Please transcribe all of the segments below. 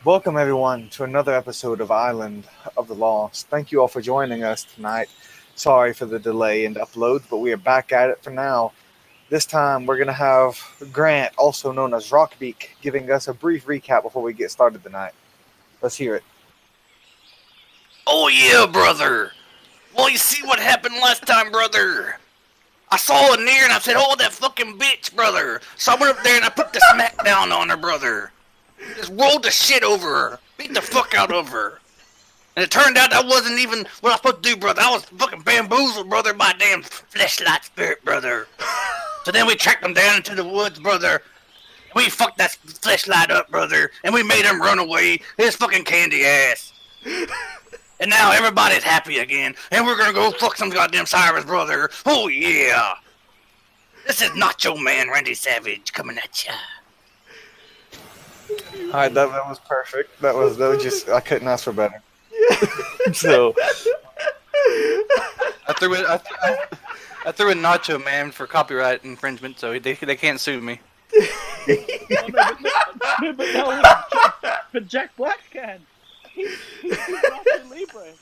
Welcome, everyone, to another episode of Island of the Lost. Thank you all for joining us tonight. Sorry for the delay in uploads, but we are back at it for now. This time, we're going to have Grant, also known as Rockbeak, giving us a brief recap before we get started tonight. Let's hear it. Oh yeah, brother. Well, you see what happened last time, brother. I saw her near and I said, "Oh, that fucking bitch, brother." So I went up there and I put the smack down on her, brother. Just rolled the shit over her, beat the fuck out of her. And it turned out that wasn't even what I was supposed to do, brother. I was fucking bamboozled, brother, by a damn fleshlight spirit, brother. So then we tracked them down into the woods, brother. We fucked that fleshlight up, brother, and we made him run away. His fucking candy ass. And now everybody's happy again, and we're gonna go fuck some goddamn Cyrus, brother. Oh yeah! This is Nacho Man Randy Savage coming at ya. All right, that was perfect. That was just, I couldn't ask for better. So, I threw it. I threw in Nacho Man for copyright infringement, so they can't sue me. But Jack Black can. He's Nacho Libre.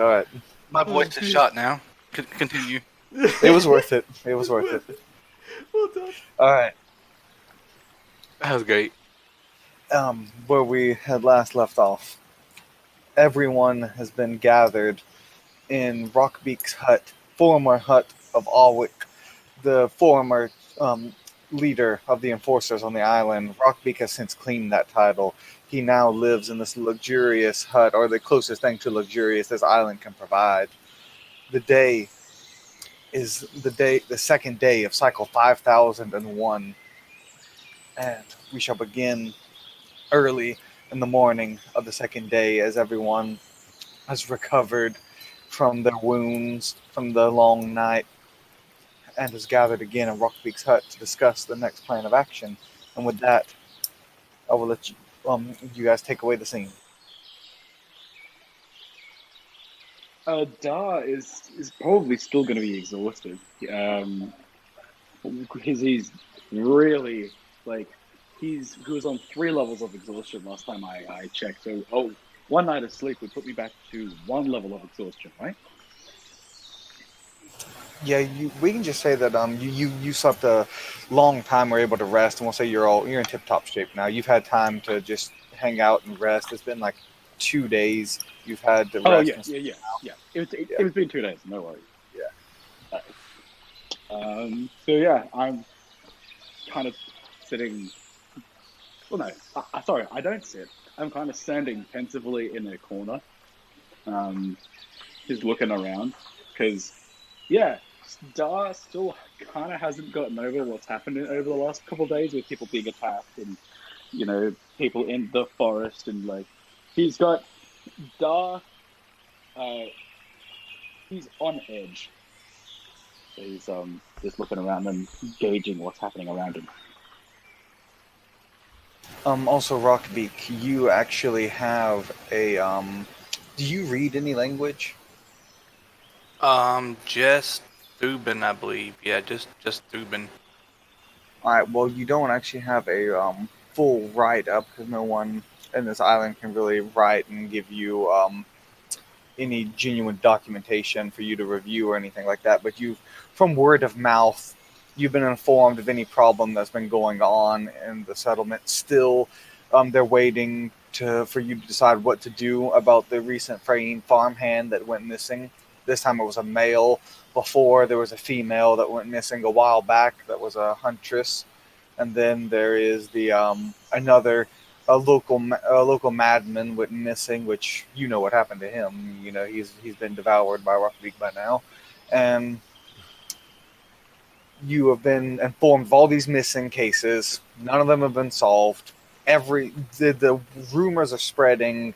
all right. My voice is shot now. Continue. It was worth it. It was worth it. Well done. All right. That was great. Where we had last left off, everyone has been gathered in Rockbeak's hut, former hut of Alwick, the former leader of the enforcers on the island. Rockbeak has since claimed that title. He now lives in this luxurious hut, or the closest thing to luxurious this island can provide. The day is the second day of cycle 5001, and we shall begin early in the morning of the second day as everyone has recovered from their wounds from the long night and has gathered again in Rockbeak's hut to discuss the next plan of action. And with that, I will let you guys take away the scene. Dar is probably still going to be exhausted. Because he's really he was on 3 levels of exhaustion last time I checked. So one night of sleep would put me back to 1 level of exhaustion, right? Yeah, we can just say that you slept a long time, were able to rest, and we'll say you're in tip top shape now. You've had time to just hang out and rest. It's been like 2 days. You've had to rest. Yeah. It was been 2 days. No worries. Yeah. So yeah, I'm kind of sitting. Well, no, sorry, I don't sit. I'm kind of standing pensively in a corner, just looking around, because yeah, Dar still kind of hasn't gotten over what's happened over the last couple of days with people being attacked and people in the forest, and he's got Dar. He's on edge. So he's just looking around and gauging what's happening around him. Also, Rockbeak, you actually have a do you read any language? Just Thuban, I believe. Yeah, just Thuban. All right. Well, you don't actually have a full write up because no one in this island can really write and give you any genuine documentation for you to review or anything like that. But from word of mouth, you've been informed of any problem that's been going on in the settlement. Still, they're waiting for you to decide what to do about the recent fraying farmhand that went missing. This time it was a male. Before there was a female that went missing a while back that was a huntress, and then there is the another local madman went missing, which you know what happened to him. You know he's been devoured by Rockbeak by now, and you have been informed of all these missing cases. None of them have been solved. The rumors are spreading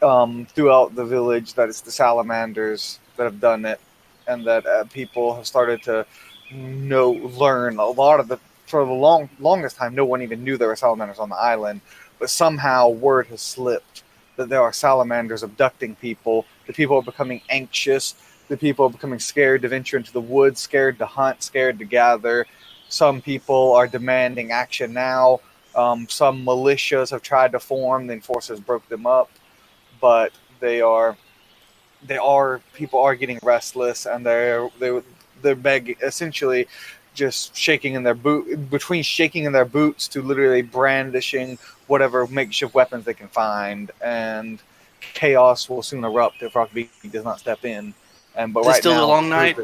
throughout the village that it's the salamanders that have done it, and that people have started to learn a lot of for the longest time. No one even knew there were salamanders on the island, but somehow word has slipped that there are salamanders abducting people. The people are becoming anxious. The people are becoming scared to venture into the woods, scared to hunt, scared to gather. Some people are demanding action now. Some militias have tried to form. The enforcers broke them up, but people are getting restless, and they're begging, essentially just shaking in their boots to literally brandishing whatever makeshift weapons they can find, and chaos will soon erupt if Rockbeak does not step in. But Is this right still the now, long night?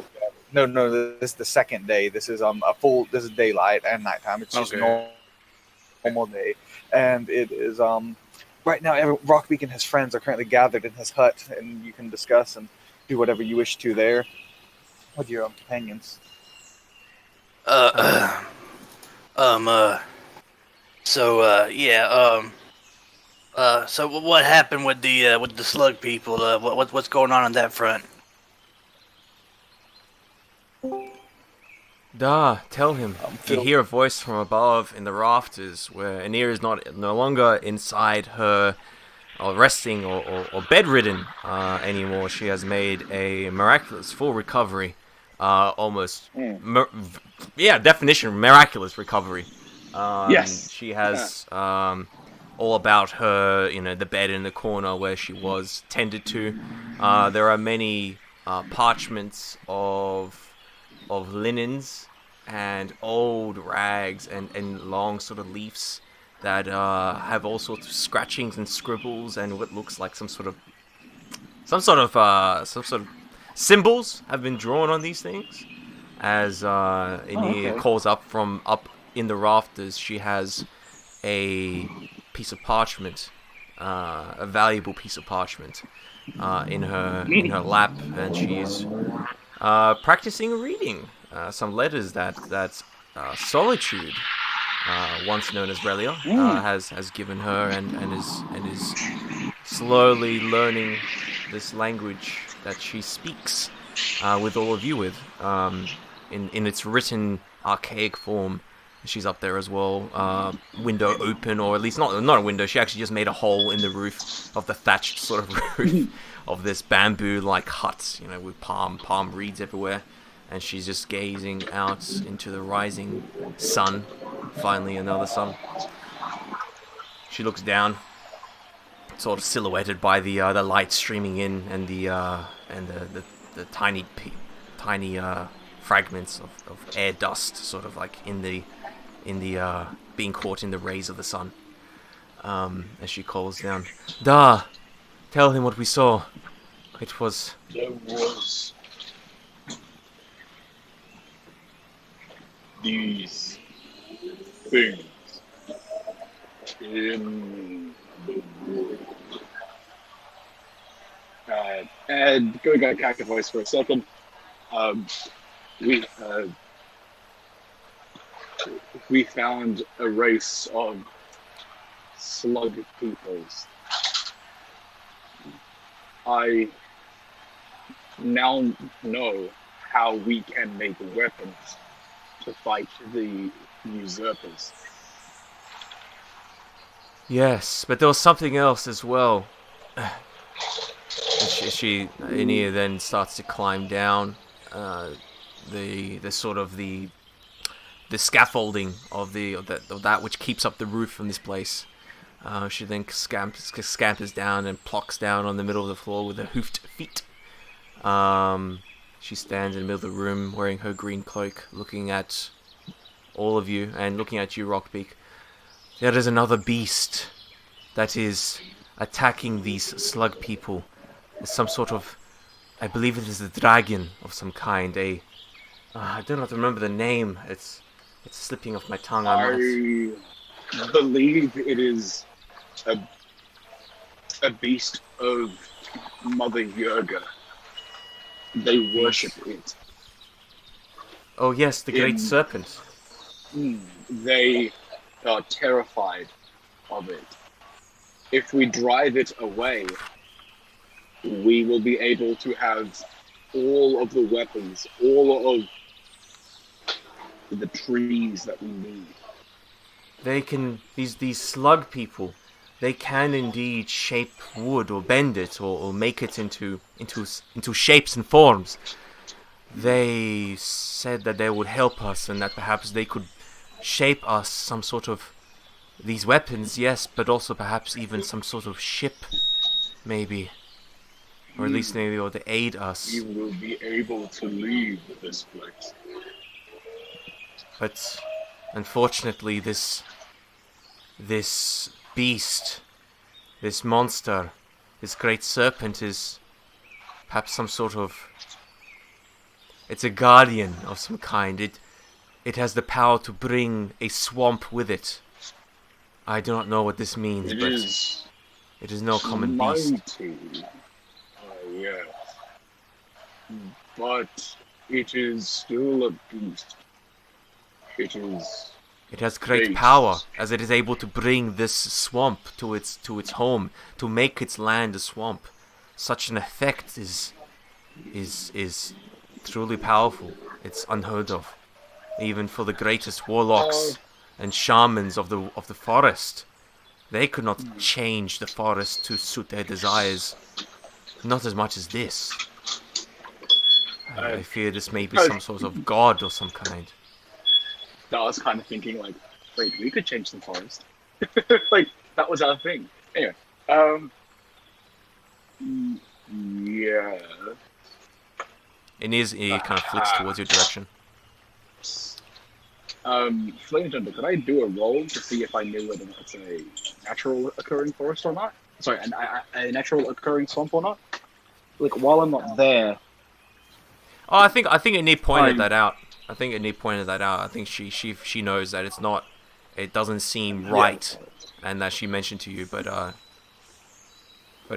no, this is the second day. This is this is daylight and nighttime. It's just Okay. normal day, and it is right now. Rockbeak and his friends are currently gathered in his hut, and you can discuss and do whatever you wish to there with your companions. Uh, so what happened with the slug people? What's going on that front? Da, tell him. You Phil. hear a voice from above in the rafters where Anir is no longer inside her or resting or bedridden anymore. She has made a miraculous full recovery. Almost. Definition miraculous recovery. Yes. She has all about her, the bed in the corner where she was tended to. There are many parchments of linens and old rags and long sort of leaves that have all sorts of scratchings and scribbles and what looks like some sort of symbols have been drawn on these things. As Inea calls up from up in the rafters, she has a piece of parchment, a valuable piece of parchment, in her lap, and she is practicing reading some letters that Solitude, once known as Relia, has given her, and is slowly learning this language that she speaks with all of you with, in its written archaic form. She's up there as well, window open, or at least not a window. She actually just made a hole in the roof of the thatched sort of roof of this bamboo-like hut, with palm reeds everywhere. And she's just gazing out into the rising sun. Finally, another sun. She looks down, sort of silhouetted by the light streaming in, and the tiny fragments of air dust, sort of like in the being caught in the rays of the sun. As she calls down, Da, tell him what we saw. It was. There was these things in the wood. And going on character voice for a second, we found a race of slug peoples. I now know how we can make weapons to fight the usurpers. Yes, but there was something else as well. Inia then starts to climb down the scaffolding of that which keeps up the roof from this place. She then scampers down and plonks down on the middle of the floor with her hoofed feet. She stands in the middle of the room wearing her green cloak, looking at all of you and looking at you, Rockbeak. There is another beast that is attacking these slug people. It's some sort of, I believe it is a dragon of some kind. I do not remember the name. It's slipping off my tongue. I believe it is a beast of Mother Yurga. They worship it. Oh yes, the great serpent. They are terrified of it. If we drive it away, we will be able to have all of the weapons, all of the trees that we need. They can, these slug people, they can indeed shape wood or bend it or make it into shapes and forms. They said that they would help us and that perhaps they could shape us some sort of These weapons, yes, but also perhaps even some sort of ship, maybe. Or at least maybe able to aid us. We will be able to leave this place. But unfortunately, this beast, this monster, this great serpent is perhaps some sort of... It's a guardian of some kind. It has the power to bring a swamp with it. I do not know what this means, but it is no common beast. Mighty. Yes. But it is still a beast. It is. It has great Beast. power, as it is able to bring this swamp to its home, to make its land a swamp. Such an effect is truly powerful. It's unheard of, even for the greatest warlocks and shamans of the forest. They could not change the forest to suit their desires. Not as much as this. I fear this may be some sort of god or some kind. I was kind of thinking, like, wait, we could change the forest. Like, that was our thing. Anyway, Yeah. He kind of flicks towards your direction. Flame Thunder, could I do a roll to see if I knew whether that's a natural occurring forest or not? Sorry, a natural occurring swamp or not? Like, while I'm not there... Oh, I think Annie pointed that out. I think she knows that it's not... It doesn't seem right, and that she mentioned to you, but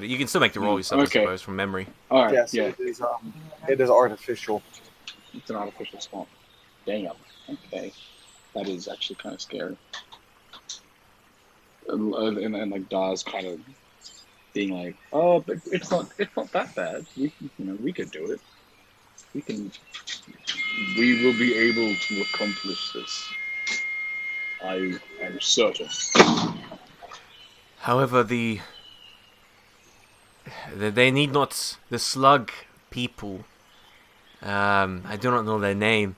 you can still make the roll yourself, I suppose, from memory. Alright, Yes, yeah. it is artificial. It's an artificial swamp. Damn. Okay. That is actually kind of scary. And like Da's kind of being like, oh, but it's not that bad. We could do it. We will be able to accomplish this. I am certain. However, they need not the slug people. I do not know their name.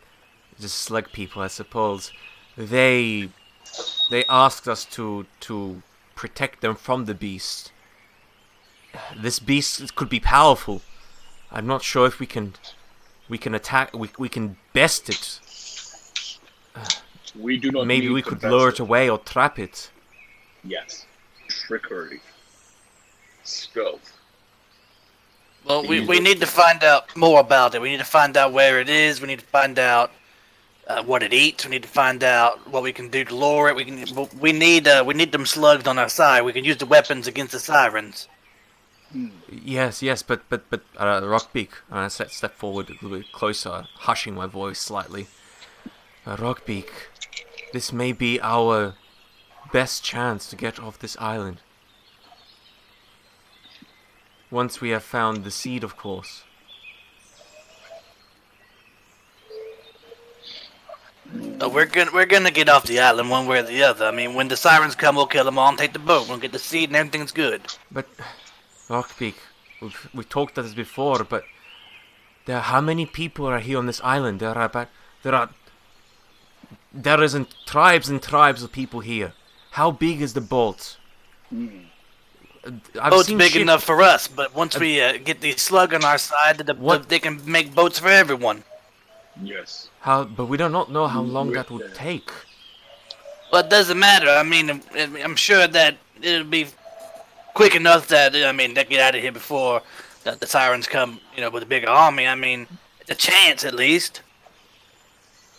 Just slug people, I suppose. They asked us to protect them from the beast. This beast could be powerful. I'm not sure if we can attack. We can best it. We do not. Maybe need we to could best lure it away or trap it. Yes. Trickery. Stealth. Well, we need to find out more about it. We need to find out where it is. We need to find out what it eats. We need to find out what we can do to lure it. We need them slugs on our side. We can use the weapons against the sirens. Yes, but Rockbeak. I step forward a little bit closer, hushing my voice slightly. Rockbeak, this may be our best chance to get off this island. Once we have found the seed, of course. We're gonna get off the island one way or the other. I mean, when the sirens come, we'll kill them all and take the boat. We'll get the seed and everything's good. But, Rockbeak, we've talked about this before, but how many people are here on this island? There isn't tribes and tribes of people here. How big is the boat? Boat's big enough for us, but once we get the slug on our side, they can make boats for everyone. Yes. But we do not know how long that would take. Well, it doesn't matter. I mean, I'm sure that it'll be quick enough that they get out of here before the sirens come. With a bigger army. I mean, it's a chance at least.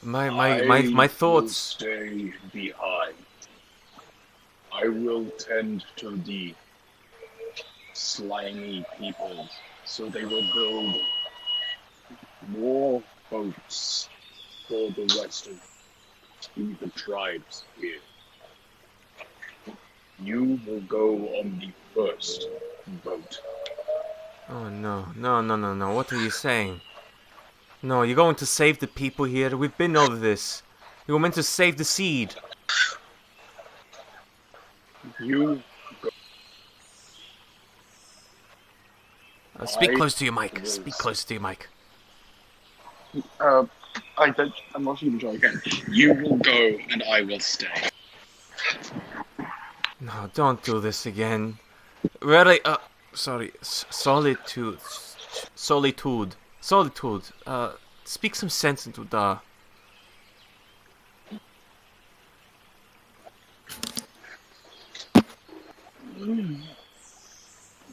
My thoughts. Will stay behind. I will tend to the slimy people, so they will build more boats for the rest of the tribes here. You will go on the first boat. Oh no. What are you saying? No, you're going to save the people here. We've been over this. You were meant to save the seed. You go. Speak close to your mic. I'm not even joking. You will go and I will stay. No, don't do this again. Really, sorry, solitude, solitude, speak some sense into Da.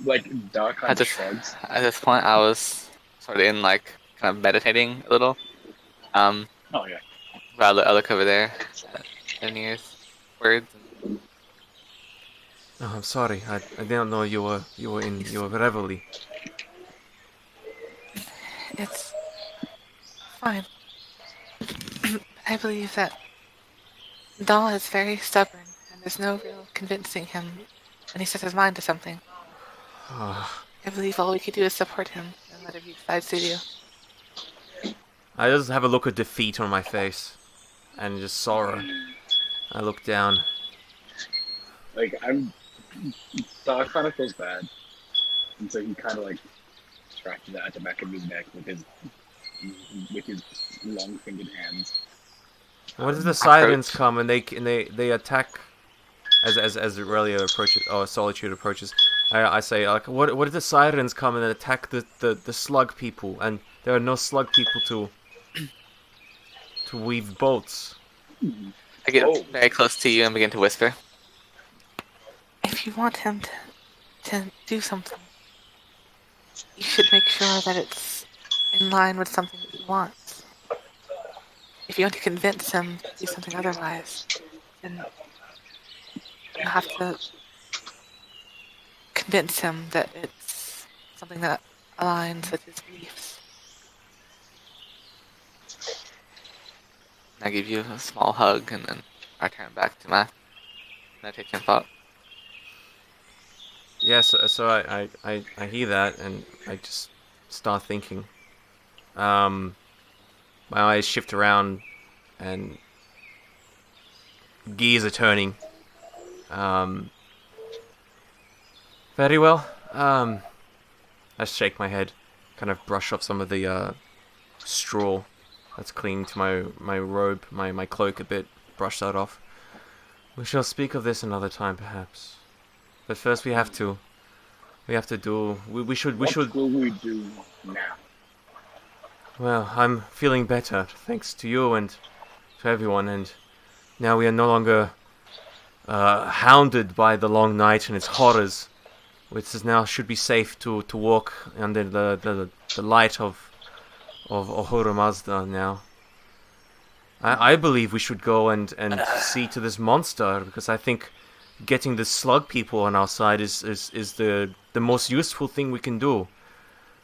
Like, Dark kind At of this shrugs. at this point, I was sort of in like kind of meditating a little. Oh, yeah. While I look over there at Nier's words. Oh, I'm sorry, I didn't know you were in your reverie. It's fine. I believe that Dahl is very stubborn, and there's no real convincing him when he sets his mind to something. I believe all we could do is support him and whatever he decides to do. I just have a look of defeat on my face, and just sorrow. I look down. Like, Dark kind of feels bad. And so he kind of, like, scratches it at the back of his neck with his long-fingered hands. What if the sirens come and they attack as Aurelia approaches or Solitude approaches? I say like, what if the sirens come and attack the slug people, and there are no slug people to weave boats? I get very close to you and begin to whisper. If you want him to do something, you should make sure that it's in line with something that he wants. If you want to convince him to do something otherwise, then you have to convince him that it's something that aligns with his beliefs. I give you a small hug, and then I turn back to my meditation thought. Yes, so I hear that, and I just start thinking. My eyes shift around, and gears are turning. Very well. I shake my head, kind of brush off some of the straw that's clinging to my robe, my cloak a bit. Brush that off. We shall speak of this another time, perhaps. But first, we have to do. We should. What will we do now? Well, I'm feeling better, thanks to you and to everyone, and now we are no longer hounded by the long night and its horrors, which is now should be safe to walk under the light of Ahura Mazda now. I believe we should go and see to this monster, because I think getting the slug people on our side is the most useful thing we can do.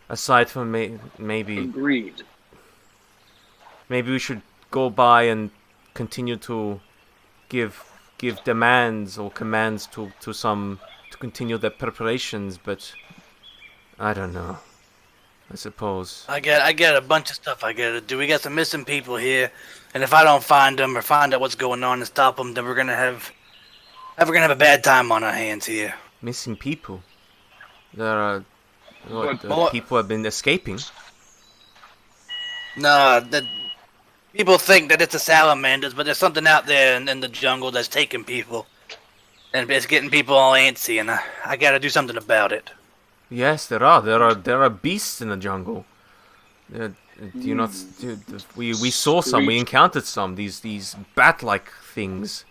Aside from maybe... Agreed. Maybe we should go by and continue to give demands or commands to continue their preparations, but I don't know. I suppose. I got a bunch of stuff I gotta do. We got some missing people here, and if I don't find them or find out what's going on and stop them, then we're gonna have a bad time on our hands here. Missing people. There are What? people have been escaping. No, people think that it's the salamanders, but there's something out there in the jungle that's taking people, and it's getting people all antsy, and I gotta do something about it. Yes, there are beasts in the jungle. Do you not? We saw some. We encountered some. These bat-like things.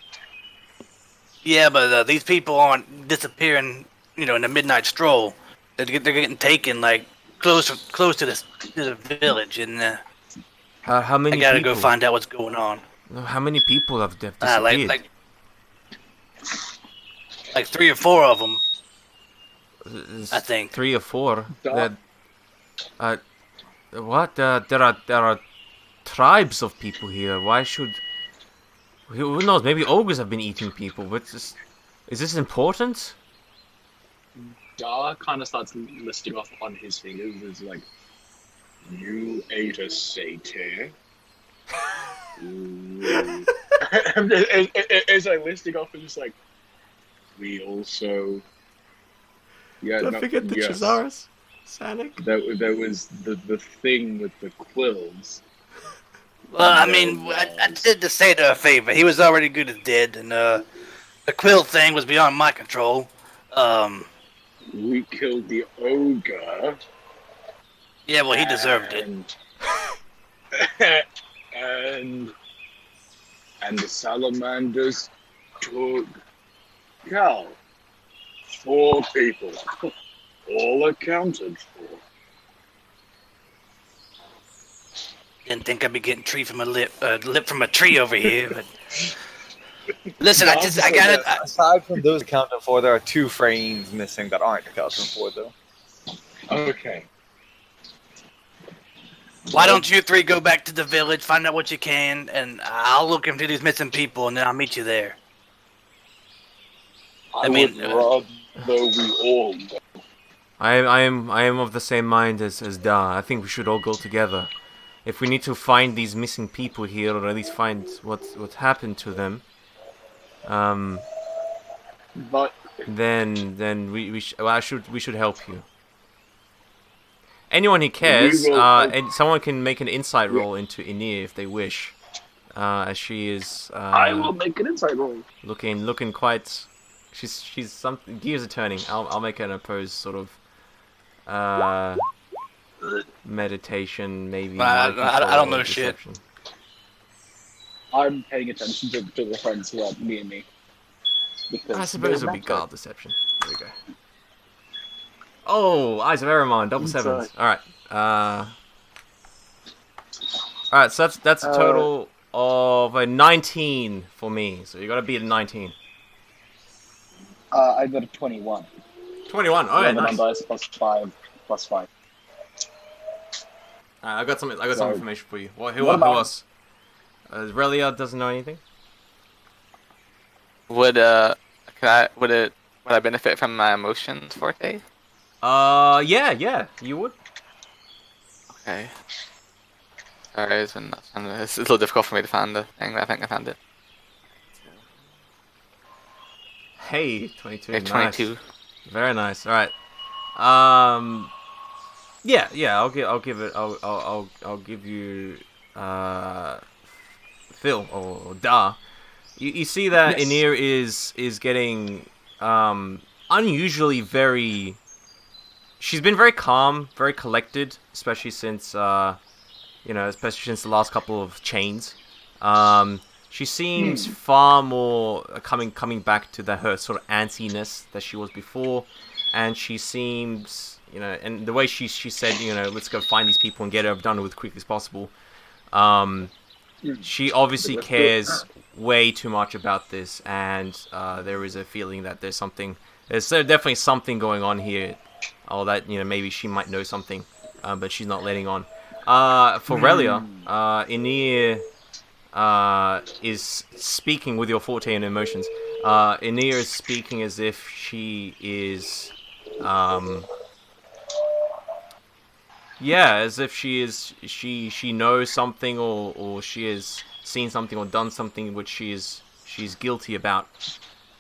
Yeah, but these people aren't disappearing. In the midnight stroll. They're getting taken like close to the village, and how many? I gotta people? go find out what's going on. How many people have disappeared? Like 3 or 4 of them. I think 3 or 4. What? There are tribes of people here. Why should? Who knows? Maybe ogres have been eating people. But is this important? Dar kind of starts listing off on his fingers. It's like, you ate a satyr. It's like listing off and just like, we also. Yeah, Don't forget the Chazaras, Sanic. There was the thing with the quills. Well, I mean, I did the satyr a favor. He was already good as dead, and The quill thing was beyond my control. We killed the ogre. Yeah, well, he deserved it. And the salamanders took Cal. 4 people, all accounted for. Didn't think I'd be getting tree from a lip from a tree over here, but listen, I got it. Aside from those accounted for, there are 2 frames missing that aren't accounted for, though. Okay. Why don't you 3 go back to the village, find out what you can, and I'll look into these missing people, and then I'll meet you there. I would rather we all go. I am of the same mind as Da. I think we should all go together. If we need to find these missing people here, or at least find what happened to them, But then we should help you. Anyone who cares, will, and someone can make an insight roll into Inir if they wish, as she is. I will make an insight roll. Looking quite. She's something. Gears are turning. I'll make an opposed sort of meditation, maybe. I don't know deception. shit. I'm paying attention to the friends who are near me. I suppose it would be guard deception. There we go. Oh, Eyes of Eramon, double sevens. Alright. Alright, so that's a total of a 19 for me. So you gotta beat a 19. I got a 21. 21, alright, nice. Dice plus 5. I got some information for you. Who What about- else? Relia doesn't know anything? Would I benefit from my emotions forte? Yeah, you would. Okay. Sorry, it's a little difficult for me to find the thing, but I think I found it. Hey, 22. Okay, 22. Nice. Very nice. All right. Yeah. I'll give you Phil or Da. You see that Yes. Inir is getting unusually very. She's been very calm, very collected, especially since especially since the last couple of chains. She seems far more coming back to her sort of antsiness that she was before, and she seems, and the way she said, let's go find these people and get it done with as quick as possible. She obviously cares way too much about this, and there is a feeling that there's definitely something going on here, or that maybe she might know something, but she's not letting on. For Relia, Inir is speaking with your forte and emotions. Inir is speaking as if she is, as if she knows something, or she has seen something or done something which she's guilty about,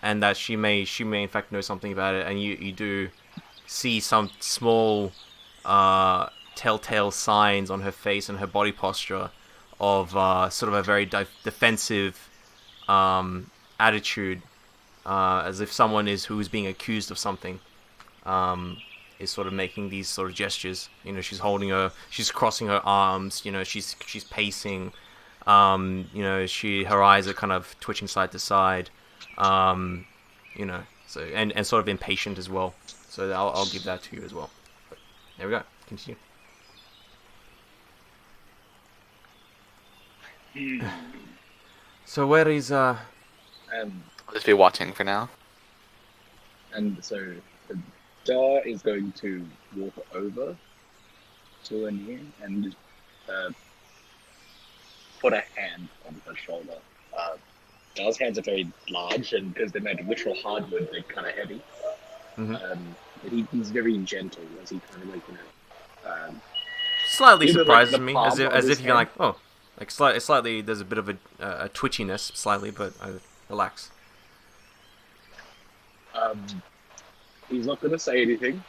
and that she may in fact know something about it, and you do see some small telltale signs on her face and her body posture of sort of a very defensive attitude, as if someone who's being accused of something is sort of making these sort of gestures. She's crossing her arms. She's pacing. Her eyes are kind of twitching side to side. So and sort of impatient as well. So I'll give that to you as well. But there we go. Continue. So where is I'll just be watching for now. And so Da is going to walk over to Anir and put a hand on her shoulder. Da's hands are very large, and because they're made of literal hardwood, they're kind of heavy. But he's very gentle as he kind of slightly either, surprises the me, palm as of if his you're like, hand. slightly. There's a bit of a twitchiness, slightly, but relax. He's not going to say anything,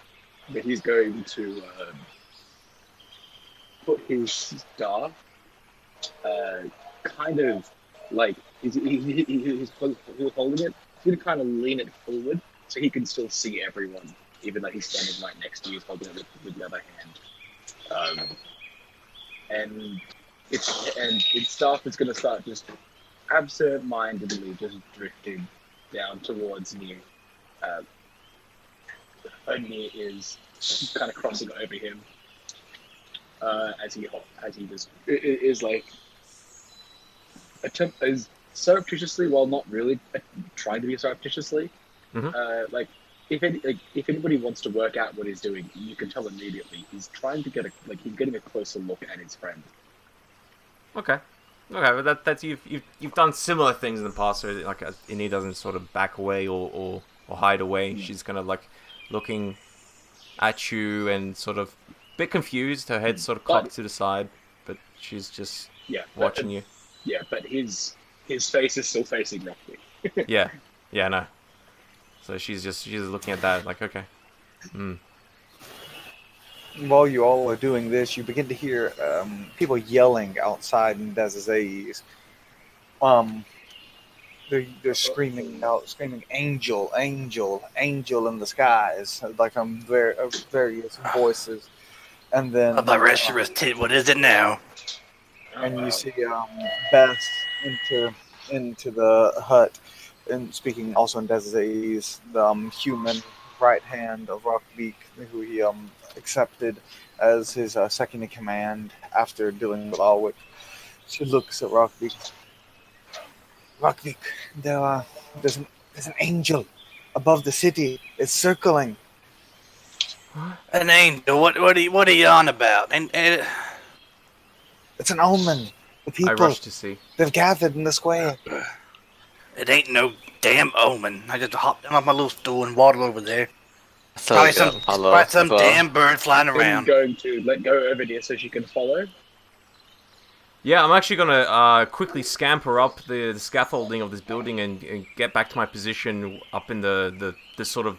but he's going to put his staff kind of like he's holding it going to kind of lean it forward so he can still see everyone, even though he's standing right next to you, holding it with the other hand. And its staff is going to start just absent-mindedly just drifting down towards Nir. Nir is kind of crossing over him as he just is like is surreptitiously, while not really trying to be surreptitiously. Like if anybody wants to work out what he's doing, you can tell immediately. He's trying to he's getting a closer look at his friend. Okay, but that's you've done similar things in the past, so like Innie doesn't sort of back away or hide away. She's kind of like looking at you and sort of a bit confused. Her head's sort of cocked to the side, but she's just watching you. Yeah, but his face is still facing Rockbeak. yeah, no. So she's looking at that like, okay. While you all are doing this, you begin to hear people yelling outside in Dezazes. They're screaming out, "Angel, angel, angel in the skies!" Like various voices, and then what is it now? And you see Bess into the hut, and speaking also in Dezazes, the human right hand of Rockbeak, who he accepted as his second in command after dealing with Alwick. She looks at Rockbeak. Rockbeak, there's an angel above the city. It's circling. An angel? What are you on about? And it's an omen. The people, I rush to see. They've gathered in the square. It ain't no damn omen. I just hopped down off my little stool and waddled over there. So Probably some damn bird flying around. I'm going to let go over there so she can follow. Yeah, I'm actually gonna quickly scamper up the scaffolding of this building and get back to my position up in the sort of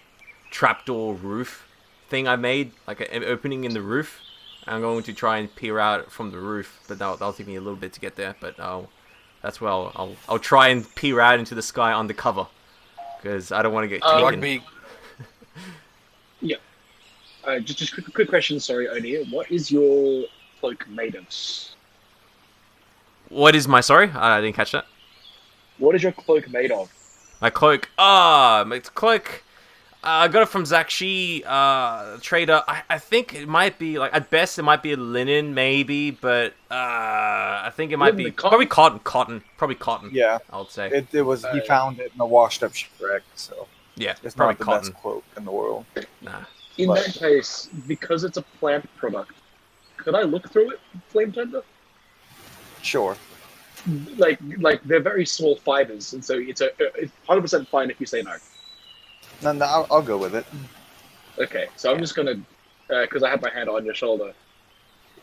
trapdoor roof thing I made, like an opening in the roof. I'm going to try and peer out from the roof, but that'll take me a little bit to get there. But that's where I'll try and peer out into the sky undercover, because I don't want to get taken. Yeah. Just quick question, sorry, O'Neill. What is your cloak made of? What is my sorry? I didn't catch that. What is your cloak made of? My cloak. My cloak. I got it from Zakshi, trader. I think it might be, like, at best it might be linen, maybe, but I think it might be probably cotton. Probably cotton. Yeah, I would say. It was. He found it in a washed-up shipwreck, so yeah, it's probably not the cotton. best cloak in the world. Nah. In that case, because it's a plant product, could I look through it, Flame Tender? Sure. Like they're very small fibers, and so it's 100% fine if you say no. No, I'll go with it. Okay, so I'm just gonna, because I have my hand on your shoulder,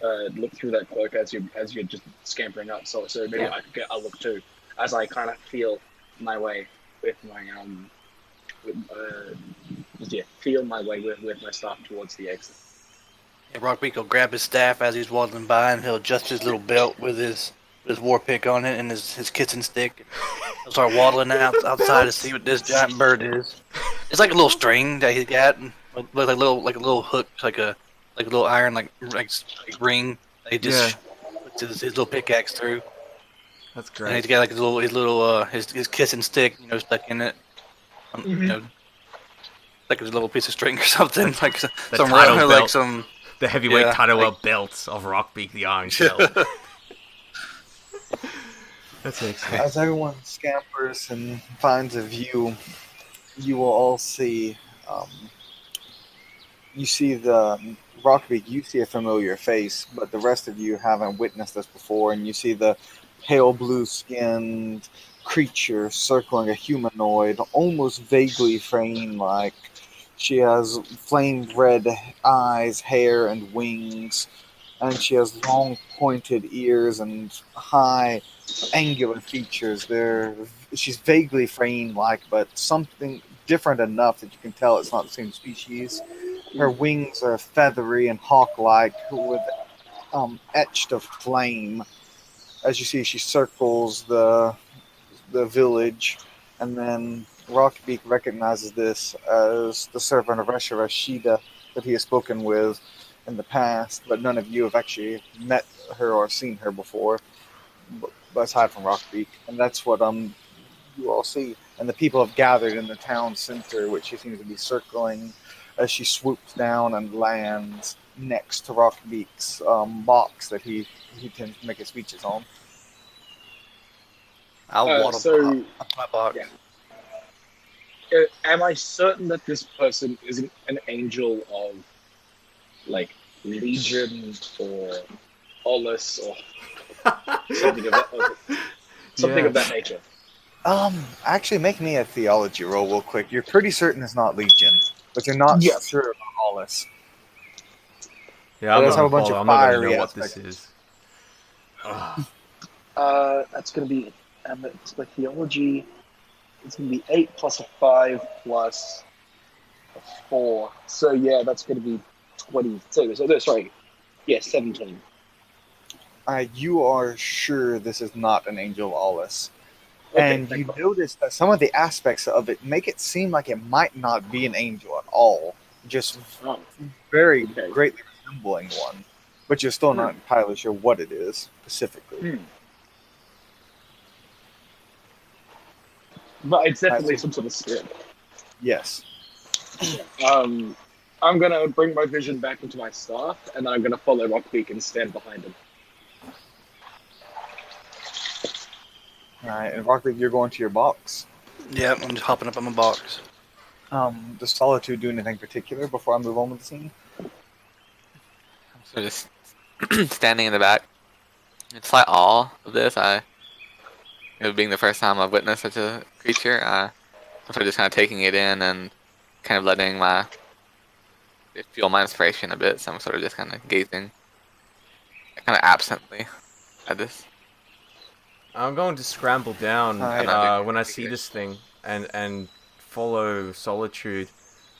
look through that cloak as you're just scampering up. So maybe I could get a look too, as I kind of feel my way with my feel my way with my staff towards the exit. Yeah, Rockbeak will grab his staff as he's waddling by, and he'll adjust his little belt with his war pick on it and his kitchen stick. He'll start waddling outside to see what this giant bird is. It's like a little string that he's got, like a little hook, like a little iron like ring. That he just puts his little pickaxe through. That's great. And he's got like his kitchen stick, stuck in it. Like a little piece of string or something, like some title belt. like some. The heavyweight title belt of Rockbeak the Iron Shell. That's excellent. As everyone scampers and finds a view, you will all see. You see the Rockbeak. You see a familiar face, but the rest of you haven't witnessed this before. And you see the pale blue-skinned creature circling a humanoid, almost vaguely Frame-like. She has flame red eyes, hair, and wings, and she has long pointed ears and high angular features. She's vaguely Frame-like, but something different enough that you can tell it's not the same species. Her wings are feathery and hawk-like, with etched of flame. As you see, she circles the village, and then Rockbeak recognizes this as the servant of Resha Rashida that he has spoken with in the past, but none of you have actually met her or seen her before, aside from Rockbeak, and that's what you all see. And the people have gathered in the town center, which she seems to be circling as she swoops down and lands next to Rockbeak's box that he tends to make his speeches on. I'll waddle up my box. Yeah. Am I certain that this person isn't an angel of, like, Legion or Olus or something of that nature? Actually, make me a theology roll real quick. You're pretty certain it's not Legion, but you're not sure about Hollis. Yeah, I'm Let's have a bunch of fiery know what this is. That's going to be it's my theology. It's going to be 8 plus a 5 plus a 4. So yeah, that's going to be 20. Sorry, yeah, 17. You are sure this is not an angel of Ollis. Okay, And you notice that some of the aspects of it make it seem like it might not be an angel at all, just very greatly resembling one, but you're still not entirely sure what it is specifically. But it's definitely some sort of spirit. Yes. I'm going to bring my vision back into my staff, and then I'm going to follow Rockbeak and stand behind him. Alright, and Rockbeak, you're going to your box. Yep, I'm just hopping up on my box. Does Solitude do anything particular before I move on with the scene? I'm sort of just standing in the back. In slight awe of this, it being the first time I've witnessed such a creature, I'm sort of just kind of taking it in and kind of letting it fuel my inspiration a bit. So I'm sort of just kind of gazing, kind of absently at this. I'm going to scramble down when I see this thing and follow Solitude.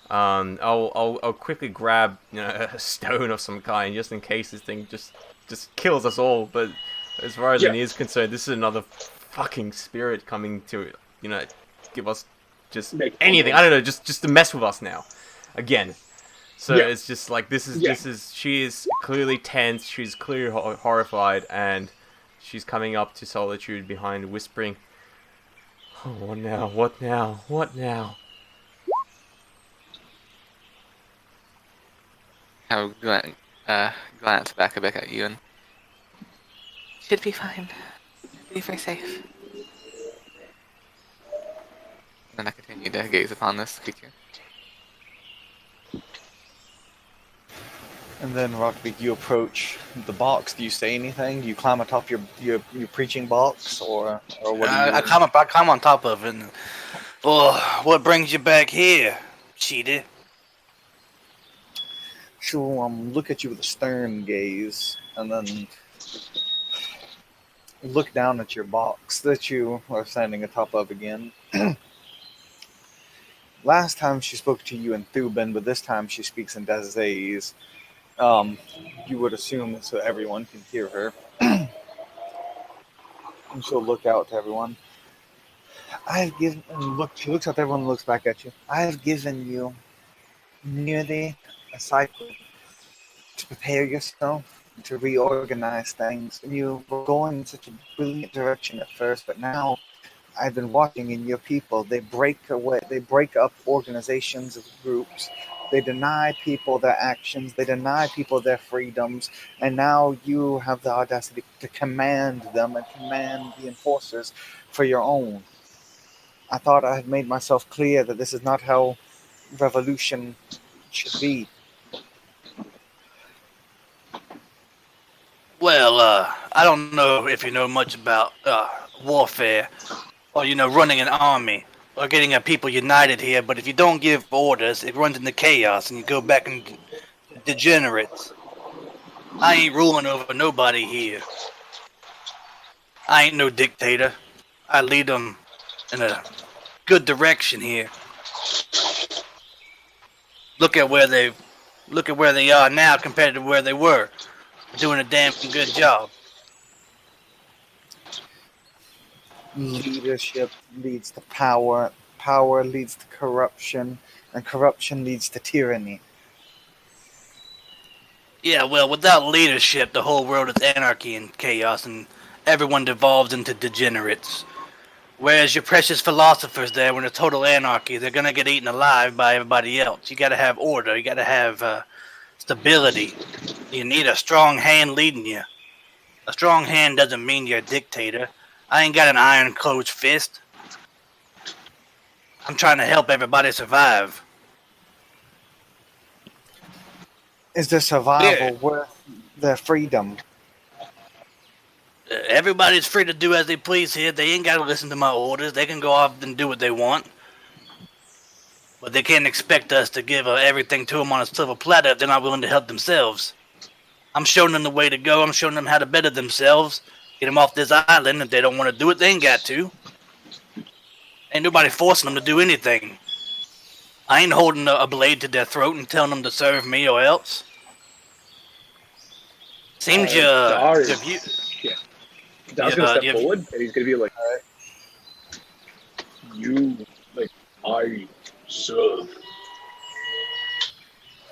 I'll quickly grab a stone of some kind just in case this thing just kills us all. But as far as me is concerned, this is another fucking spirit coming to give us just anything. I don't know, just to mess with us now, again. So it's just like this is she is clearly tense. She's clearly horrified and. She's coming up to Solitude behind, whispering, "Oh, what now? What now? What now?" I'll glance back a bit at you and... Should be fine. Should be very safe. Then I continue to gaze upon this creature. And then, Rockbeak, you approach the box. Do you say anything? Do you climb atop your preaching box, or what? Do you I climb on top of it. And, what brings you back here, cheater? She'll look at you with a stern gaze, and then look down at your box that you are standing atop of again. Last time she spoke to you in Thuban, but this time she speaks in Dazay's. You would assume so everyone can hear her. And she'll look out to everyone. She looks at everyone and looks back at you. I have given you nearly a cycle to prepare yourself, to reorganize things. And you were going in such a brilliant direction at first, but now I've been watching in your people. They break up organizations of groups. They deny people their actions. They deny people their freedoms. And now you have the audacity to command them and command the enforcers for your own. I thought I had made myself clear that this is not how revolution should be. Well, I don't know if you know much about warfare, or running an army, or getting a people united here. But if you don't give orders, it runs into chaos, and you go back into degenerates. I ain't ruling over nobody here. I ain't no dictator. I lead them in a good direction here. Look at where they are now compared to where they were. Doing a damn good job. Leadership leads to power. power leads to corruption, and corruption leads to tyranny. Yeah, well, without leadership, the whole world is anarchy and chaos, and everyone devolves into degenerates. Whereas your precious philosophers there, when it's total anarchy, they're gonna get eaten alive by everybody else. You gotta have order. You gotta have stability. You need a strong hand leading you. A strong hand doesn't mean you're a dictator. I ain't got an iron-closed fist. I'm trying to help everybody survive. Is the survival worth their freedom? Everybody's free to do as they please here. They ain't got to listen to my orders. They can go off and do what they want. But they can't expect us to give everything to them on a silver platter if they're not willing to help themselves. I'm showing them the way to go. I'm showing them how to better themselves. Get them off this island. If they don't want to do it, they ain't got to. Ain't nobody forcing them to do anything. I ain't holding a blade to their throat and telling them to serve me or else. Seems Dar's gonna step forward and he's gonna be like, "You, like, I serve.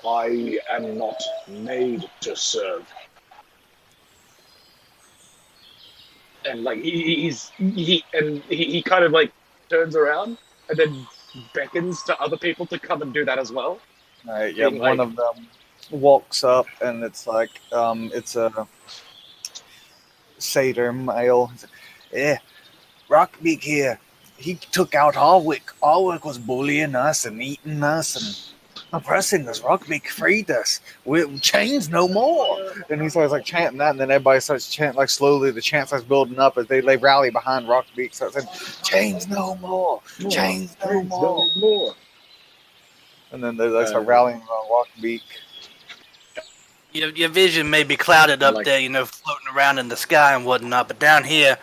I am not made to serve." And like he kind of like turns around and then beckons to other people to come and do that as well. Right, yeah, one of them walks up and it's like it's a satyr male. Yeah, Rockbeak here. He took out Alwick. Alwick was bullying us and eating us and oppressing us. Rockbeak freed us. We chains no more. And he starts like chanting that, and then everybody starts chanting like slowly. The chant starts building up as they rally behind Rockbeak. So saying, "Chains no more. Chains no more." And then they start rallying around Rockbeak. Your vision may be clouded up there, floating around in the sky and whatnot, but down here,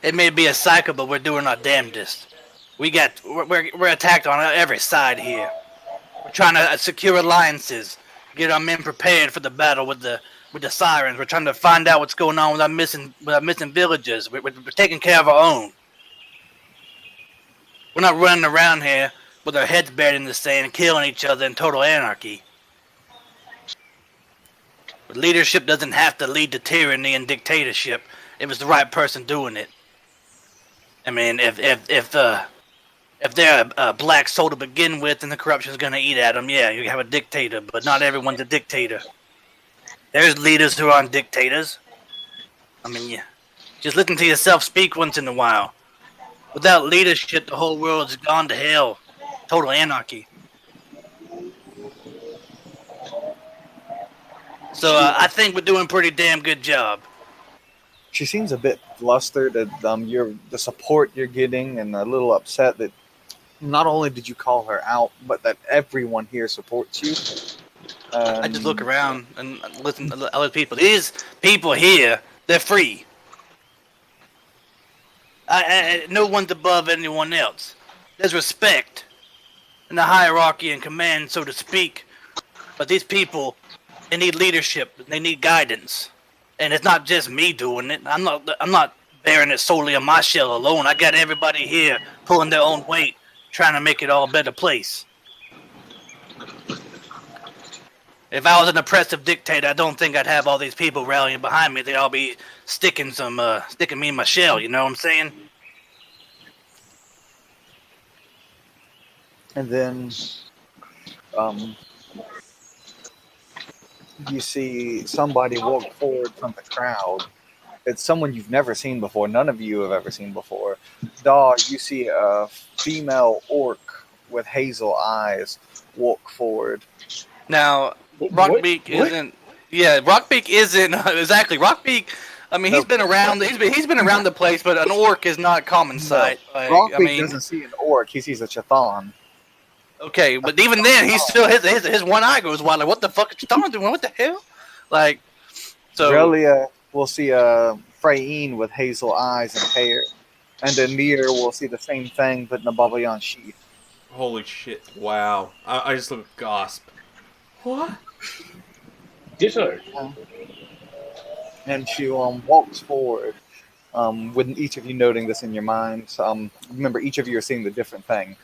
it may be a cycle, but we're doing our damnedest. We're attacked on every side here. We're trying to secure alliances, get our men prepared for the battle with the sirens. We're trying to find out what's going on with our missing villages. We're taking care of our own. We're not running around here with our heads buried in the sand, killing each other in total anarchy. But leadership doesn't have to lead to tyranny and dictatorship if it's the right person doing it. I mean, if they're a black soul to begin with and the corruption's going to eat at them, yeah, you have a dictator, but not everyone's a dictator. There's leaders who aren't dictators. I mean, yeah, just listen to yourself speak once in a while. Without leadership, the whole world's gone to hell. Total anarchy. So I think we're doing a pretty damn good job. She seems a bit flustered at the support you're getting, and a little upset that not only did you call her out, but that everyone here supports you. I just look around and listen to other people. These people here, they're free. No one's above anyone else. There's respect in the hierarchy and command, so to speak. But these people, they need leadership. They need guidance. And it's not just me doing it. I'm not bearing it solely on my shell alone. I got everybody here pulling their own weight, trying to make it all a better place. If I was an oppressive dictator, I don't think I'd have all these people rallying behind me. They'd all be sticking me in my shell. You know what I'm saying? And then, you see somebody walk forward from the crowd. It's someone you've never seen before. None of you have ever seen before. Dog, you see a female orc with hazel eyes walk forward. Now, Rockbeak isn't. Yeah, Rockbeak isn't exactly. Rockbeak. I mean, he's been around. He's been around the place, but an orc is not common sight. Like, Rockbeak doesn't see an orc. He sees a chthon. Okay, but even then, he's still his one eye goes wide. Like, what the fuck is chthon doing? What the hell? Like, so. Relia will see a Freyine with hazel eyes and hair, and then Mir will see the same thing, but in a Babylon sheath. Holy shit! Wow! I just look gasp. What? Ditto. And she walks forward, with each of you noting this in your minds. Remember, each of you are seeing the different thing.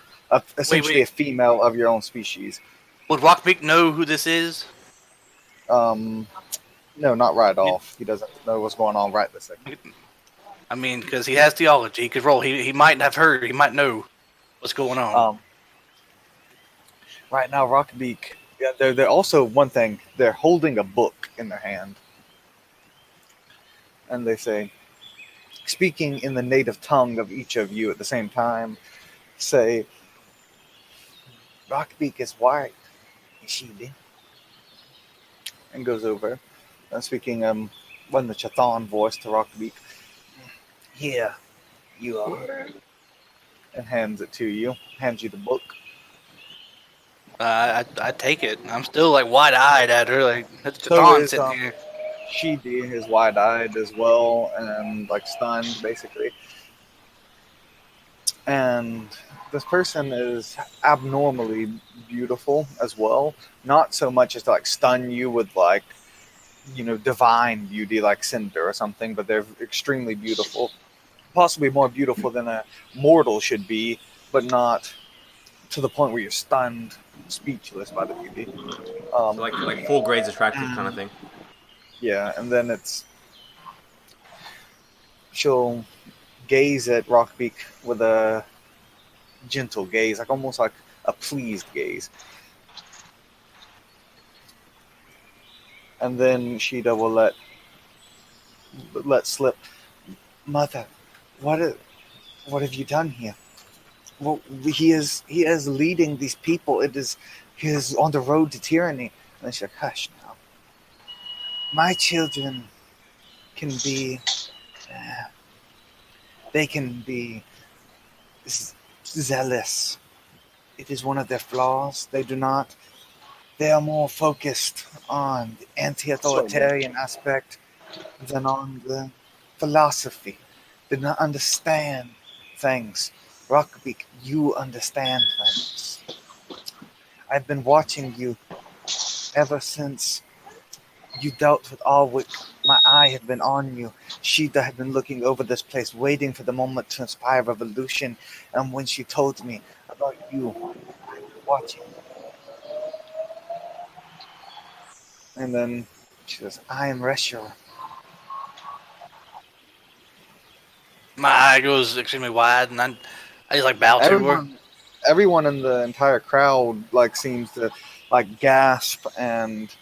essentially a female of your own species. Would Rockbeak know who this is? No, not right off. He doesn't know what's going on right this second. I mean, because he has theology. He could roll. He might have heard. He might know what's going on. Right now, Rockbeak. Yeah, they're also one thing. They're holding a book in their hand, and they say, speaking in the native tongue of each of you at the same time, say, "Rockbeak is white, Ishidi," and goes over, speaking in the Chathan voice to Rockbeak. "Here, you are," and hands it to you. Hands you the book. I take it. I'm still like wide-eyed at her. Like that's So Catan is sitting here. Shidi is wide-eyed as well and like stunned basically. And this person is abnormally beautiful as well. Not so much as to like stun you with like, divine beauty like Cinder or something, but they're extremely beautiful. Possibly more beautiful than a mortal should be, but not to the point where you're stunned, speechless by the beauty. So like full grades attractive kind of thing. Yeah, and then she'll gaze at Rockbeak with a gentle gaze, like almost like a pleased gaze. And then Sheeta will let slip, "Mother, what have you done here? Well, he is leading these people. He is on the road to tyranny." And then she's like, "Hush now. My children can be, they can be zealous. It is one of their flaws. They are more focused on the anti-authoritarian aspect than on the philosophy. They do not understand things. Rockbeak, you understand things. I've been watching you ever since you dealt with Alwick. My eye had been on you. Sheeta had been looking over this place, waiting for the moment to inspire revolution. And when she told me about you, I was watching. And then she says, I am Reshur." My eye goes extremely wide, and I just like bow to her. Everyone in the entire crowd like seems to like gasp, and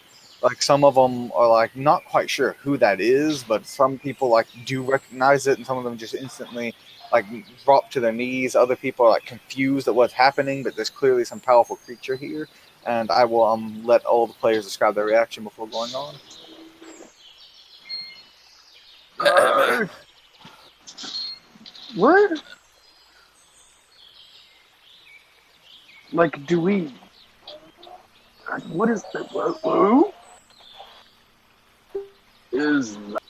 like some of them are like not quite sure who that is, but some people like do recognize it, and some of them just instantly like drop to their knees. Other people are like confused at what's happening, but there's clearly some powerful creature here, and I will let all the players describe their reaction before going on. What? Like, do we? What is that? Who is that?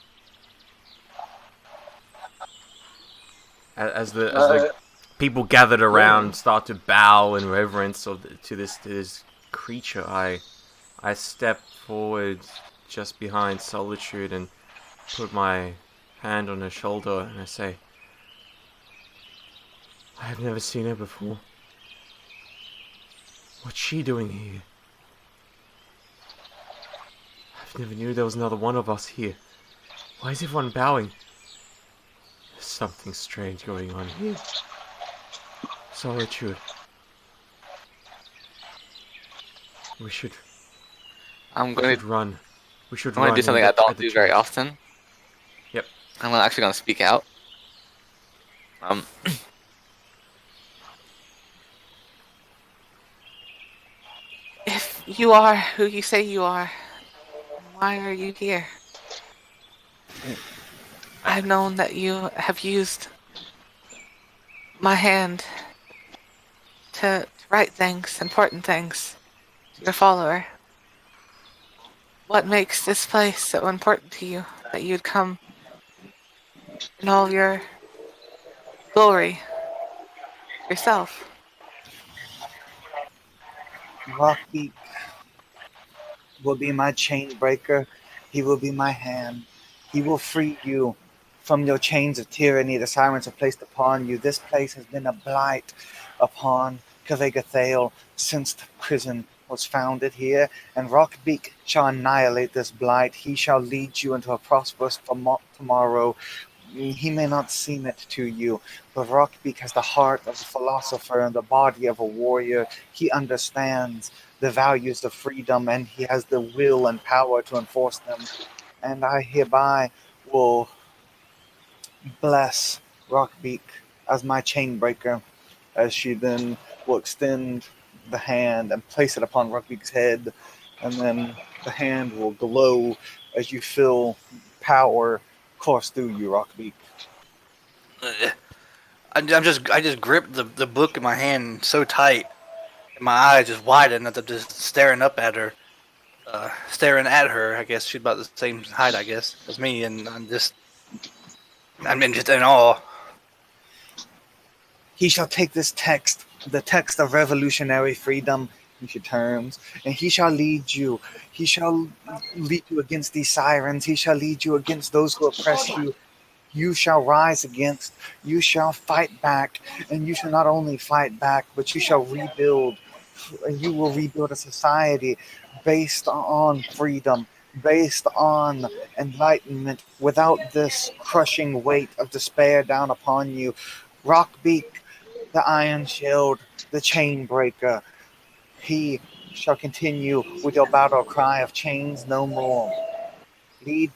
As the people gathered around start to bow in reverence to this creature, I step forward just behind Solitude and put my hand on her shoulder and I say, I have never seen her before. What's she doing here? I never knew there was another one of us here. Why is everyone bowing? There's something strange going on here. Solitude. We should run. We should run. I'm gonna do something I don't do very often. Yep. I'm actually gonna speak out. If you are who you say you are, why are you here? I've known that you have used my hand to write things, important things, to your follower. What makes this place so important to you that you'd come in all your glory yourself? Rockbeak will be my chain breaker. He will be my hand. He will free you from your chains of tyranny the tyrants have placed upon you. This place has been a blight upon Kalegathale since the prison was founded here, and Rockbeak shall annihilate this blight. He shall lead you into a prosperous tomorrow. He may not seem it to you, but Rockbeak has the heart of a philosopher and the body of a warrior. He understands the values of freedom, and he has the will and power to enforce them. And I hereby will bless Rockbeak as my chain breaker, as she then will extend the hand and place it upon Rockbeak's head, and then the hand will glow as you feel power course through you, Rockbeak. I just gripped the book in my hand so tight, and my eyes just widened as I'm just staring up at her. Staring at her, I guess she's about the same height, I guess, as me, and I'm just in awe. He shall take this text, the text of revolutionary freedom, into terms, and he shall lead you. He shall lead you against these sirens. He shall lead you against those who oppress you. You shall rise against, you shall fight back, and you shall not only fight back, but you shall rebuild. You will rebuild a society based on freedom, based on enlightenment, without this crushing weight of despair down upon you. Rockbeak, the Iron Shield, the Chain Breaker, he shall continue with your battle cry of chains no more. Lead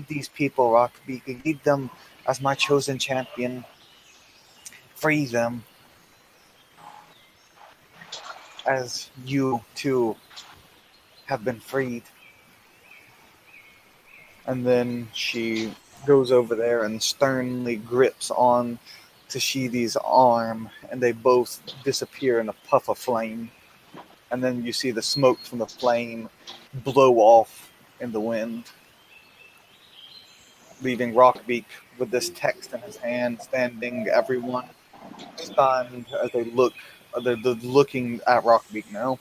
these people, Rockbeak. Lead them as my chosen champion. Free them as you too have been freed. And then she goes over there and sternly grips on Tashidi's arm, and they both disappear in a puff of flame. And then you see the smoke from the flame blow off in the wind, leaving Rockbeak with this text in his hand, standing everyone stunned as they look. They're looking at Rockbeak now.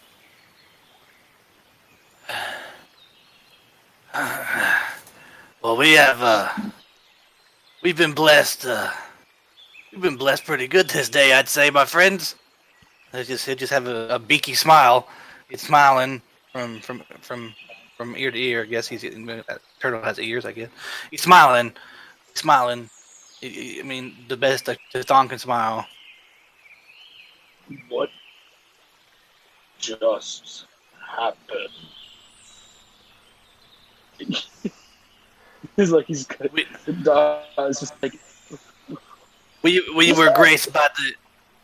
Well, we've been blessed. We've been blessed pretty good this day, I'd say, my friends. He'll just have a beaky smile. He's smiling from ear to ear. I guess turtle has ears. I guess he's smiling. I mean, the best a Chthon can smile. What just happened? He's like he's good. It's just like we were graced by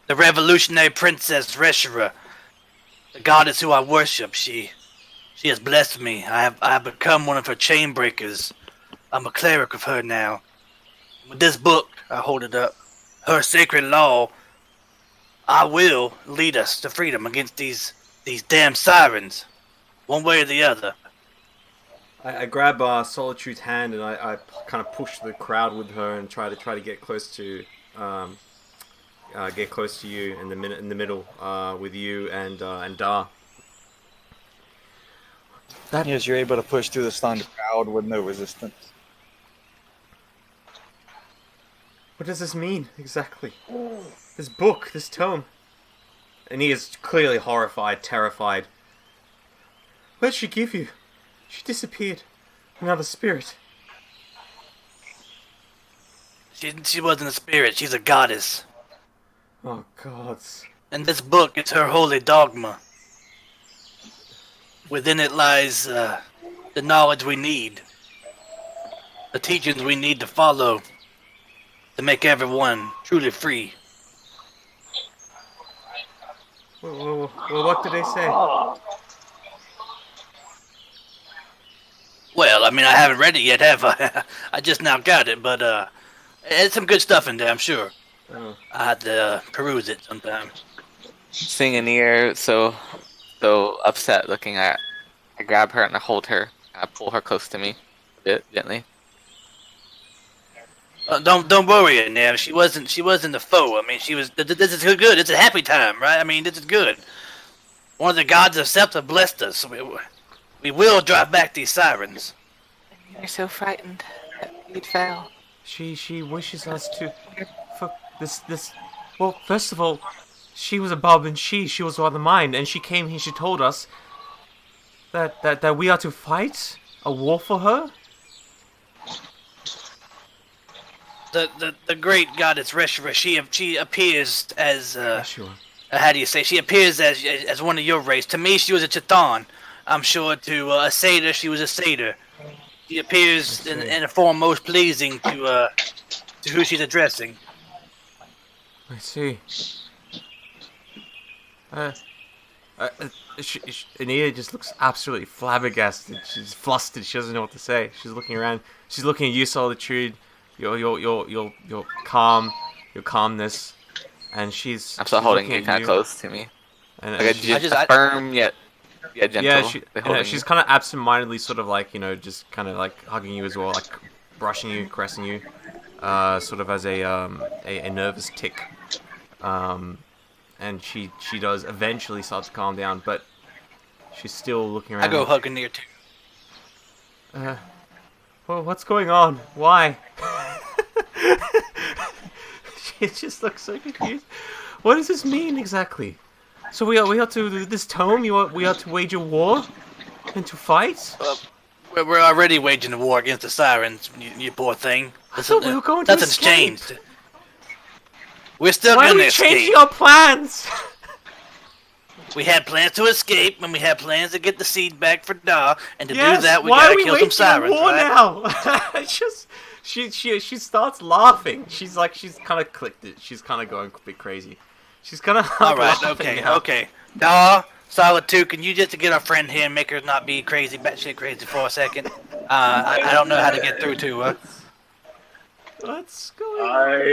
the revolutionary princess Reshara, the goddess who I worship. She has blessed me. I have become one of her chain breakers. I'm a cleric of her now. With this book, I hold it up, her sacred law, I will lead us to freedom against these damn sirens, one way or the other. I grab Solitude's hand and I kind of push the crowd with her and try to get close to you in the middle with you and Da. Yes, you're able to push through the stunned crowd with no resistance. What does this mean exactly? This book, this tome. And he is clearly horrified, terrified. What did she give you? She disappeared. Another spirit. She wasn't a spirit. She's a goddess. Oh, gods. And this book is her holy dogma. Within it lies the knowledge we need, the teachings we need to follow to make everyone truly free. Well, what did they say? Well, I mean, I haven't read it yet, have I? I just now got it, but it's some good stuff in there, I'm sure. Oh. I had to peruse it sometime. Seeing Anir so upset looking at, I grab her and I hold her. I pull her close to me a bit gently. Don't worry, Anir. She wasn't a foe. I mean, she was. This is good. It's a happy time, right? I mean, this is good. One of the gods of Septa blessed us. We will drive back these sirens. You're so frightened that you'd fail. She wishes us to... For this... Well, first of all, she was above and she was of the mind, and she came here. She told us that we are to fight a war for her. The great goddess Reshra, she appears as Sure. how do you say? She appears as one of your race. To me, she was a Chthon. I'm sure to a satyr, she was a satyr. She appears in a form most pleasing to who she's addressing. I see. Anita just looks absolutely flabbergasted. She's flustered. She doesn't know what to say. She's looking around. She's looking at you, Solitude. Your calmness, and she's. I'm still she's holding looking you at kind of close to me. And, Like a firm yet gentle. Yeah, she's kind of absent-mindedly, sort of like just kind of like hugging you as well, like brushing you, caressing you, sort of as a nervous tick. And she does eventually start to calm down, but she's still looking around. I go hug Anir too. Well, what's going on? Why? She just looks so confused. What does this mean exactly? So we are to do this tome? We are to wage a war? And to fight? We're already waging a war against the sirens, you poor thing. I thought we were going to Nothing's escape. changed. We're still Why are gonna we escape. changing our plans? We had plans to escape, and we had plans to get the seed back for Da, and to Yes, do that, we why gotta are we kill some waging sirens, a war right? now? It's just she starts laughing. She's kind of clicked it. She's kind of going a bit crazy. She's kind of All right, laughing now. okay. Da, Solitude, can you just get our friend here and make her not be crazy, batshit crazy for a second? I don't know how to get through to her. What's going on? I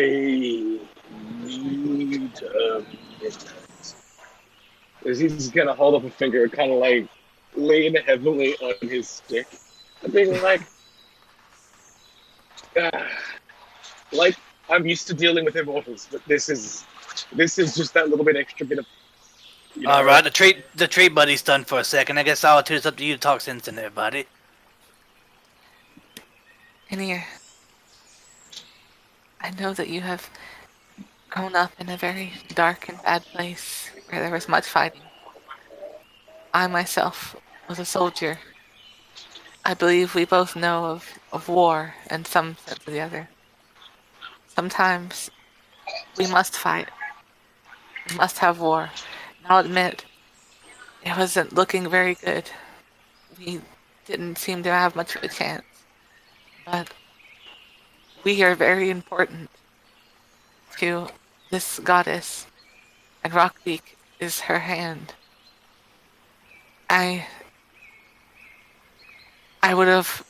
need a minute. He's gonna hold up a finger and kind of like lean heavily on his stick, and being like I'm used to dealing with immortals, but this is just that little bit extra bit of. All right, the tree buddy's done for a second. I guess Solitude, it's up to you to talk sense in there, buddy. Anir, I know that you have grown up in a very dark and bad place where there was much fighting. I myself was a soldier. I believe we both know of war in some sense or the other. Sometimes we must fight. We must have war. And I'll admit, it wasn't looking very good. We didn't seem to have much of a chance. But we are very important to this goddess, and Rockbeak is her hand. I would have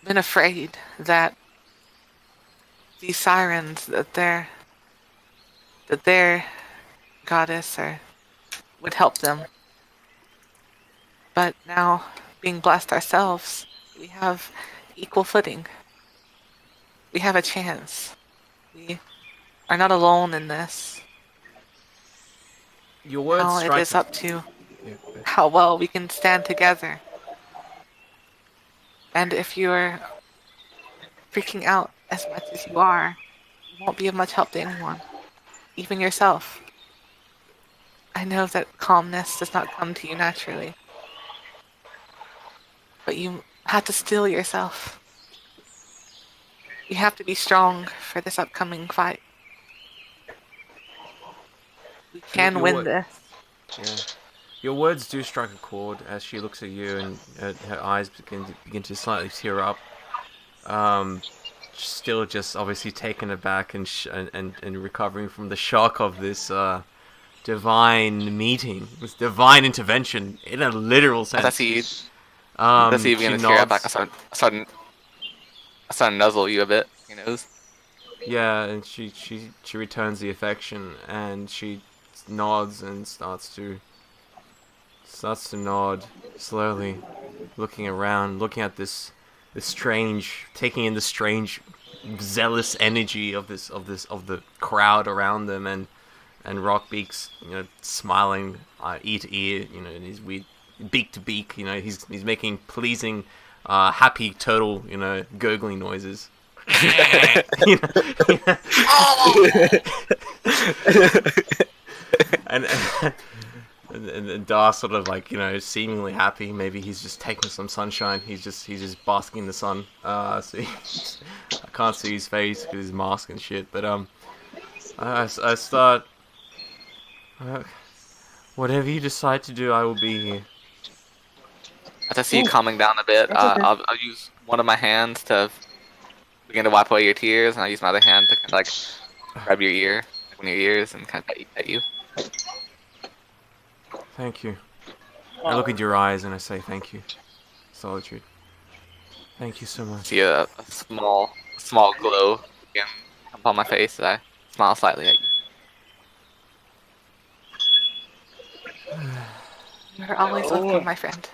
been afraid that these sirens, that their goddess would help them. But now, being blessed ourselves, we have equal footing. We have a chance. We are not alone in this. Your words Now strike it is up to Yeah, how well we can stand together. And if you're freaking out as much as you are, you won't be of much help to anyone, even yourself. I know that calmness does not come to you naturally, but you have to steel yourself. You have to be strong for this upcoming fight. We can Your win word- this. Yeah. Your words do strike a chord as she looks at you, and her eyes begin to slightly tear up. Still, just obviously taken aback and recovering from the shock of this divine meeting, this divine intervention in a literal sense. As I see you begin to tear up, nods. I start to nuzzle you a bit, you know. Yeah, and she returns the affection, and she nods and starts to nod slowly, looking around, looking at this strange, taking in the strange, zealous energy of the crowd around them, and Rockbeak's smiling ear to ear, and his weird beak to beak, he's making pleasing, happy turtle, gurgling noises. and and Dar sort of like, seemingly happy. Maybe he's just taking some sunshine. He's just basking in the sun. So I can't see his face because his mask and shit. But I start. Whatever you decide to do, I will be here. As I see you calming down a bit, I'll use one of my hands to begin to wipe away your tears, and I'll use my other hand to kind of like grab your ear, like one of your ears, and kind of pet you. Thank you. I look at your eyes and I say thank you. Solitude. Thank you so much. See a small glow begin come upon my face as I smile slightly at you. You're always welcome, my friend.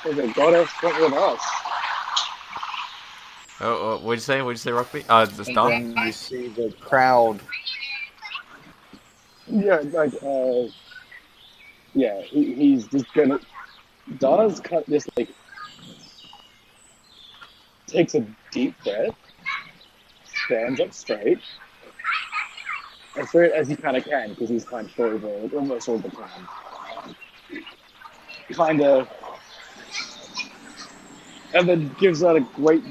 The goddess went with us. Oh, what'd you say? Rockbeak? The And star? then you see the crowd. Yeah, like, yeah, he's just gonna. Does cut just like takes a deep breath, stands up straight, as straight as he kind of can because he's kind of over almost all the time. Kind of, and then gives out a great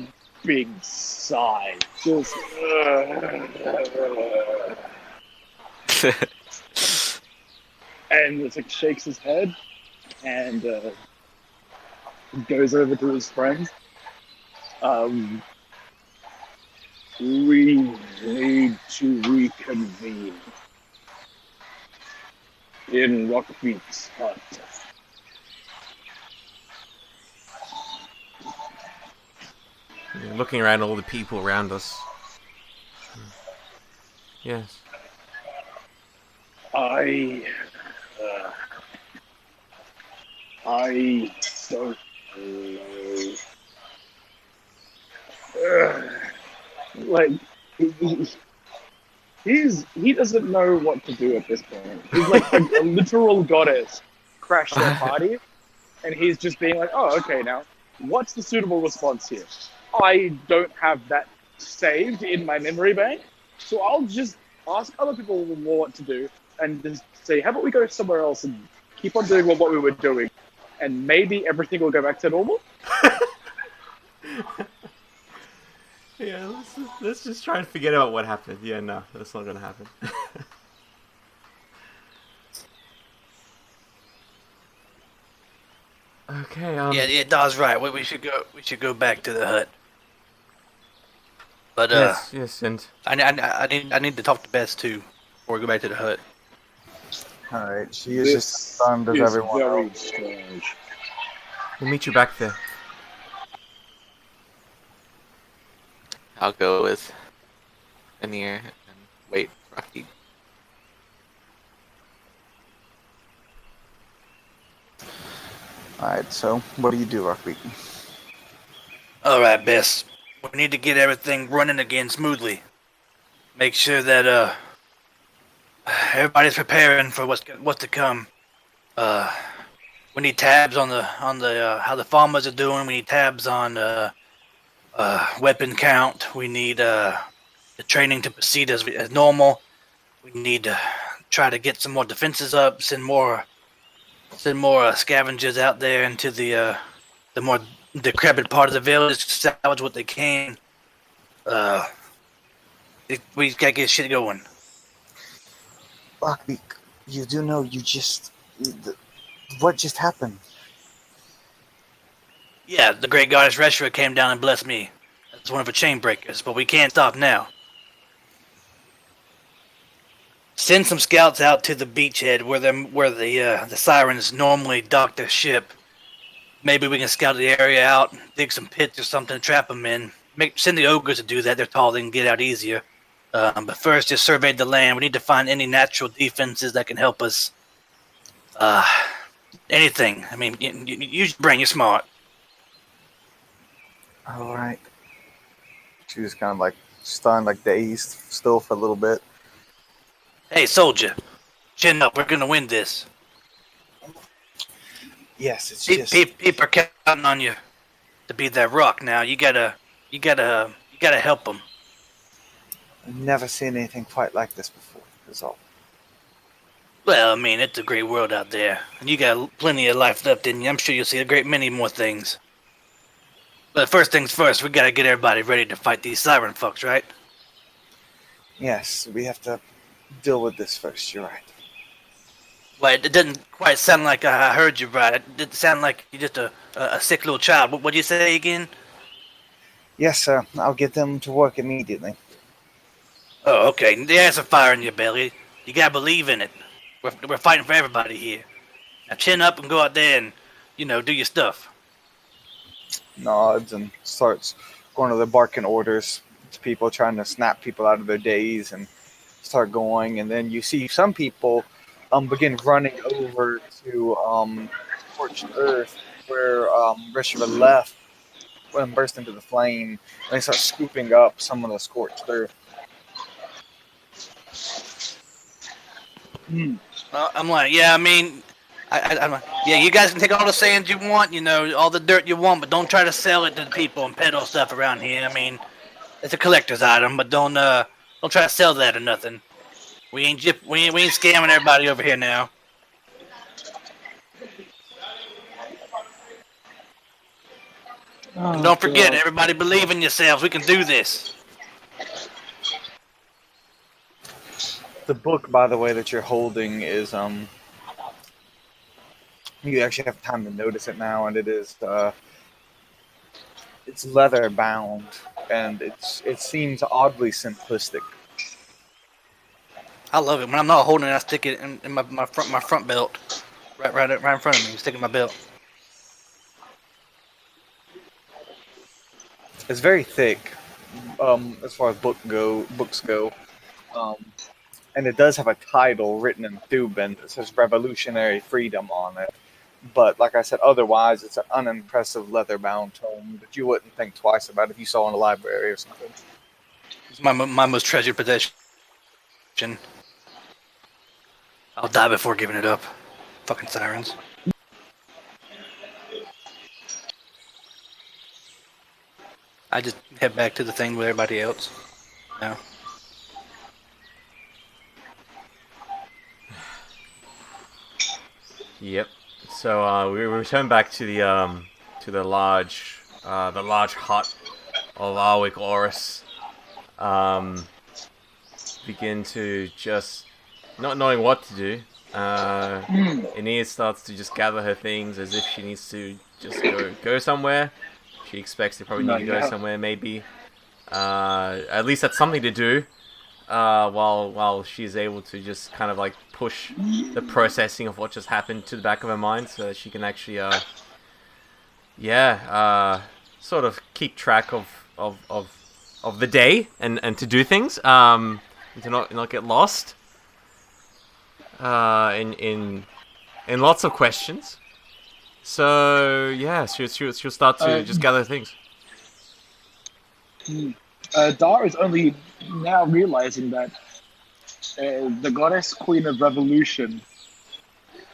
big sigh. Just. And it's like shakes his head and goes over to his friends. We need to reconvene in Rockbeak's hut. Looking around all the people around us. Yes. I don't know. Like he doesn't know what to do at this point. He's like a literal goddess crashed their party, and he's just being like, "Oh, okay, now what's the suitable response here? I don't have that saved in my memory bank, so I'll just ask other people what to do and just say, how about we go somewhere else and keep on doing what we were doing, and maybe everything will go back to normal." Yeah, let's just try and forget about what happened. Yeah, no, that's not gonna happen. Okay. Yeah, Daw's right. We should go back to the hut. But yes, and I need to talk to Bess too before we go back to the hut. Alright, she is just as stunned as everyone very else. strange. we'll meet you back there. I'll go with Anir and wait for Rocky. Alright, so what do you do, Rockbeak? All right, Bess. We need to get everything running again smoothly. Make sure that everybody's preparing for what's to come. We need tabs on the how the farmers are doing. We need tabs on weapon count. We need the training to proceed as normal. We need to try to get some more defenses up. Send more scavengers out there into the more decrepit part of the village to salvage what they can. We gotta get shit going. Rockbeak, you do know what just happened? Yeah, the great goddess Reshra came down and blessed me. That's one of her chain breakers, but we can't stop now. Send some scouts out to the beachhead where the sirens normally dock their ship. Maybe we can scout the area out, dig some pits or something to trap them in. Send the ogres to do that. They're tall, they can get out easier. But first, just survey the land. We need to find any natural defenses that can help us. Anything. I mean, you use your brain. You're smart. Alright. She was kind of like stunned, like dazed still for a little bit. Hey, soldier. Chin up. We're gonna win this. Yes, it's just People are counting on you to be that rock. Now you gotta help them. I've never seen anything quite like this before. Is all. Well, I mean, it's a great world out there, and you got plenty of life left in you. I'm sure you'll see a great many more things. But first things first, we gotta get everybody ready to fight these siren fucks, right? Yes, we have to deal with this first. You're right. Well, it didn't quite sound like I heard you right. It didn't sound like you're just a sick little child. What'd you say again? Yes, sir. I'll get them to work immediately. Oh, okay. There's a fire in your belly. You gotta believe in it. We're fighting for everybody here. Now chin up and go out there and, do your stuff. Nods and starts going to the barking orders to people, trying to snap people out of their days and start going. And then you see some people begin running over to scorched earth where Rishiva left and burst into the flame. And they start scooping up some of the scorched earth. I'm like, yeah, I mean, I'm like, yeah, you guys can take all the sand you want, all the dirt you want, but don't try to sell it to people and peddle stuff around here. I mean, it's a collector's item, but don't try to sell that or nothing. We ain't scamming everybody over here now. And don't forget, everybody believe in yourselves. We can do this. The book, by the way, that you're holding is you actually have time to notice it now, and it is it's leather bound, and it seems oddly simplistic. I love it. When I'm not holding it, I stick it in my front belt, right in front of me. Stick it in my belt. It's very thick, as far as books go, and it does have a title written in Thuban that says "Revolutionary Freedom" on it. But like I said, otherwise it's an unimpressive leather-bound tome that you wouldn't think twice about if you saw in a library or something. It's my most treasured possession. I'll die before giving it up. Fucking sirens. I just head back to the thing with everybody else. No. Yep. So we return back to the large hut of Arwick Oris. Begin to just not knowing what to do. Aeneas starts to just gather her things as if she needs to just go somewhere. She expects to probably need to go somewhere, maybe. At least that's something to do. While she's able to just kind of like push the processing of what just happened to the back of her mind, so that she can actually, sort of keep track of the day and to do things, and to not get lost in lots of questions. So yeah, she'll start to just gather things. Dar is only now realizing that the goddess queen of revolution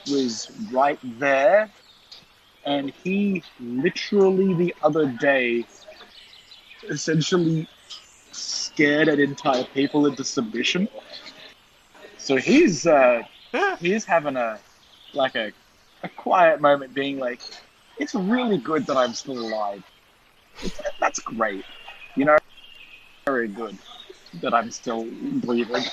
was right there, and he literally the other day essentially scared an entire people into submission. So he's having a quiet moment, being like, "It's really good that I'm still alive. That's great, very good that I'm still breathing."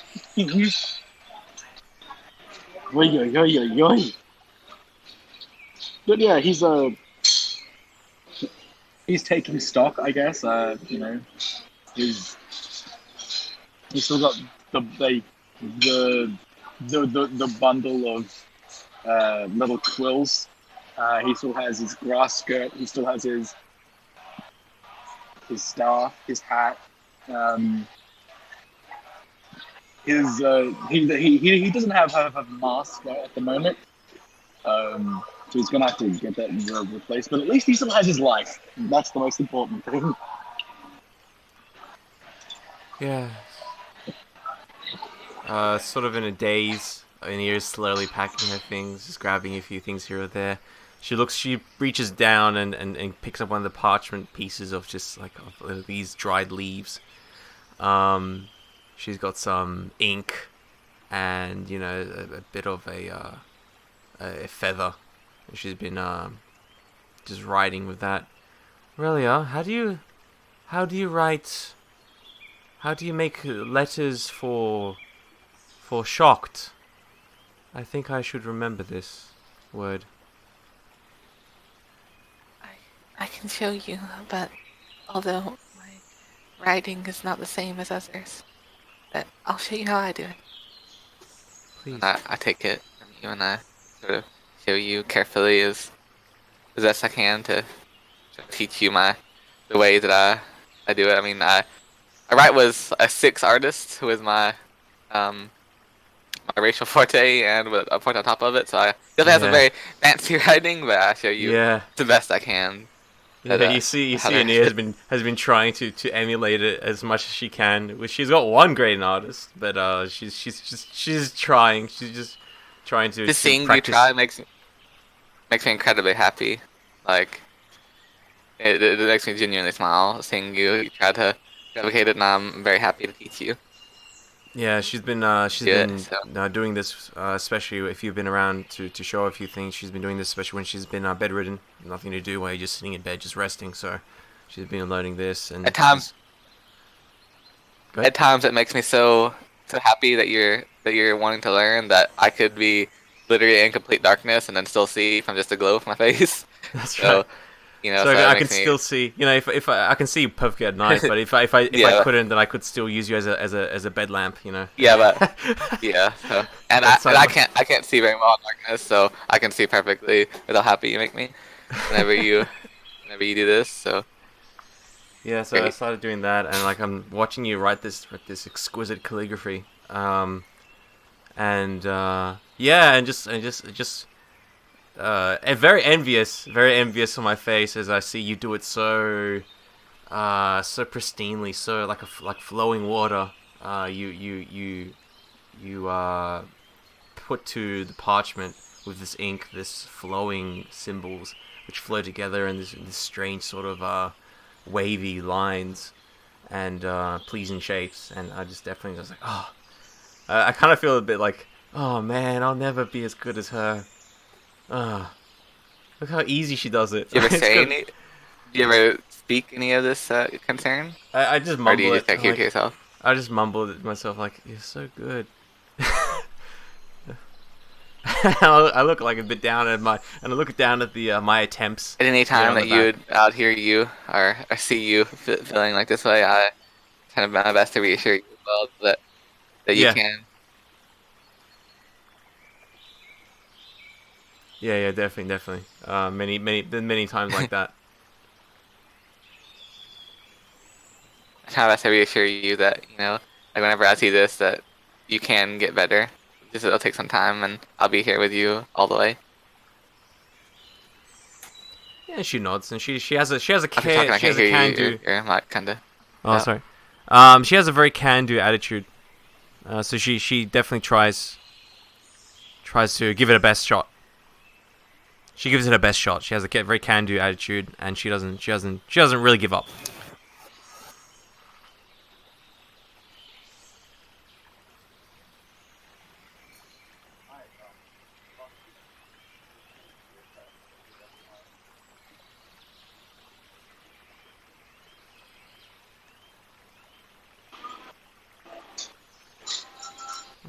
But yeah, he's taking stock, I guess. He's still got the bundle of little quills. He still has his grass skirt. He still has his staff, his hat. He doesn't have a mask at the moment. So he's gonna have to get that replaced. But at least he still has his life. That's the most important thing. Yeah. Sort of in a daze, Anier's slowly packing her things, just grabbing a few things here or there. She reaches down and picks up one of the parchment pieces of just like of these dried leaves. She's got some ink and a bit of a feather. She's been just writing with that. Aurelia, how do you write? How do you make letters for shocked? I think I should remember this word. I can show you, but although my writing is not the same as others, but I'll show you how I do it. Please. I take it from you and I sort of show you carefully as best I can to teach you the way that I do it. I mean, I write with a 6 artist who is my racial forte and with a point on top of it, so I definitely have some very fancy writing, but I show you the best I can. Yeah, you see, Ania has been trying to emulate it as much as she can. She's got one great artist, but she's trying. She's just trying to. Just seeing practice. You try makes me incredibly happy. Like it makes me genuinely smile. Seeing you try to replicate it, and I'm very happy to teach you. Yeah, she's been doing this, especially if you've been around to show her a few things. She's been doing this, especially when she's been bedridden, nothing to do, while you're just sitting in bed, just resting. So she's been learning this, and at times it makes me so happy that you're wanting to learn that I could be literally in complete darkness and then still see from just a glow from my face. That's right. So I can still see, if I can see you perfectly at night, but if I couldn't, then I could still use you as a bed lamp, Yeah, but So, and I can't see very well in darkness, so I can see perfectly with how happy you make me whenever you do this. So yeah, so I started doing that, and like I'm watching you write this exquisite calligraphy, and just. Very envious on my face as I see you do it so pristinely, so like flowing water. You put to the parchment with this ink, this flowing symbols which flow together in this strange sort of wavy lines and pleasing shapes. And I just definitely was like, I kind of feel a bit like, oh man, I'll never be as good as her. Look how easy she does it. Do you ever speak any of this concern? I just mumble or do you just it. keep to yourself? I just mumble it to myself like, you're so good. I look like a bit down at I look down at the my attempts. At any time that I'd hear you or see you feeling like this way, I kind of my best to reassure you as well that you can. Yeah, definitely. Many times like that. I try to reassure you that like whenever I see this, that you can get better. Just it'll take some time, and I'll be here with you all the way. Yeah, she nods, and she has a can-do. You're like kinda. Oh, sorry. She has a very can-do attitude. So she definitely tries to give it a best shot. She gives it her best shot. She has a very can-do attitude, and she doesn't really give up.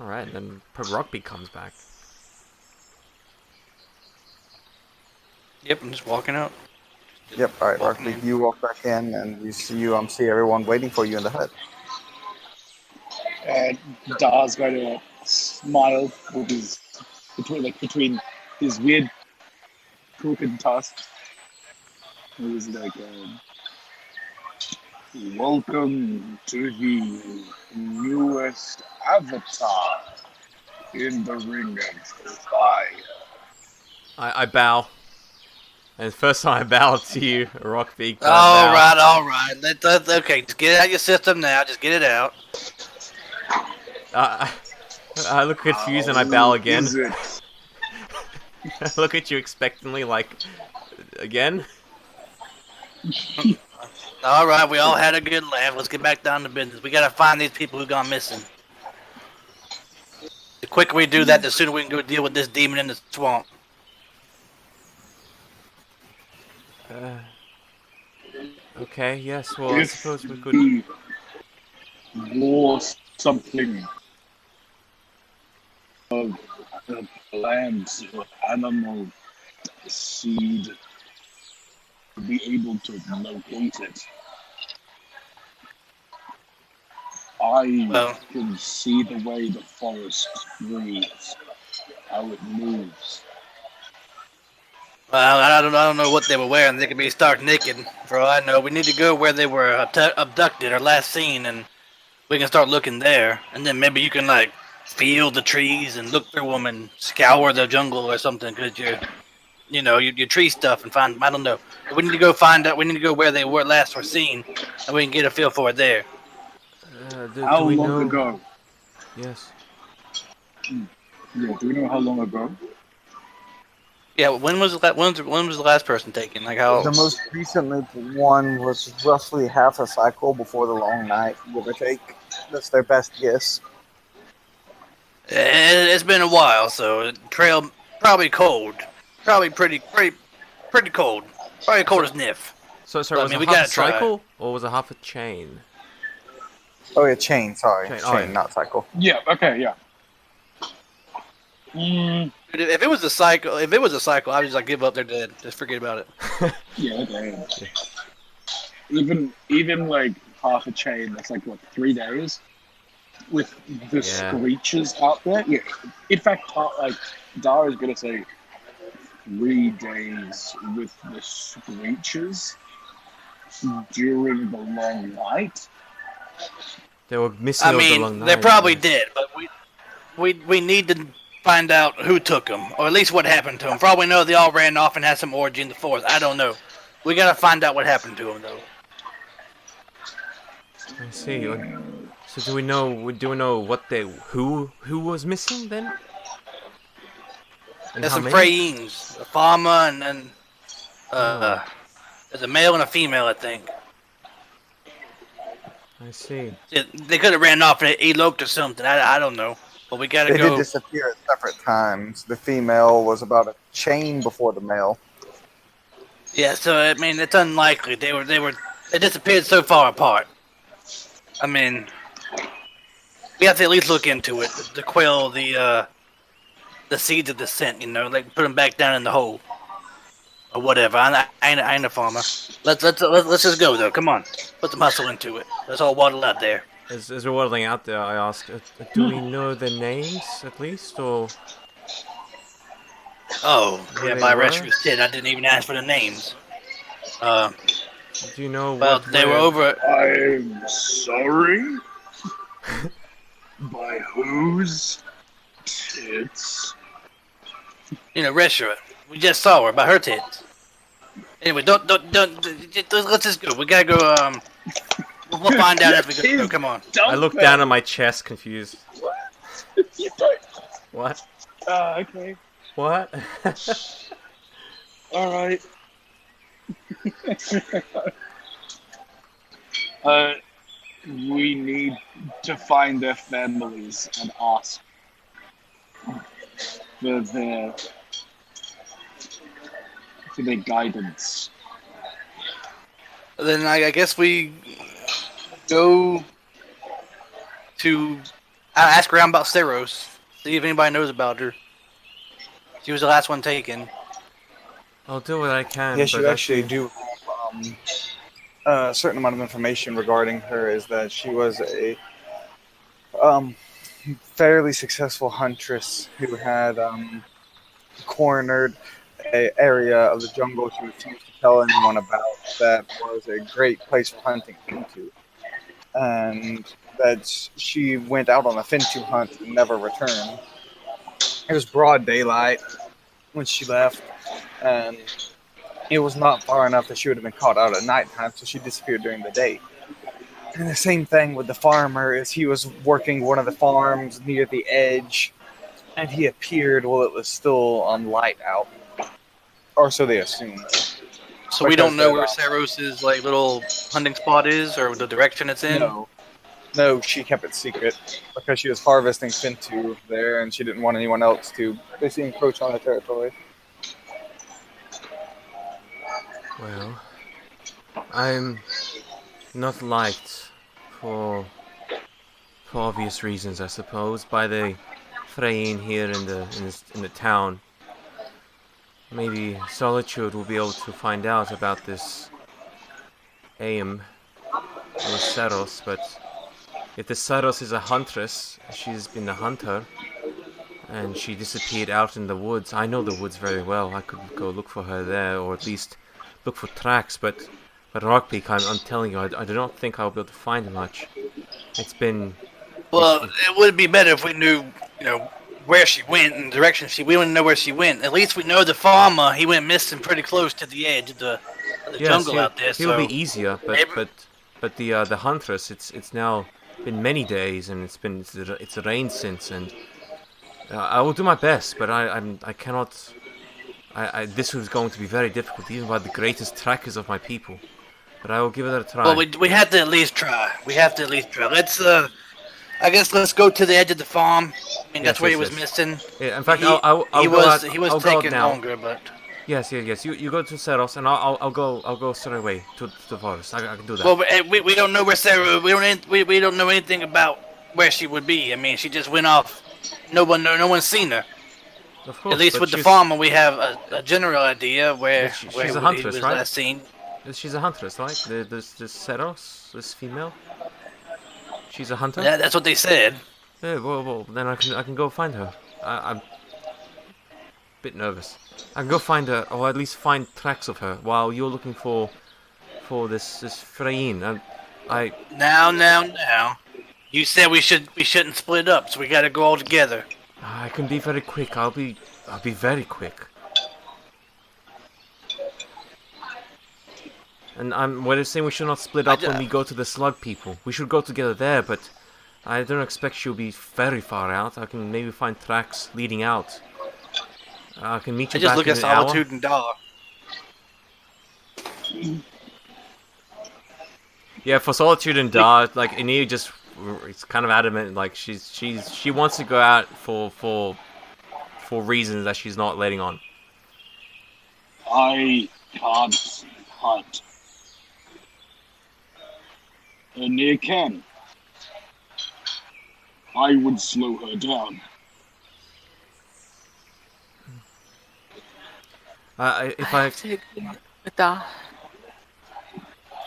All right, and then Rockbeak comes back. Yep, I'm just walking up. Yep, alright, Rockbeak, you walk back in and you see everyone waiting for you in the hut. And Da's going to smile with his between his weird crooked tusks. He's like, welcome to the newest avatar in the Ring of Fire. I bow. And the first time I bow to you, Rockbeak. All right. Okay, just get it out of your system now. Just get it out. I look confused and I bow again. Is it? I look at you expectantly, like, again? All right, we all had a good laugh. Let's get back down to business. We gotta find these people who gone missing. The quicker we do that, the sooner we can go deal with this demon in the swamp. Okay, yes, well, I suppose we could... He wore something of a plant or animal seed to be able to locate it. I can see the way the forest breathes, how it moves. Well, I don't know what they were wearing. They could be stark naked. For all I know, we need to go where they were abducted or last seen, and we can start looking there. And then maybe you can like feel the trees and look through them and scour the jungle or something. Cause your tree stuff and find. I don't know. But we need to go find out. We need to go where they were last were seen, and we can get a feel for it there. How long ago? Yes. Yeah, do we know how long ago? Yeah, when was the last person taken? Like how? The most recent one was roughly half a cycle before the long night, give or take. That's their best guess. It's been a while, so trail probably cold, probably pretty cold, probably cold as Nif. So, But, was it half a cycle, or was it half a chain? Oh yeah, chain. Sorry, chain, oh, yeah. not cycle. Yeah. Okay. Yeah. If it was a cycle, I would just like give up. They're dead. Just forget about it. Yeah. Okay. Even like half a chain. That's like what, 3 days with the screeches out there. Yeah. In fact, like Dara's gonna say 3 days with the screeches during the long night. They were missing over the long night. They're probably dead, but we need to find out who took them, or at least what happened to them. For all we know, they all ran off and had some orgy in the forest. I don't know. We gotta find out what happened to them, though. I see. So do we know what who was missing then? And There's how some many? Freyines, a farmer, and there's a male and a female, I think. I see. They could have ran off and eloped or something. I don't know. But we gotta They go. did disappear at separate times. The female was about a chain before the male. Yeah, so I mean, it's unlikely they disappeared so far apart. I mean, we have to at least look into it to quell the seeds of dissent. Like put them back down in the hole or whatever. I ain't a farmer. Let's just go though. Come on, put some hustle into it. Let's all waddle out there. As we're waddling out there, I ask, do we know their names at least, or? Oh, yeah. By rescue did. I didn't even ask for the names. Do you know? Well, they were over. I'm sorry. By whose tits? Reshra. We just saw her by her tits. Anyway, don't. Let's just go. We gotta go. We'll find out as we go. Come on. I look down at my chest, confused. You don't. What? Okay. What? All right. We need to find their families and ask for their guidance. Then I guess we go to ask around about Ceros. See if anybody knows about her. She was the last one taken. I'll do what I can. Yes, you actually do. A certain amount of information regarding her is that she was a fairly successful huntress who had cornered an area of the jungle she refused to tell anyone about that was a great place for hunting into. And that she went out on a Fintu hunt and never returned. It was broad daylight when she left, and it was not far enough that she would have been caught out at nighttime, so she disappeared during the day. And the same thing with the farmer is he was working one of the farms near the edge, and he appeared while it was still light out, or so they assume. So we don't know where Saros's like little hunting spot is, or the direction it's in. No, she kept it secret because she was harvesting Fintu there, and she didn't want anyone else to basically encroach on her territory. Well, I'm not liked for obvious reasons, I suppose, by the Freyin here in the town. Maybe Solitude will be able to find out about this aim or Saros, but if the Saros is a huntress, she's been a hunter, and she disappeared out in the woods. I know the woods very well. I could go look for her there, or at least look for tracks, but Rockbeak, I'm telling you, I do not think I'll be able to find much. It's been... Well, it would be better if we knew, where she went and the direction we wouldn't know where she went. At least we know the farmer, he went missing pretty close to the edge of the jungle out there. He'll be easier, but the huntress, it's now been many days, and it's rained since, and I will do my best, but I cannot. This was going to be very difficult, even by the greatest trackers of my people. But I will give it a try. Well, we have to at least try. Let's I guess let's go to the edge of the farm. I mean, that's where he was missing. Yeah, in fact, he was taking longer, but yes. You go to Saros, and I'll go straight away to the forest. I can do that. Well, we don't know where Sarah. We don't know anything about where she would be. I mean, she just went off. No one's seen her. Of course, at least with the farmer, we have a general idea where she's where a huntress, he was right? last seen. She's a huntress, right? This Saros, this female. She's a hunter. Yeah, that's what they said. Yeah, well, then I can go find her. I'm a bit nervous. I can go find her, or at least find tracks of her, while you're looking for this Freyin. Now. You said we shouldn't split up, so we got to go all together. I can be very quick. I'll be very quick. And we're saying we should not split up when we go to the slug people. We should go together there, but I don't expect she'll be very far out. I can maybe find tracks leading out. I can meet you back in an hour. I just look at Solitude and Dar. Yeah, for Solitude and Dar, like Ania just it's kind of adamant. Like she wants to go out for reasons that she's not letting on. I can't hunt. Near can. I would slow her down. If I have to agree with Da.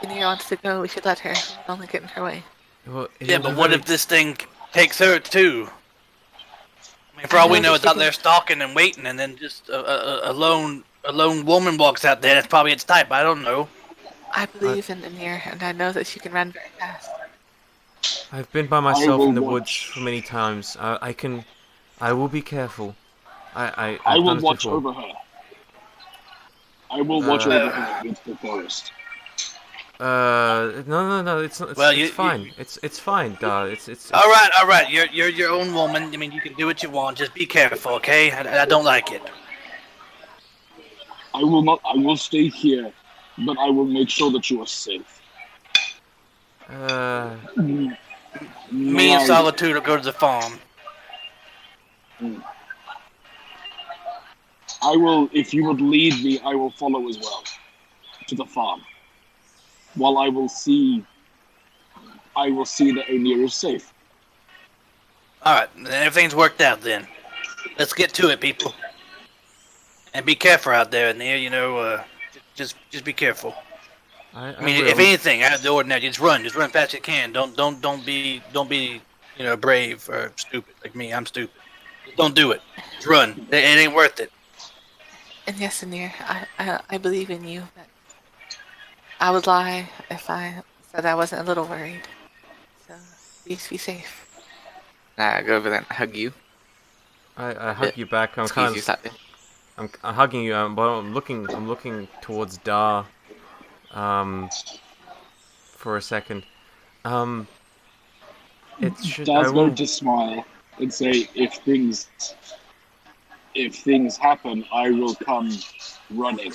If Nia wants to go, we should let her. Only get in her way. Well, yeah, but what if this thing takes her too? I mean, for all we know, it's out there stalking and waiting, and then just a lone woman walks out there. That's probably its type. I don't know. I believe in Nia, and I know that she can run very fast. I've been by myself in the woods many times. I will be careful. I will watch over her. I will watch over her against the forest. No. It's fine. It's fine, Dad. It's all right. You're your own woman. I mean, you can do what you want. Just be careful, okay? I don't like it. I will not. I will stay here, but I will make sure that you are safe. Me and Solitude will go to the farm. I will. If you would lead me, I will follow as well to the farm. While I will see that O'Neill is safe. All right, then everything's worked out. Then let's get to it, people, and be careful out there. And just be careful. I mean, if anything, out of the ordinary, just run fast as you can. Don't be brave or stupid like me. I'm stupid. Don't do it. Just run. It ain't worth it. And yes, Anir, I believe in you. But I would lie if I said I wasn't a little worried. So please be safe. I go over there and hug you. I hug you back. I'm hugging you, but I'm looking towards Dar. For a second. It should. I Da's will. going to smile and say, if things happen, I will come running.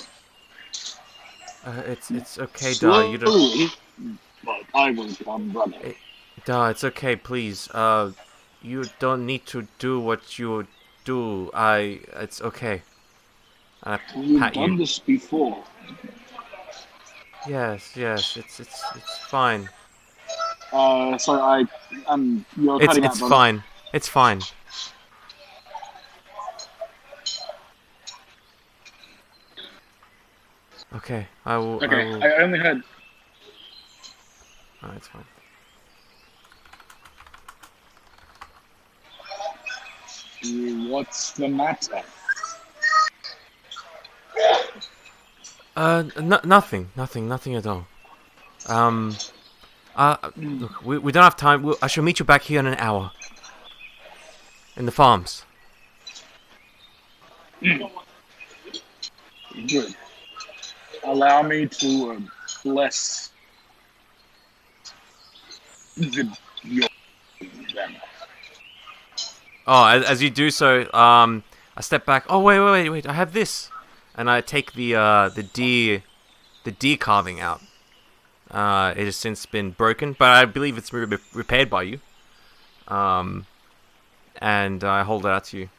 It's okay, Da. You don't. Slowly, but I will come running. Da, it's okay. Please. You don't need to do what you do. It's okay. I You've pat you. done this before. Yes, yes. It's fine. Sorry, you're cutting out, It's brother. fine. It's fine. Okay, I will. I Okay, will. I only heard. Oh, it's fine. What's the matter? Nothing at all. Um, look, we don't have time. I shall meet you back here in an hour. In the farms. Good. Allow me to bless your them. Oh, as you do so, I step back. Oh, wait! I have this, and I take the deer carving out. It has since been broken, but I believe it's repaired by you. And I hold it out to you.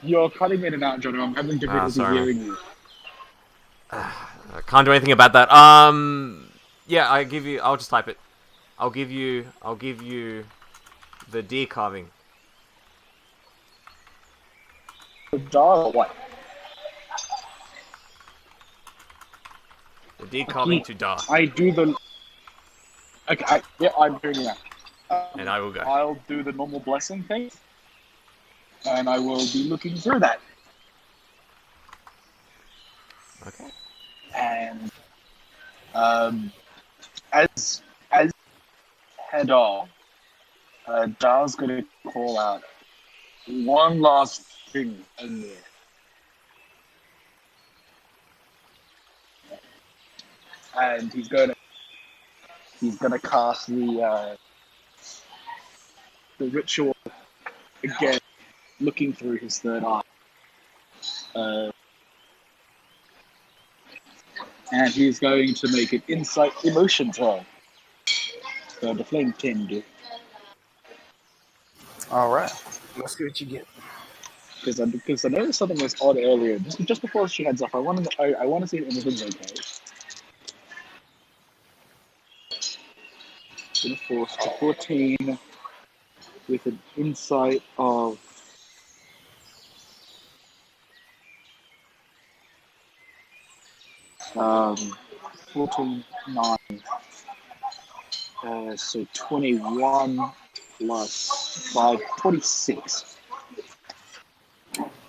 You're cutting in and out, John. I'm having difficulty Sorry, man. hearing you. I can't do anything about that. Yeah, I'll just type it. I'll give you the deer carving. Dog, what? The deer carving to Da. I do the. Okay, yeah, I'm doing that. And I will go. I'll do the normal blessing thing, and I will be looking through that. Okay. And as head off, Da's gonna call out one last thing in there. And he's gonna cast the ritual again, looking through his third eye. And he's going to make an insight emotion roll. So the flame tinned. All right. Let's see what you get. Because I noticed something was odd earlier. Just before she heads off, I want to see if everything's okay. Gonna force to 14 with an insight of 14, 9. So 21 plus 5, 26.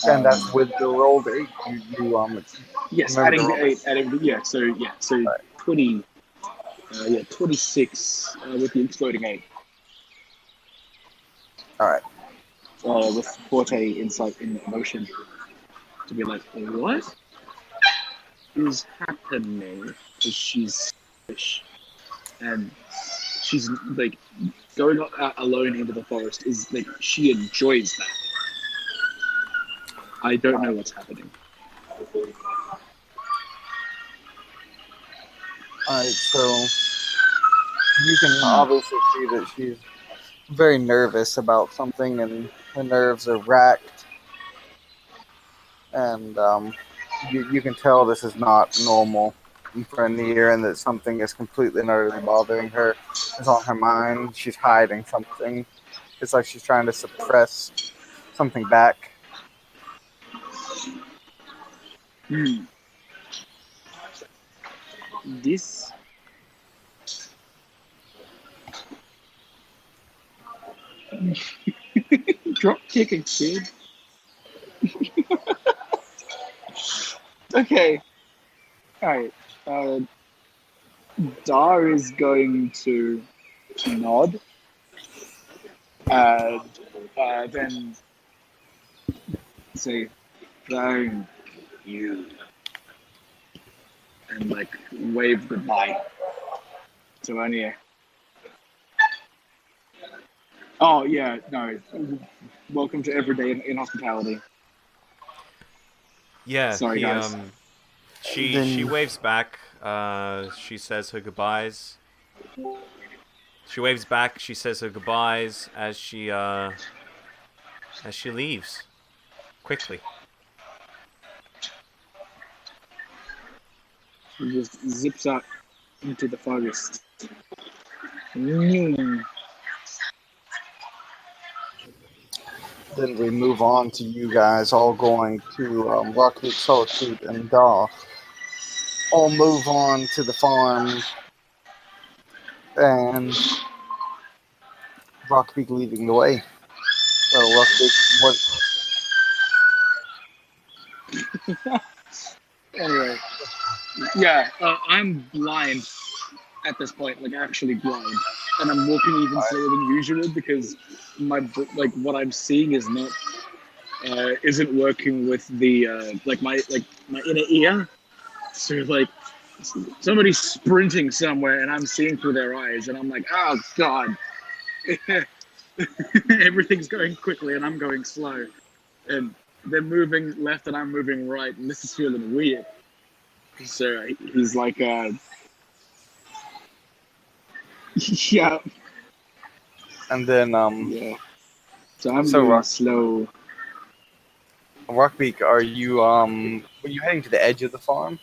And that's with the rolled 8. Yes, remember adding to the roll 8, so Right. 20, 26 with the exploding 8. All right. With Forte insight in emotion to be like, what is happening? Because she's fish, and she's like going out alone into the forest is like she enjoys that. I don't know what's happening. All right. So you can obviously see that she's very nervous about something, and her nerves are racked. And you can tell this is not normal for a Nier, and that something is completely and utterly bothering her. It's on her mind. She's hiding something. It's like she's trying to suppress something back. This drop kicking kid. Okay. Alright. Dar is going to nod and then say thank you and like wave goodbye to Anya. Oh yeah, no. Welcome to everyday in hospitality. Yeah, Sorry, he guys. she waves back. She says her goodbyes. She waves back. She says her goodbyes as she leaves quickly. He just zips out into the forest. Mm. Then we move on to you guys all going to Rockbeak Solitude and Daw. All move on to the farm and Rockbeak leading the way. So Rockbeak, what? Anyway, yeah, I'm blind at this point, like actually blind, and I'm walking even slower than usual because like what I'm seeing is not isn't working with the my inner ear. So like somebody's sprinting somewhere, and I'm seeing through their eyes, and I'm like, oh god, everything's going quickly, and I'm going slow, and they're moving left, and I'm moving right, and this is feeling weird. So he's like, yeah, And then yeah. So I'm so moving slow. Rockbeak, are you heading to the edge of the farm?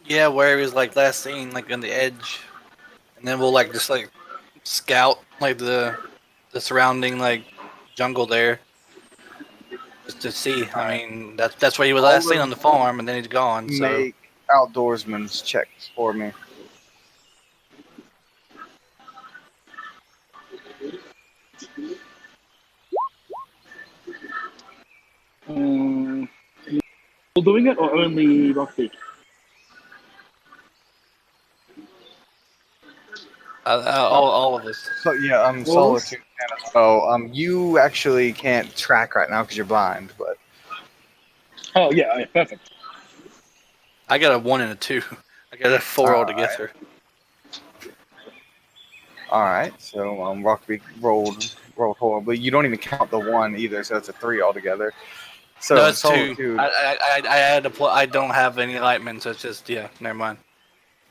Yeah, where he was like last seen, like on the edge, and then we'll like just like scout like the surrounding like jungle there, just to see. I mean, that's where he was last seen on the farm, and then he's gone. So Make outdoorsman's checks for me. People doing it or only Rockbeak? all of us. So yeah, Solitude can as well. You actually can't track right now because you're blind, but Oh yeah, perfect. I got a 1 and a 2. I got a 4 altogether. All right. So Rockbeak rolled horribly. You don't even count the 1 either, so it's a 3 altogether. So No, it's 2. Solitude. I had to play. I don't have any enlightenment, so it's just never mind.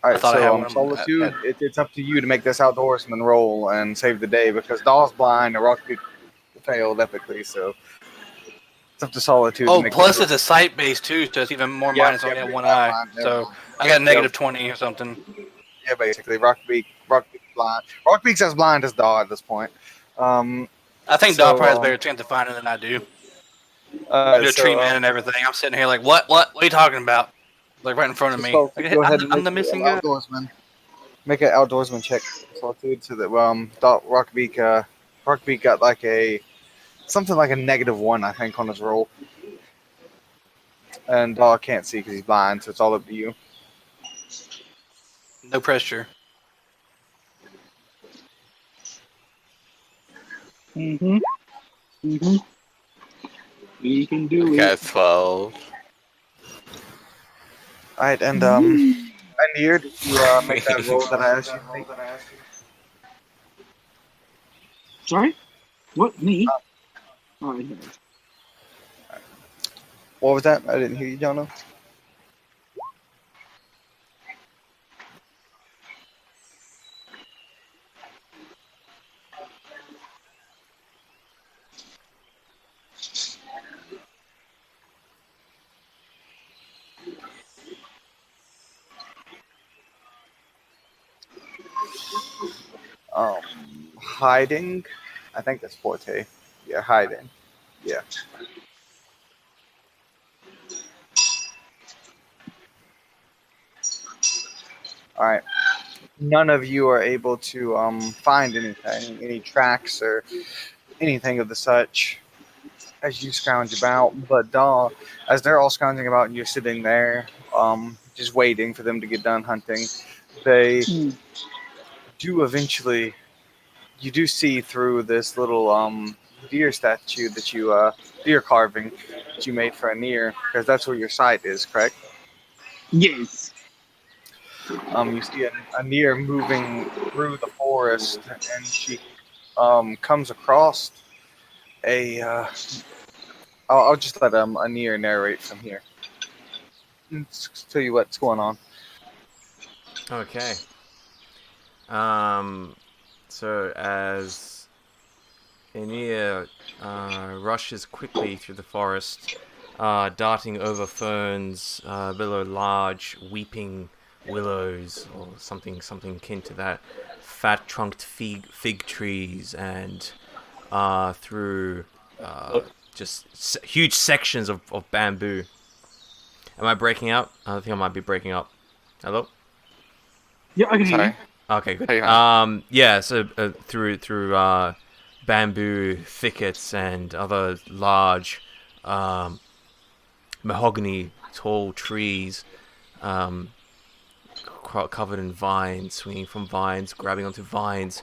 All right, I thought I had so one. Solitude, it's up to you to make this outdoorsman roll and save the day because Daw's blind and Rockbeak failed epically, so it's up to Solitude to make plus this it's a sight base too, so it's even more minus. I only have 1 eye, so I got negative 20 or something. Yeah, basically, Rockbeak's blind. Rockbeak's as blind as Daw at this point. I think Daw probably has a better chance of finding than I do. You're a tree man and everything. I'm sitting here like, what are you talking about? Like right in front of me. Go ahead and I'm the missing guy. Outdoorsman. Make an outdoorsman check, Solitude, so that Rockbeak got like something like a -1, I think, on his roll, and Daw can't see because he's blind, so it's all up to you. No pressure. Mm-hmm. You can do it. Got 12. All right, and Anir, did you make that roll that I asked you to make? Sorry? What, me? Oh, I know. What was that? I didn't hear you, Jonah. Hiding. I think that's forte. Yeah, hiding. Yeah. All right. None of you are able to find anything, any tracks or anything of the such as you scrounge about. But Daw, as they're all scrounging about and you're sitting there, just waiting for them to get done hunting, they do eventually. You do see through this little deer statue that you deer carving that you made for Anir, because that's where your site is, correct? Yes. You see Anir moving through the forest, and she comes across a. I'll just let Anir narrate from here. Tell you what's going on. Okay. So as Aeneas rushes quickly through the forest, darting over ferns, below large weeping willows or something akin to that, fat-trunked fig trees, and through just huge sections of bamboo. Am I breaking up? I think I might be breaking up. Hello? Yeah, I can hear Sorry. you. Okay, good. Hey, Yeah, so through bamboo thickets and other large mahogany tall trees, covered in vines, swinging from vines, grabbing onto vines,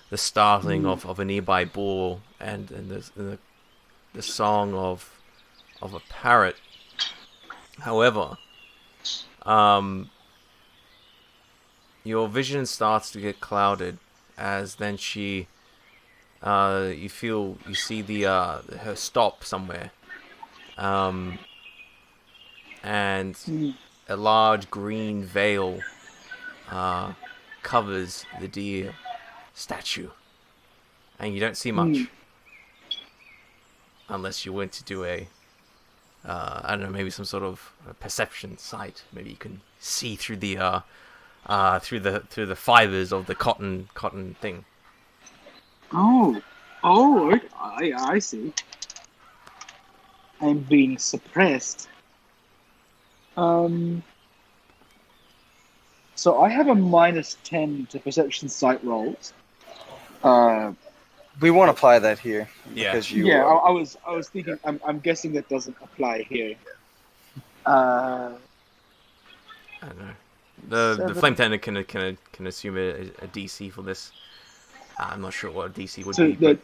the startling of a nearby bull, and the song of a parrot. However, your vision starts to get clouded as then you see her stop somewhere, and a large green veil covers the deer statue, and you don't see much unless you went to do a I don't know, maybe some sort of perception sight. Maybe you can see through the through the fibers of the cotton thing. Oh, I see. I'm being suppressed. So I have a -10 to perception sight rolls. We won't apply that here Yeah. because you. Yeah, I was thinking. I'm guessing that doesn't apply here. I don't know. The Seven. flame tender can assume a DC for this. I'm not sure what a DC would So be, but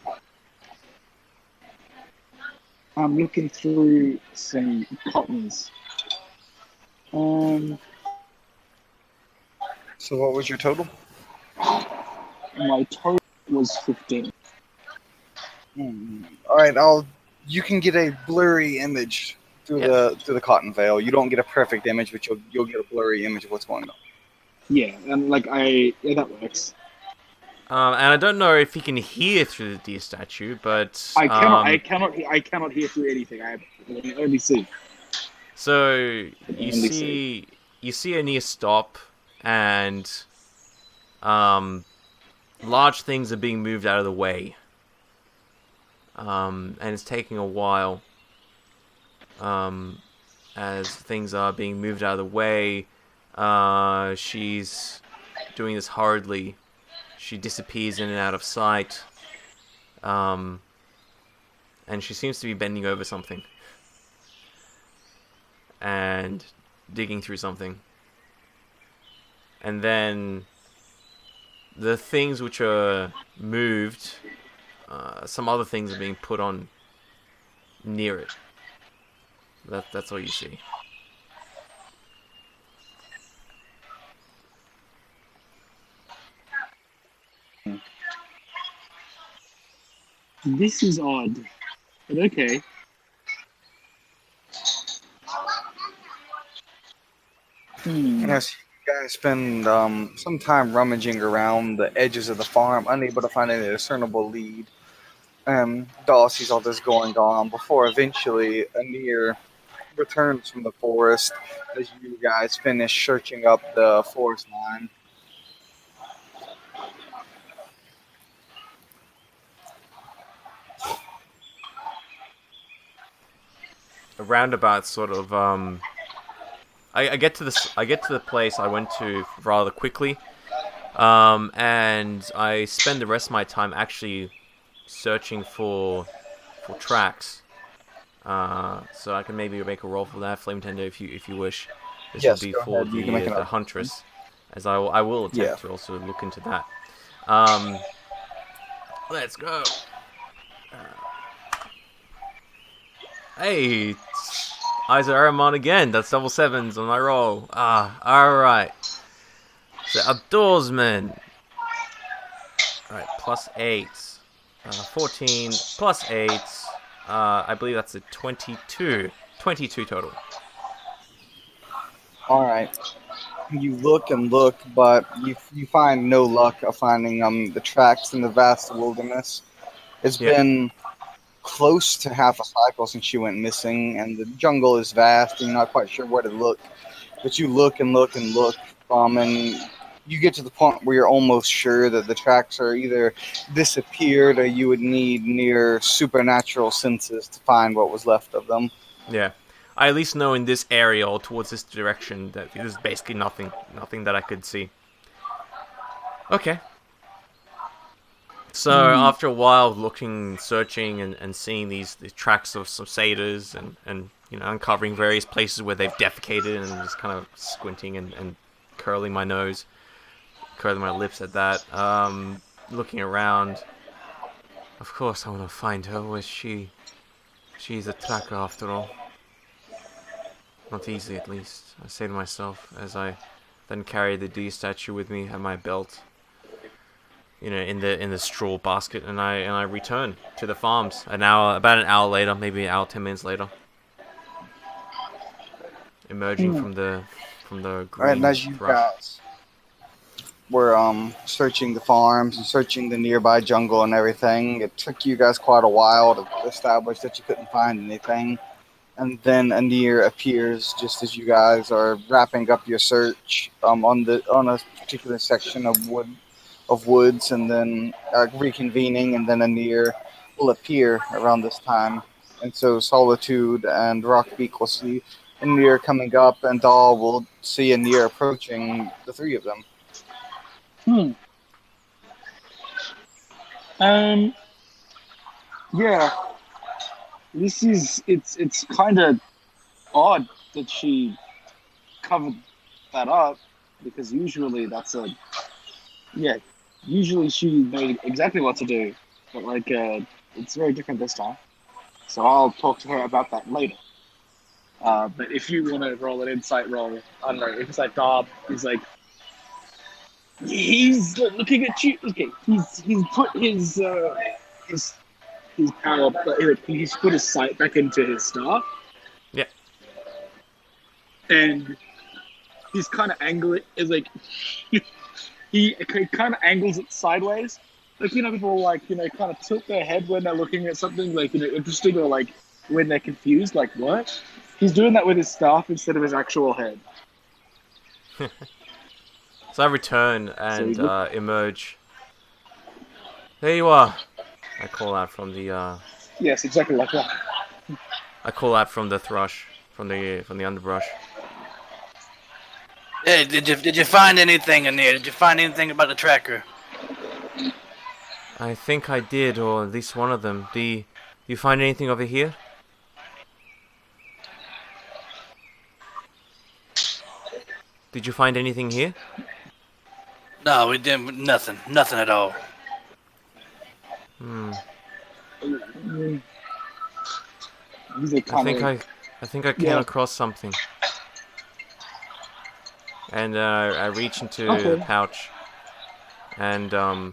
I'm looking through some cottons. So what was your total? My total was 15. All right, You can get a blurry image through the cotton veil. You don't get a perfect image, but you'll get a blurry image of what's going on. Yeah, and that works. and I don't know if he can hear through the deer statue, but I cannot hear through anything. I can only see. So you see Aeneas stop, and large things are being moved out of the way, and it's taking a while. As things are being moved out of the way, she's doing this hurriedly. She disappears in and out of sight, and she seems to be bending over something and digging through something. And then the things which are moved, some other things are being put on near it. That's all you see. This is odd, but okay. Yes, you guys spend some time rummaging around the edges of the farm, unable to find any discernible lead. Daw sees all this going on before eventually Anir returns from the forest as you guys finish searching up the forest line. A roundabout sort of I get to the place I went to rather quickly, and I spend the rest of my time actually searching for tracks. So I can maybe make a roll for that, Flame Tender, if you wish. This Yes, will be go for ahead. You can make the an Huntress, as I will attempt to also look into that. Let's go. Hey, eyes are Aramon again. That's double sevens on my roll. Alright. So, outdoorsman. Alright, plus 8. 14 plus 8. I believe that's a 22. 22 total. All right. You look and look, but you find no luck of finding the tracks in the vast wilderness. It's Yeah. been close to half a cycle since she went missing, and the jungle is vast, and you're not quite sure where to look. But you look and look and look, and you get to the point where you're almost sure that the tracks are either disappeared or you would need near supernatural senses to find what was left of them. Yeah. I at least know in this area or towards this direction that there's basically nothing that I could see. Okay. So after a while of looking, searching, and seeing these tracks of some satyrs and uncovering various places where they've defecated and just kind of squinting and curling my nose, curling my lips at that, looking around. Of course I want to find her. Where's she? She's a tracker after all. Not easy, at least, I say to myself, as I then carry the D statue with me at my belt, in the straw basket, and I return to the farms. About an hour later, maybe an hour, 10 minutes later, emerging from the All right, green and as you thrush. guys were searching the farms and searching the nearby jungle and everything, it took you guys quite a while to establish that you couldn't find anything. And then a near appears just as you guys are wrapping up your search on a particular section of woods, and then reconvening, and then a near will appear around this time. And so Solitude and Rockbeak will see a near coming up, and Dahl will see a near approaching the three of them. Yeah. It's kind of odd that she covered that up, because usually usually she knows exactly what to do, but it's very different this time. So I'll talk to her about that later. But if you want to roll an insight roll, I don't know, if it's like Dob, he's looking at you. Okay, he's put his power, he's put his sight back into his staff. Yeah. And he's kind of angling. Is like he kind of angles it sideways. Like, people kind of tilt their head when they're looking at something interesting, or like when they're confused. Like, what? He's doing that with his staff instead of his actual head. So I return and emerge. There you are. I call out from the. Yes, exactly like that. I call out from the thrush, from the underbrush. Hey, did you find anything in there? Did you find anything about the tracker? I think I did, or at least one of them. Do you find anything over here? Did you find anything here? No, we didn't. Nothing at all. I think I came across something. And I reach into the pouch, and I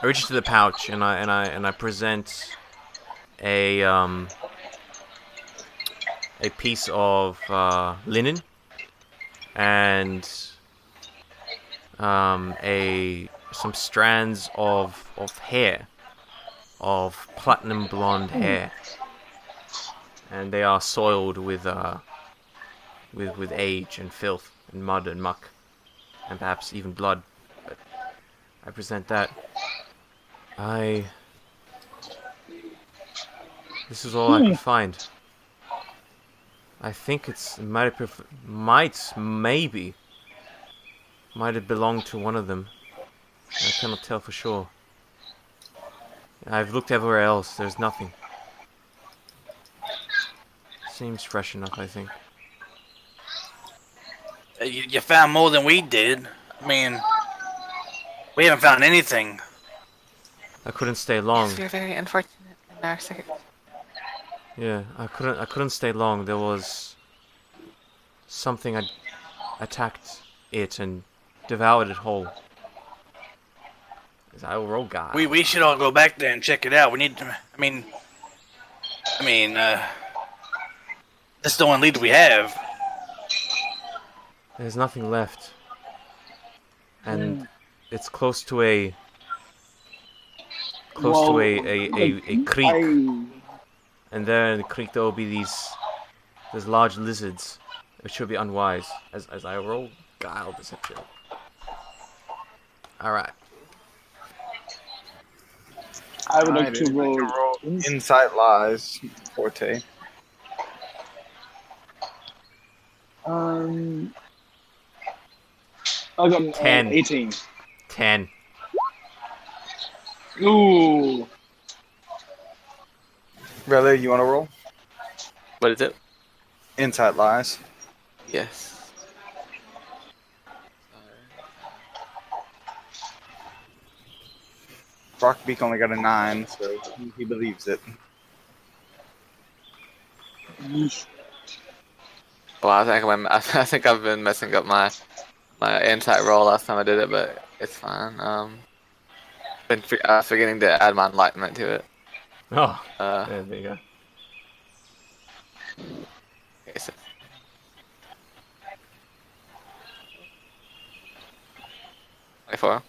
reach into the pouch, and I present a piece of linen and some strands of hair, of platinum blonde hair, and they are soiled with age and filth and mud and muck, and perhaps even blood. But I present that. This is all I could find. I think might have belonged to one of them. I cannot tell for sure. I've looked everywhere else. There's nothing. Seems fresh enough, I think. You found more than we did. I mean, we haven't found anything. I couldn't stay long. Yes, we're very unfortunate. And our search. Yeah, I couldn't stay long. There was something had attacked it and devoured it whole. I will roll guile. We should all go back there and check it out. We need to. That's the only lead we have. There's nothing left, and it's close to a creek, and there in the creek there will be these large lizards, which should be unwise. As I roll guile deception. All right. I would like to roll Insight Lies, Forte. I got 10. 18. 10. Ooh. Relay, you want to roll? What is it? Insight Lies. Yes. Rockbeak only got a 9, so he believes it. Well, I think I've been messing up my insight roll last time I did it, but it's fine. Been forgetting to add my enlightenment to it. Oh, there you go. Okay, so 24.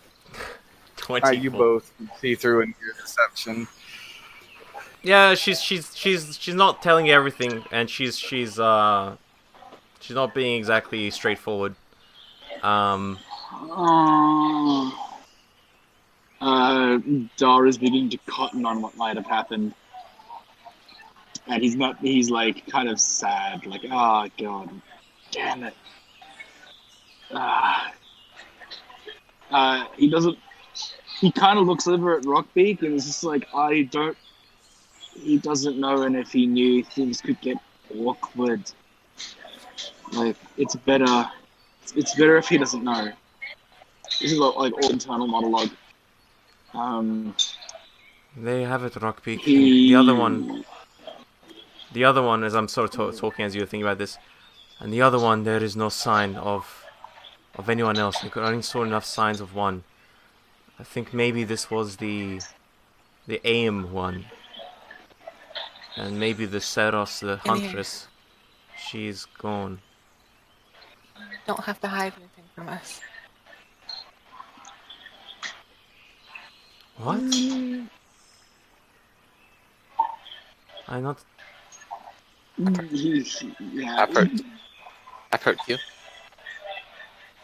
24. You both see through and hear deception. Yeah, she's not telling you everything, and she's not being exactly straightforward. Dara's beginning to cotton on what might have happened. And he's like kind of sad, like, oh god, damn it. He kind of looks over at Rockbeak and is just like, he doesn't know, and if he knew, things could get awkward. Like, it's better if he doesn't know. This is like all internal monologue. There you have it, Rockbeak. He... The other one, as I'm sort of talking as you're thinking about this, and the other one, there is no sign of anyone else. We only saw enough signs of one. I think maybe this was the AIM one, and maybe the Seros, the huntress. She's gone. You don't have to hide anything from us. What? I'm not. Yeah. I approach you.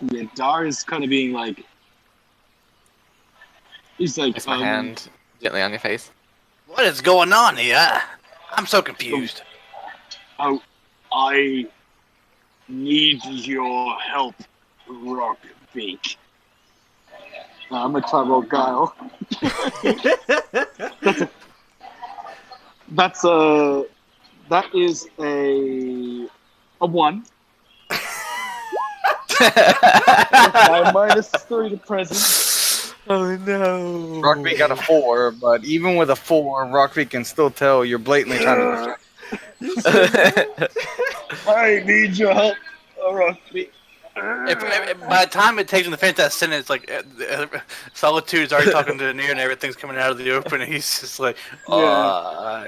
Yeah, Dara's kind of being like, he's like, Place my hand gently on your face. What is going on here? I'm so confused. Oh, I need your help, Rockbeak. I'm gonna try roll guile. That is a 1. My -3 to present. Oh no. Rockbeak got a 4, but even with a 4, Rockbeak can still tell you're blatantly trying to. I need your help, Rockbeak. If by the time it takes him to finish that sentence, like Solitude's already talking to the near and everything's coming out of the open, and he's just like, I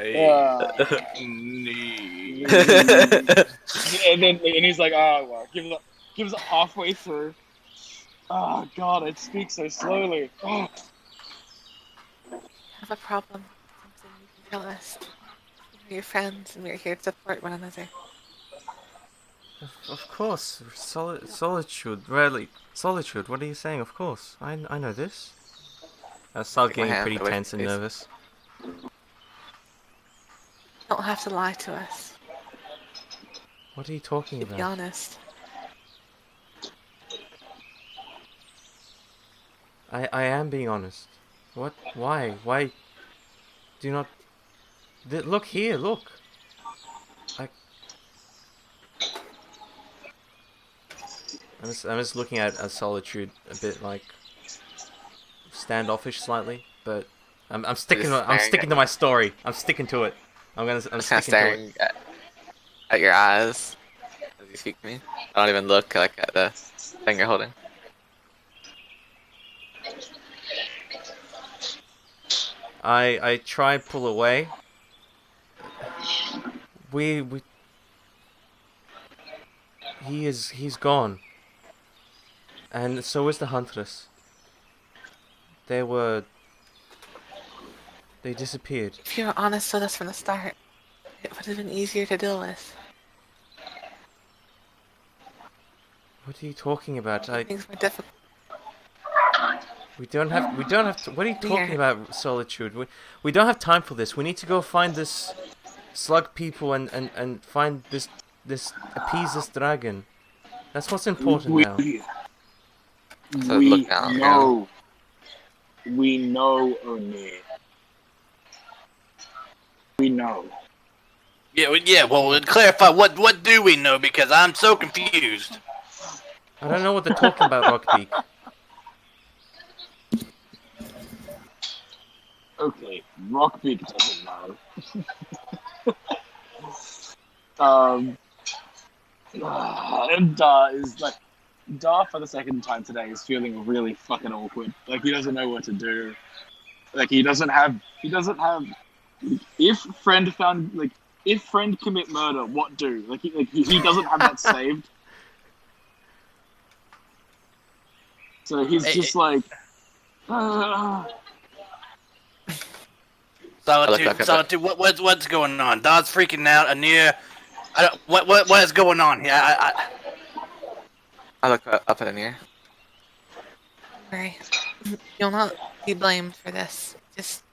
need. and he's like, oh well, gives up halfway through. Oh god, I speak so slowly. Oh. Have a problem? Something you can tell us. We're your friends, and we're here to support one another. Of course, solitude. Really, solitude. What are you saying? Of course, I know this. I start getting pretty tense and nervous. You don't have to lie to us. What are you talking about? Be honest. I am being honest. What? Why? Why? Do not. Look here. Look. I'm just looking at Solitude a bit like standoffish slightly, but I'm sticking. Just I'm staring sticking at to my story. I'm sticking to it. I'm Just kind of sticking to it. staring at your eyes as you speak to me. I don't even look like at the thing you're holding. I try and pull away. We he's gone. And so is the huntress. They disappeared. If you were honest with us from the start, it would have been easier to deal with. What are you talking about? Things were difficult. We don't have to, what are you talking Here. about, Solitude? We don't have time for this. We need to go find this slug people and find this appease this dragon. That's what's important now. So look down, you know. We know, O'Neill. We know. Yeah. Well, clarify what do we know? Because I'm so confused. I don't know what they're talking about, Rockbeak. Okay, Rockbeak doesn't know. And is like, for the second time today is feeling really fucking awkward. Like he doesn't know what to do. Like he doesn't have. If friend commit murder, what do? He doesn't have that saved. So he's just like. Solitude, what's going on? Don's freaking out. Anir, what is going on here? I look up at Anir. Mary, you'll not be blamed for this. Just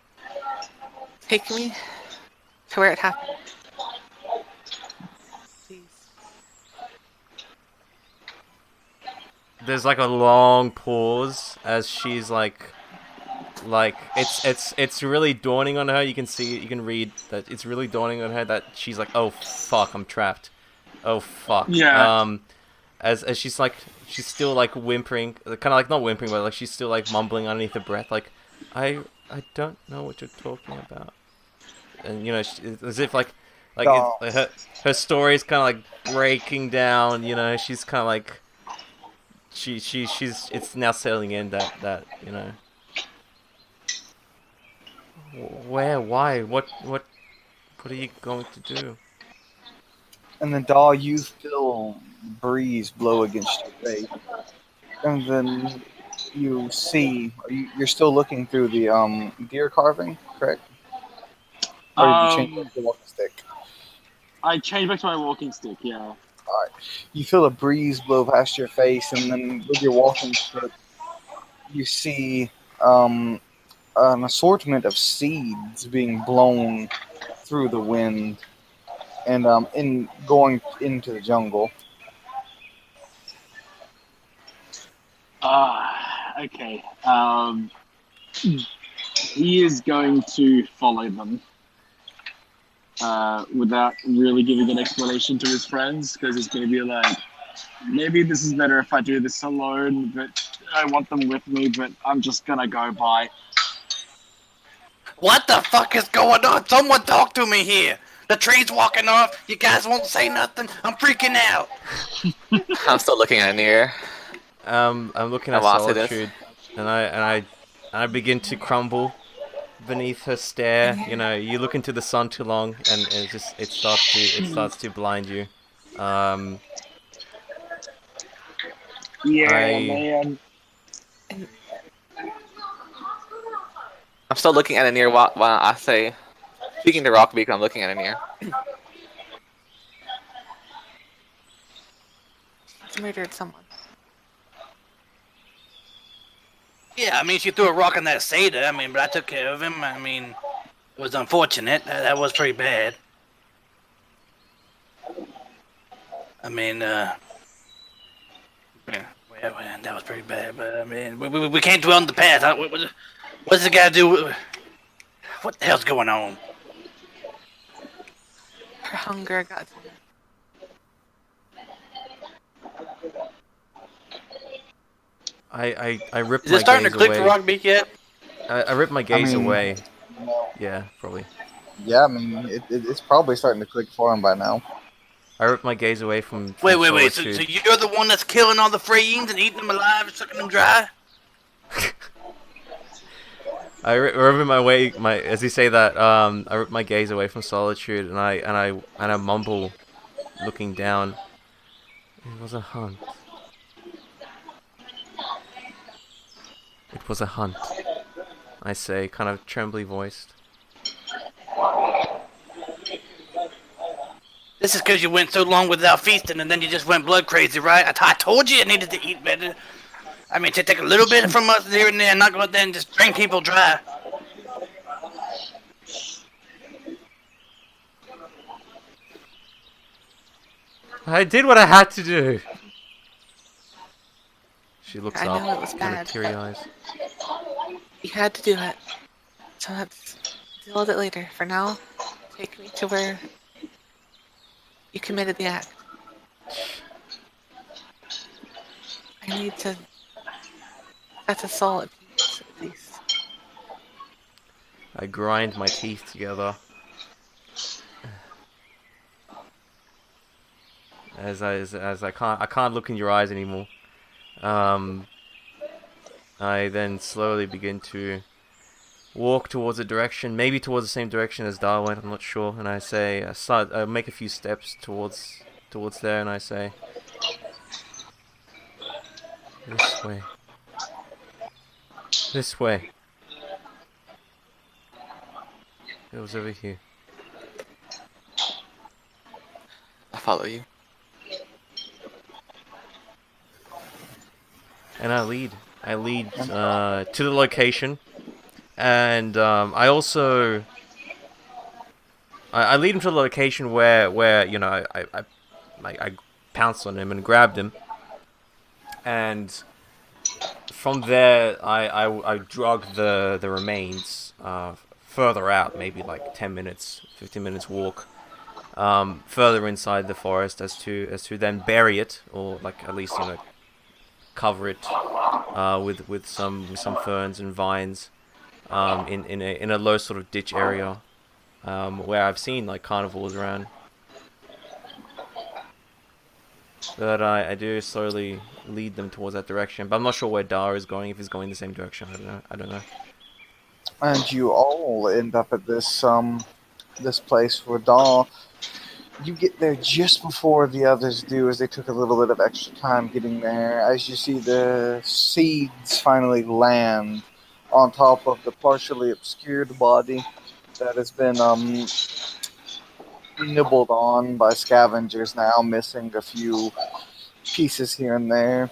take me to where it happened. Please. There's like a long pause as she's like it's really dawning on her. You can read that it's really dawning on her that she's like, oh fuck, I'm trapped. Oh fuck. Yeah. As she's still like whimpering, kind of like not whimpering, but like she's still like mumbling underneath her breath, like, I don't know what you're talking about, and you know, as if like her story is kind of like breaking down. You know, she's kind of like she's it's now settling in that you know. Where? Why? What are you going to do? And then, Daw, you feel breeze blow against your face, and then you see you're still looking through the deer carving, correct? Or did you change back to the walking stick? I changed back to my walking stick. Yeah. All right. You feel a breeze blow past your face, and then with your walking stick, you see an assortment of seeds being blown through the wind and in going into the jungle. Okay. He is going to follow them without really giving an explanation to his friends, because it's going to be like, maybe this is better if I do this alone, but I want them with me, but I'm just going to go by. What the fuck is going on? Someone talk to me here. The tree's walking off. You guys won't say nothing. I'm freaking out. I'm still looking at Anir. I'm looking at Solitude, and I begin to crumble beneath her stare. You know, you look into the sun too long, and it starts to blind you. Man. I'm still looking at Anir while I say, speaking to Rockbeak, I'm looking at Anir. He's murdered someone. Yeah, I mean, she threw a rock on that satyr. I mean, but I took care of him. I mean, it was unfortunate. That was pretty bad. I mean, yeah, well, that was pretty bad. But I mean, we can't dwell on the past. What's the guy do? What the hell's going on? Her hunger got to her. I rip Is my it starting to gaze click away. for Rockbeak yet? I ripped my I gaze mean, away. Yeah, probably. yeah, I mean, it's probably starting to click for him by now. I ripped my gaze away from Wait. So solitude. you're the one that's killing all the Freyings and eating them alive and sucking them dry? I remember as you say that, I ripped my gaze away from solitude, and I mumble, looking down. It was a hunt. It was a hunt. I say, kind of trembly voiced. This is because you went so long without feasting and then you just went blood crazy, right? I told you you needed to eat better. I mean, to take a little bit from us here and there, and not go out there and just drain people dry. I did what I had to do. She looks I up, know it was kind of bad. teary eyes. You had to do it. So let's deal with it later. For now, take me to where you committed the act. I need to set a soul at peace, at least. I grind my teeth together. As I can't look in your eyes anymore. I then slowly begin to walk towards a direction, maybe towards the same direction as Dar went. I'm not sure. And I say, I make a few steps towards there, and I say, this way. This way. It was over here. I follow you. And I lead to the location, and I also I lead him to the location where you know I pounced on him and grabbed him, and from there I drug the remains further out, maybe like 10 minutes, 15 minutes walk, further inside the forest, as to then bury it, or like at least, you know, cover it with some ferns and vines, in a low sort of ditch area, where I've seen like carnivores around. But I do slowly lead them towards that direction. But I'm not sure where Dar is going. If he's going the same direction, I don't know. And you all end up at this place where Dahl. You get there just before the others do, as they took a little bit of extra time getting there. As you see the seeds finally land on top of the partially obscured body that has been nibbled on by scavengers, now missing a few pieces here and there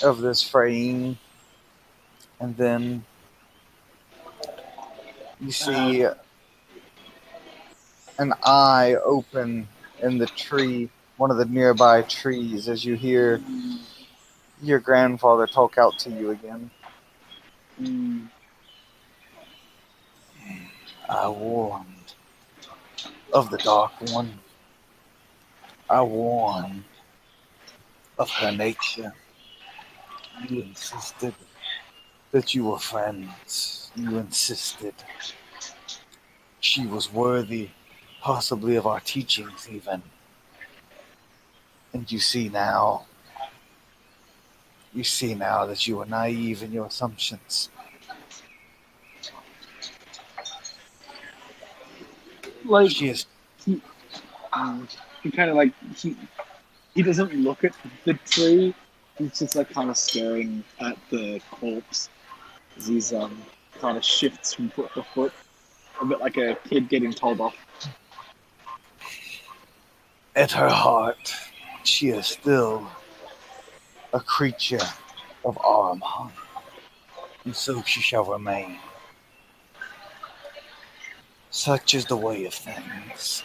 of this fraying. And then you see an eye open in the tree, one of the nearby trees, as you hear your grandfather talk out to you again. I warned of the Dark One. I warned of her nature. You insisted that you were friends. You insisted she was worthy, possibly of our teachings even. And you see now that you were naive in your assumptions. Like, She is. he kind of like, he doesn't look at the tree. He's just like kind of staring at the corpse as he's kind of shifts from foot to foot, a bit like a kid getting told off. At her heart, she is still a creature of Aramhan, and so she shall remain. Such is the way of things.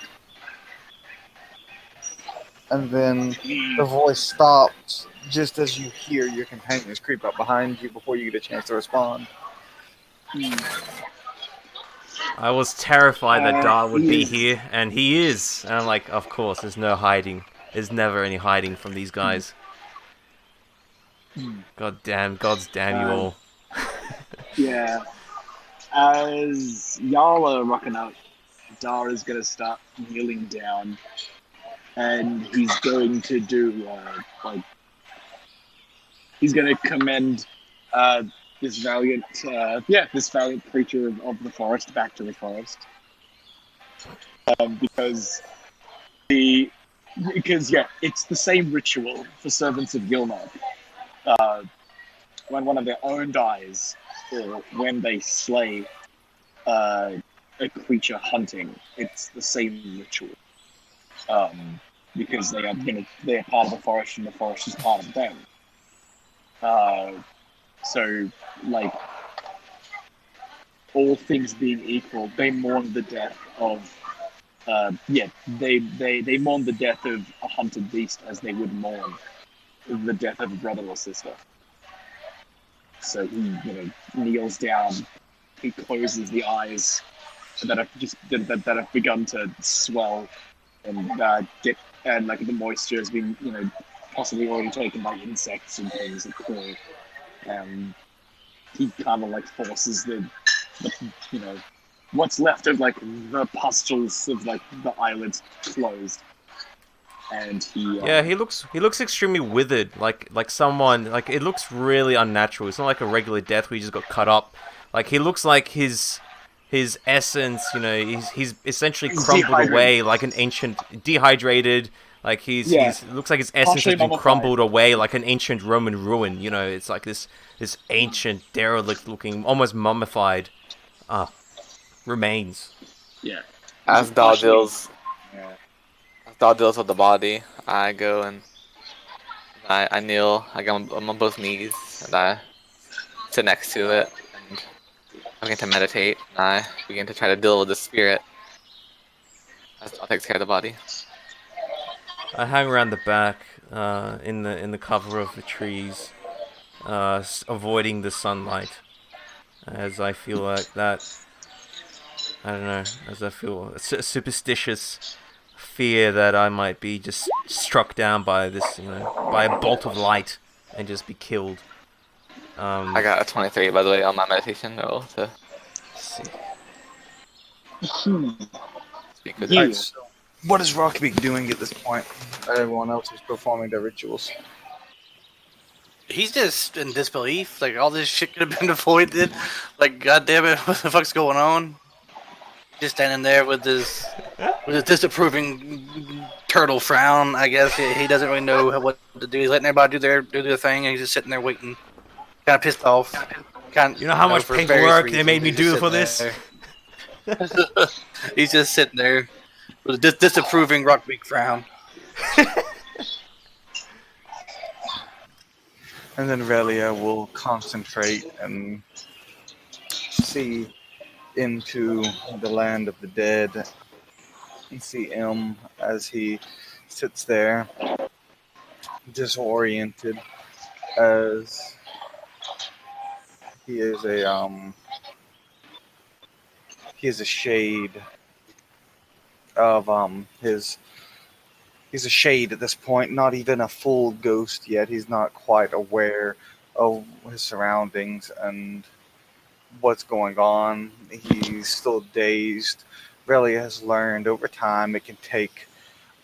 And then the voice stops just as you hear your companions creep up behind you before you get a chance to respond. I was terrified that Dar would be is. here, and he is. And I'm like, of course, there's no hiding. There's never any hiding from these guys. God's damn you all. Yeah. As y'all are rocking up, Dara's gonna start kneeling down, and he's going to do he's gonna commend this valiant this valiant creature of the forest back to the forest, because it's the same ritual for servants of Gilnock. When one of their own dies, or when they slay a creature hunting, it's the same ritual. Because they are part of the forest, and the forest is part of them. So, like, all things being equal, they mourn the death of. They mourn the death of a hunted beast as they would mourn the death of a brother or sister. So he, kneels down. He closes the eyes that have begun to swell and get, and like the moisture has been, possibly already taken by insects and things that crawl. He kind of like forces the what's left of like the pustules of like the eyelids closed, and he Yeah, he looks extremely withered, like someone, like it looks really unnatural. It's not like a regular death where he just got cut up. Like he looks like his essence, he's essentially crumbled away like an ancient, dehydrated. Like he's looks like his essence has been crumbled away like an ancient Roman ruin. It's like this ancient derelict looking, almost mummified, remains. Yeah. As Dahl deals with the body, I go and I kneel. I'm on both knees, and I sit next to it, and I begin to meditate. And I begin to try to deal with the spirit as Dahl takes care of the body. I hang around the back, in the cover of the trees, avoiding the sunlight, as I feel like that. I don't know, as I feel a superstitious fear that I might be just struck down by this, by a bolt of light and just be killed. I got a 23, by the way, on my meditation roll to see. speak with Alright, so what is Rockbeak doing at this point? Everyone else is performing their rituals. He's just in disbelief. Like, all this shit could have been avoided. Like, goddamn it, what the fuck's going on? Just standing there with his disapproving turtle frown. I guess he doesn't really know what to do. He's letting everybody do their thing, and he's just sitting there waiting, kind of pissed off. You know how much paperwork they made me do for this? He's just sitting there with a disapproving Rockbeak frown. And then Relia will concentrate and see into the land of the dead and see M as he sits there disoriented, as he is a shade of he's a shade at this point, not even a full ghost yet. He's not quite aware of his surroundings and what's going on. He's still dazed. Relia has learned over time it can take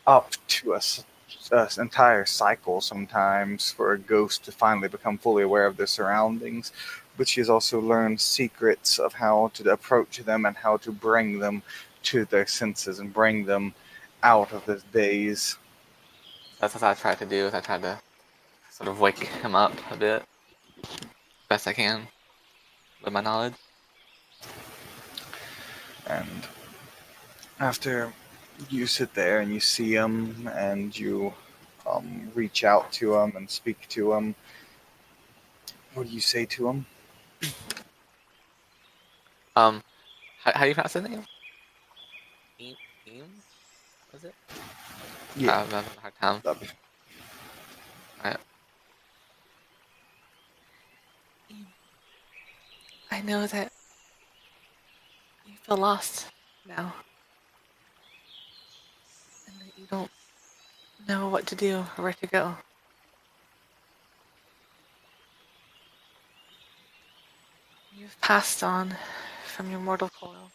up to an entire cycle sometimes for a ghost to finally become fully aware of their surroundings. But she has also learned secrets of how to approach them and how to bring them to their senses and bring them out of this daze. That's what I tried to do. I tried to sort of wake him up a bit, best I can, with my knowledge. And after you sit there and you see him and you reach out to him and speak to him, what do you say to him? How do you pronounce his name? Eames? Was it? Yeah. I'm having a hard time. Alright. I know that you feel lost now. And that you don't know what to do or where to go. You've passed on from your mortal coil,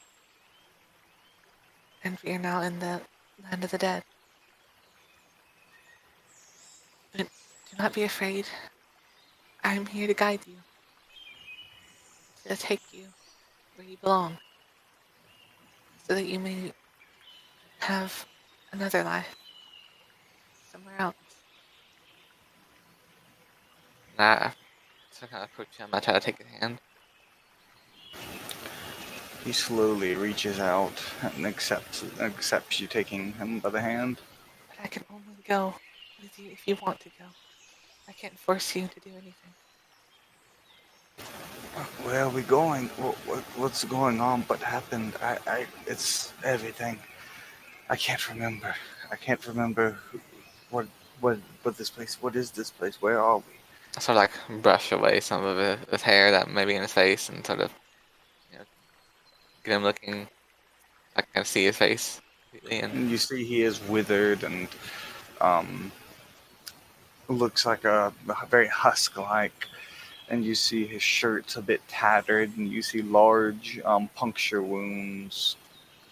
and we are now in the land of the dead. But do not be afraid. I am here to guide you, to take you where you belong, so that you may have another life somewhere else. Nah, so kind of approach him. I try to take his hand. He slowly reaches out and accepts you taking him by the hand. But I can only go with you if you want to go. I can't force you to do anything. Where are we going? What's going on? What happened? It's everything. I can't remember. I can't remember what this place. What is this place? Where are we? I sort of like brush away some of his hair that may be in his face and sort of, get him looking. I can see his face completely, and And you see he is withered and um, looks like a very husk-like. And you see his shirt's a bit tattered, and you see large puncture wounds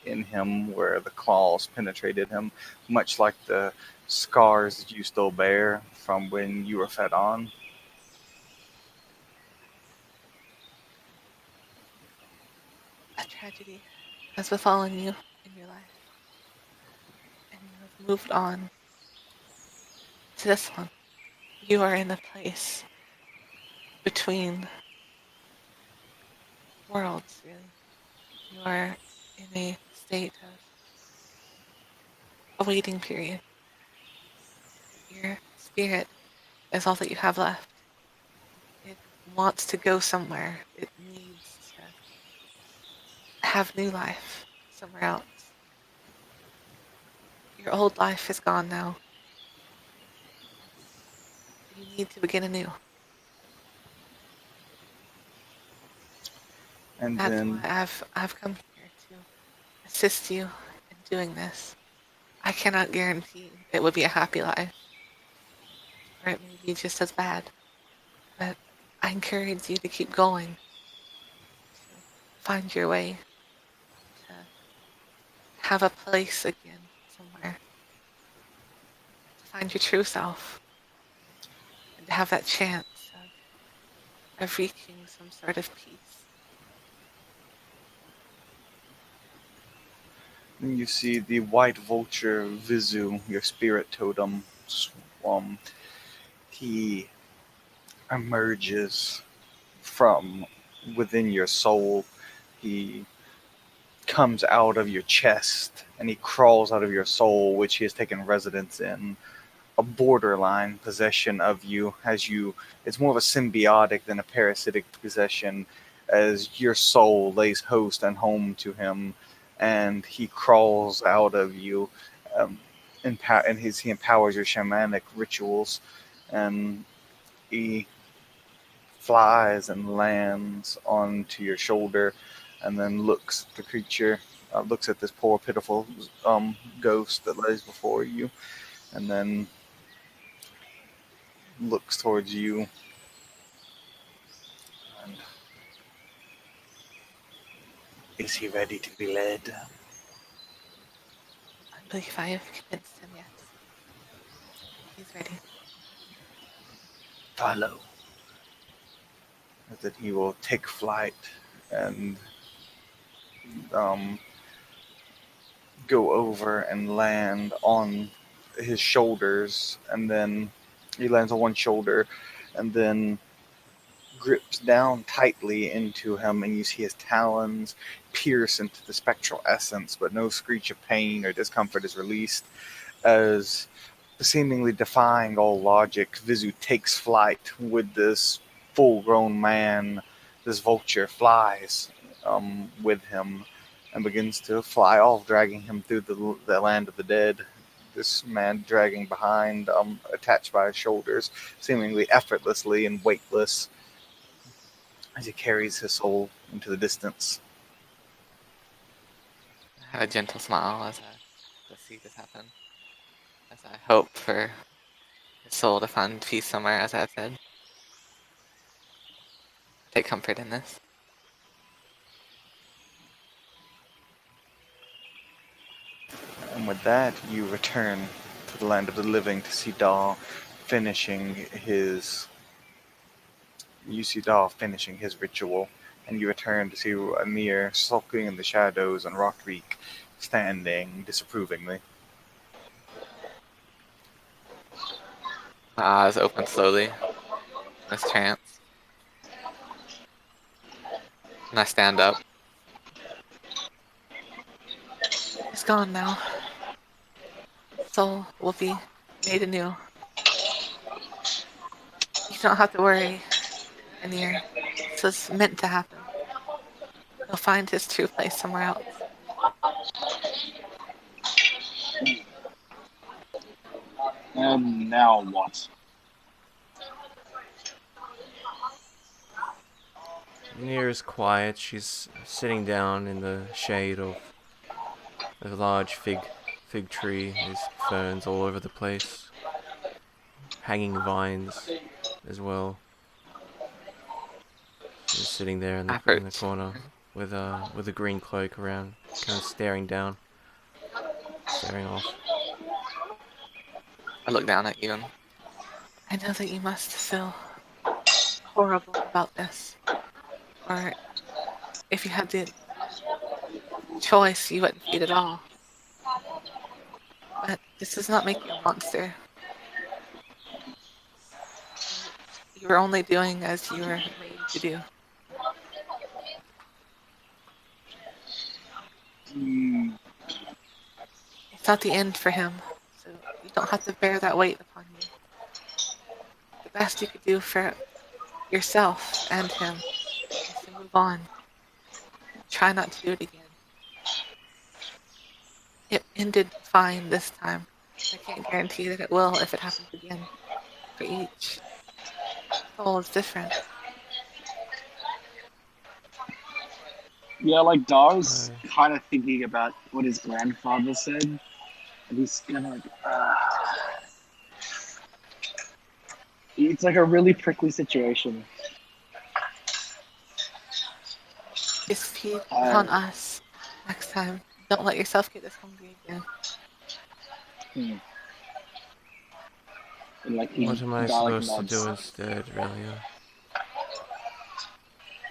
in him where the claws penetrated him, much like the scars that you still bear from when you were fed on. A tragedy has befallen you in your life, and you have moved on to this one. You are in a place between worlds, really. You are in a state of a waiting period. Your spirit is all that you have left. It wants to go somewhere. It needs to have new life somewhere else. Your old life is gone now. You need to begin anew. And That's then why I've come here to assist you in doing this. I cannot guarantee it would be a happy life, or it may be just as bad. But I encourage you to keep going, to find your way, to have a place again somewhere, to find your true self, and to have that chance of reaching some sort of peace. you see the white vulture Vizu, your spirit totem. Um, he emerges from within your soul. He comes out of your chest and he crawls out of your soul, which he has taken residence in, a borderline possession of you. As you, it's more of a symbiotic than a parasitic possession, as your soul lays host and home to him, and he crawls out of you. um, he empowers your shamanic rituals, and he flies and lands onto your shoulder, and then the creature looks at this poor, pitiful ghost that lays before you, and then looks towards you. And is he ready to be led? I believe I have convinced him, yes. He's ready. Follow. That he will take flight and um, go over and land on his shoulders, and then he lands on one shoulder, and then grips down tightly into him, and you see his talons pierce into the spectral essence, but no screech of pain or discomfort is released, as seemingly defying all logic, Vizu takes flight with this full-grown man. This vulture flies with him and begins to fly off, dragging him through the land of the dead. This man dragging behind, attached by his shoulders, seemingly effortlessly and weightless, as he carries his soul into the distance. I have a gentle smile as I see this happen. As I hope for his soul to find peace somewhere, as I said. Take comfort in this. And with that, you return to the land of the living to see Daw finishing his. You see Daw finishing his ritual, and you return to see Amir sulking in the shadows and Rockbeak standing disapprovingly. Eyes open slowly. This trance. And I stand up. He's gone now. Soul will be made anew. You don't have to worry, Anir. This was meant to happen. He'll find his true place somewhere else. And now what? Nir is quiet. She's sitting down in the shade of a large fig tree. There's ferns all over the place. Hanging vines as well. She's sitting there in the corner with a green cloak around, kind of staring down, staring off. I look down at you. I know that you must feel horrible about this. Or if you had the choice, you wouldn't feed at all. But this does not make you a monster. You were only doing as you were made to do. It's not the end for him, so you don't have to bear that weight upon you. The best you could do for yourself and him is to move on. Try not to do it again. It ended fine this time. I can't guarantee that it will if it happens again. For each soul is different. Yeah, like Dar's kind of thinking about what his grandfather said, and he's kind of like, it's like a really prickly situation. Just feed on us next time. Don't let yourself get this hungry again. And like What am I supposed to do instead, Relia?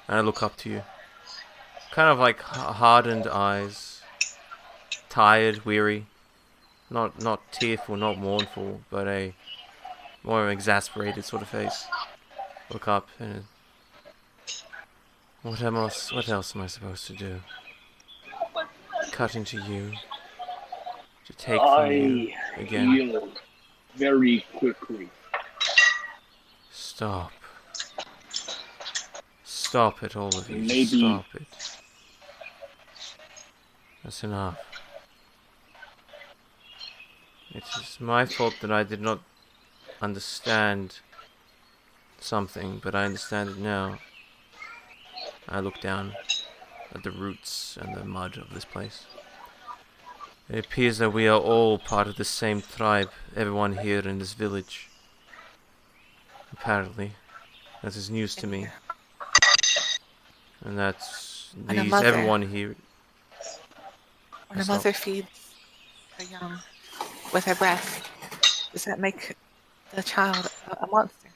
And I look up to you. Kind of like hardened eyes. Tired, weary. Not tearful, not mournful, but a more exasperated sort of face. Look up and... What else am I supposed to do? Cut into you. To take from you again. Heal very quickly. Stop. Stop it, all of you. Maybe. Stop it. That's enough. It is my fault that I did not understand something, but I understand it now. I look down at the roots and the mud of this place. It appears that we are all part of the same tribe, everyone here in this village. Apparently. That is news to me. And that's everyone here. When a mother feeds her young with her breast, does that make the child a monster?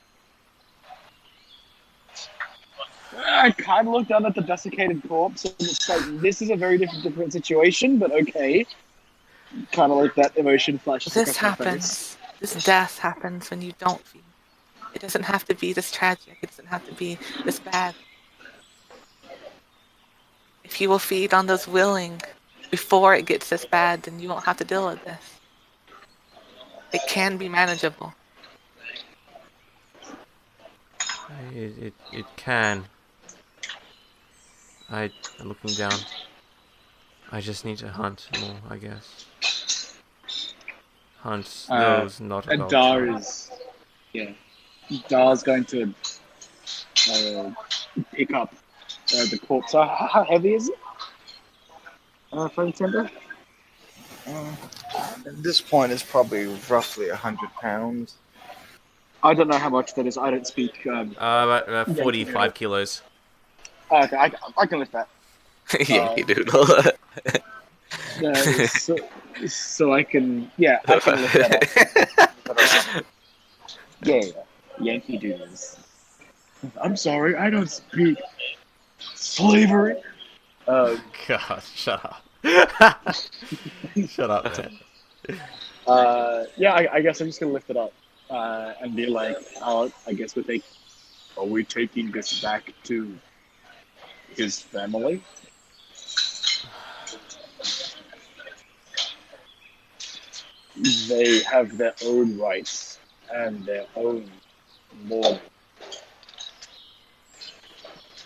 I kind of looked down at the desiccated corpse, and it's like, this is a very different situation, but okay. Kind of like that emotion flashes This across my happens. This death happens when you don't feed. It doesn't have to be this tragic. It doesn't have to be this bad. If you will feed on those willing before it gets this bad, then you won't have to deal with this. It can be manageable. It can. I'm looking down. I just need to hunt more, I guess. Hunt those not and adult. Dar's going to pick up the corpse. How heavy is it? For the timber? At this point, it's probably roughly 100 pounds. I don't know how much that is. I don't speak. About 45 kilos. Okay, I can lift that. Yankee Doodle. so I can I can lift that up. Put it around. Yeah, Yankee Doodles. I'm sorry, I don't speak slavery. God, shut up. Shut up, man. I guess I'm just gonna lift it up and be like, oh, I guess are we taking this back to his family? They have their own rights and their own law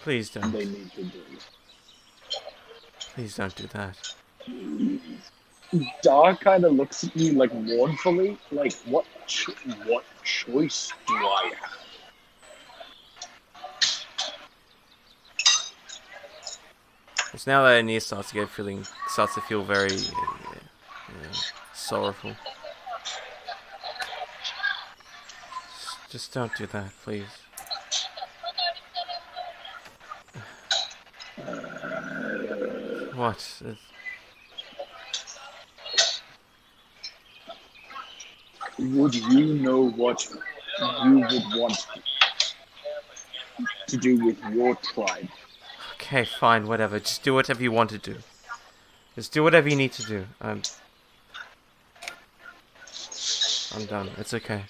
Please don't. they need to do. Please don't do that. Dar kind of looks at me like mournfully, like what choice do I have? It's now that Aeneas starts to feel very sorrowful. Just don't do that, please. What? Would you know what you would want to do with your tribe? Okay, fine, whatever. Just do whatever you want to do. Just do whatever you need to do. I'm done. It's okay.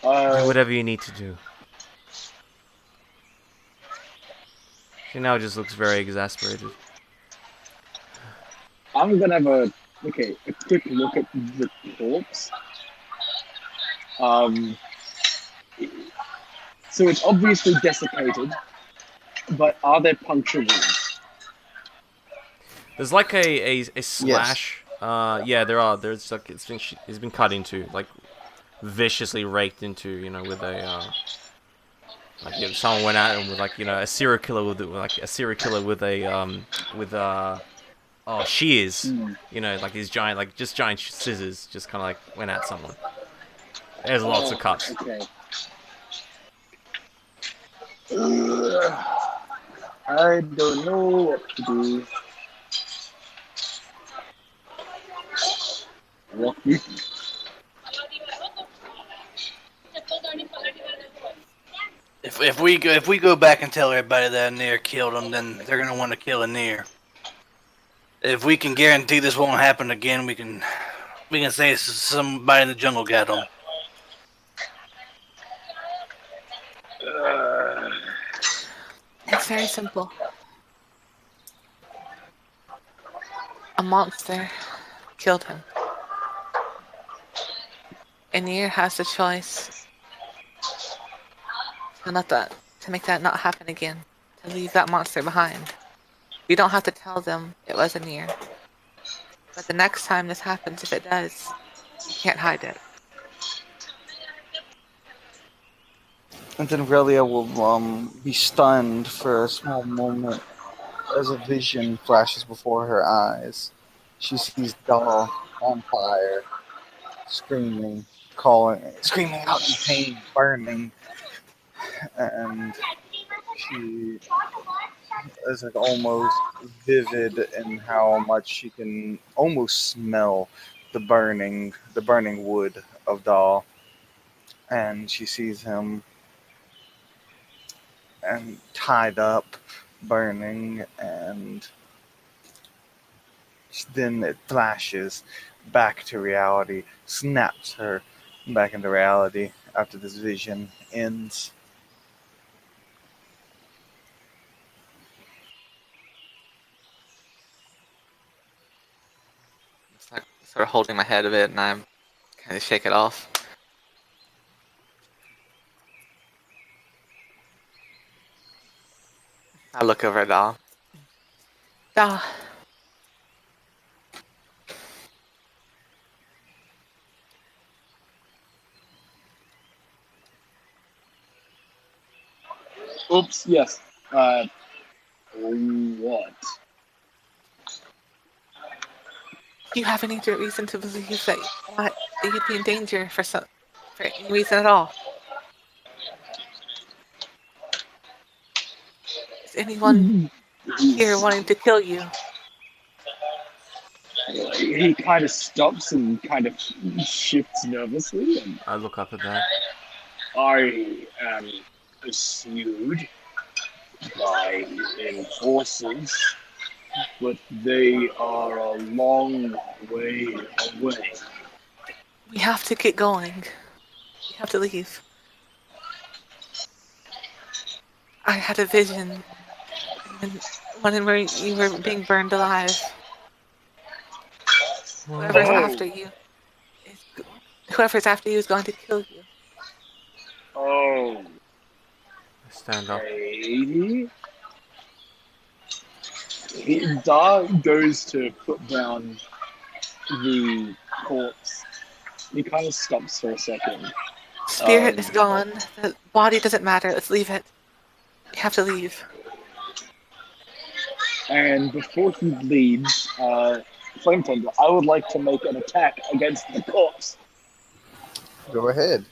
Do whatever you need to do. She now just looks very exasperated. I'm gonna have a quick look at the corpse. So it's obviously desiccated, but are there puncture wounds? There's like a slash. Yes. Yeah, there are. There's like it's been cut into, like viciously raked into, with a like if someone went at him with like a serial killer with shears, like these giant giant scissors, just kind of like went at someone. There's lots of cuts. Okay. I don't know what to do. Rockbeak. If we go back and tell everybody that Anir killed him, then they're gonna want to kill Anir. If we can guarantee this won't happen again, we can say somebody in the jungle got him. It's very simple. A monster killed him. Anir has the choice to make that not happen again, to leave that monster behind. We don't have to tell them it was Anir. But the next time this happens, if it does, you can't hide it. And then Relia will be stunned for a small moment as a vision flashes before her eyes. She sees Dahl on fire, screaming out in pain, burning, and she is like almost vivid in how much she can almost smell the burning wood of Dahl, and she sees him and tied up, burning, and then it flashes back to reality, snaps her back into reality after this vision ends. It's like sort of holding my head a bit, and I'm kind of shake it off. I look over at Dahl. Dahl. Oops, yes. What? Do you have any reason to believe that you'd be in danger for any reason at all? Is anyone here wanting to kill you? He kind of stops and kind of shifts nervously. And I look up at that. I am pursued by enforcers, but they are a long way away. We have to get going. We have to leave. I had a vision, and one where you were being burned alive. Whoever's after you is going to kill you. Oh, I stand up. okay. Da goes to put down the corpse. He kind of stops for a second. Spirit is gone. The body doesn't matter. Let's leave it. We have to leave. And before he leaves, Flametender, I would like to make an attack against the corpse. Go ahead.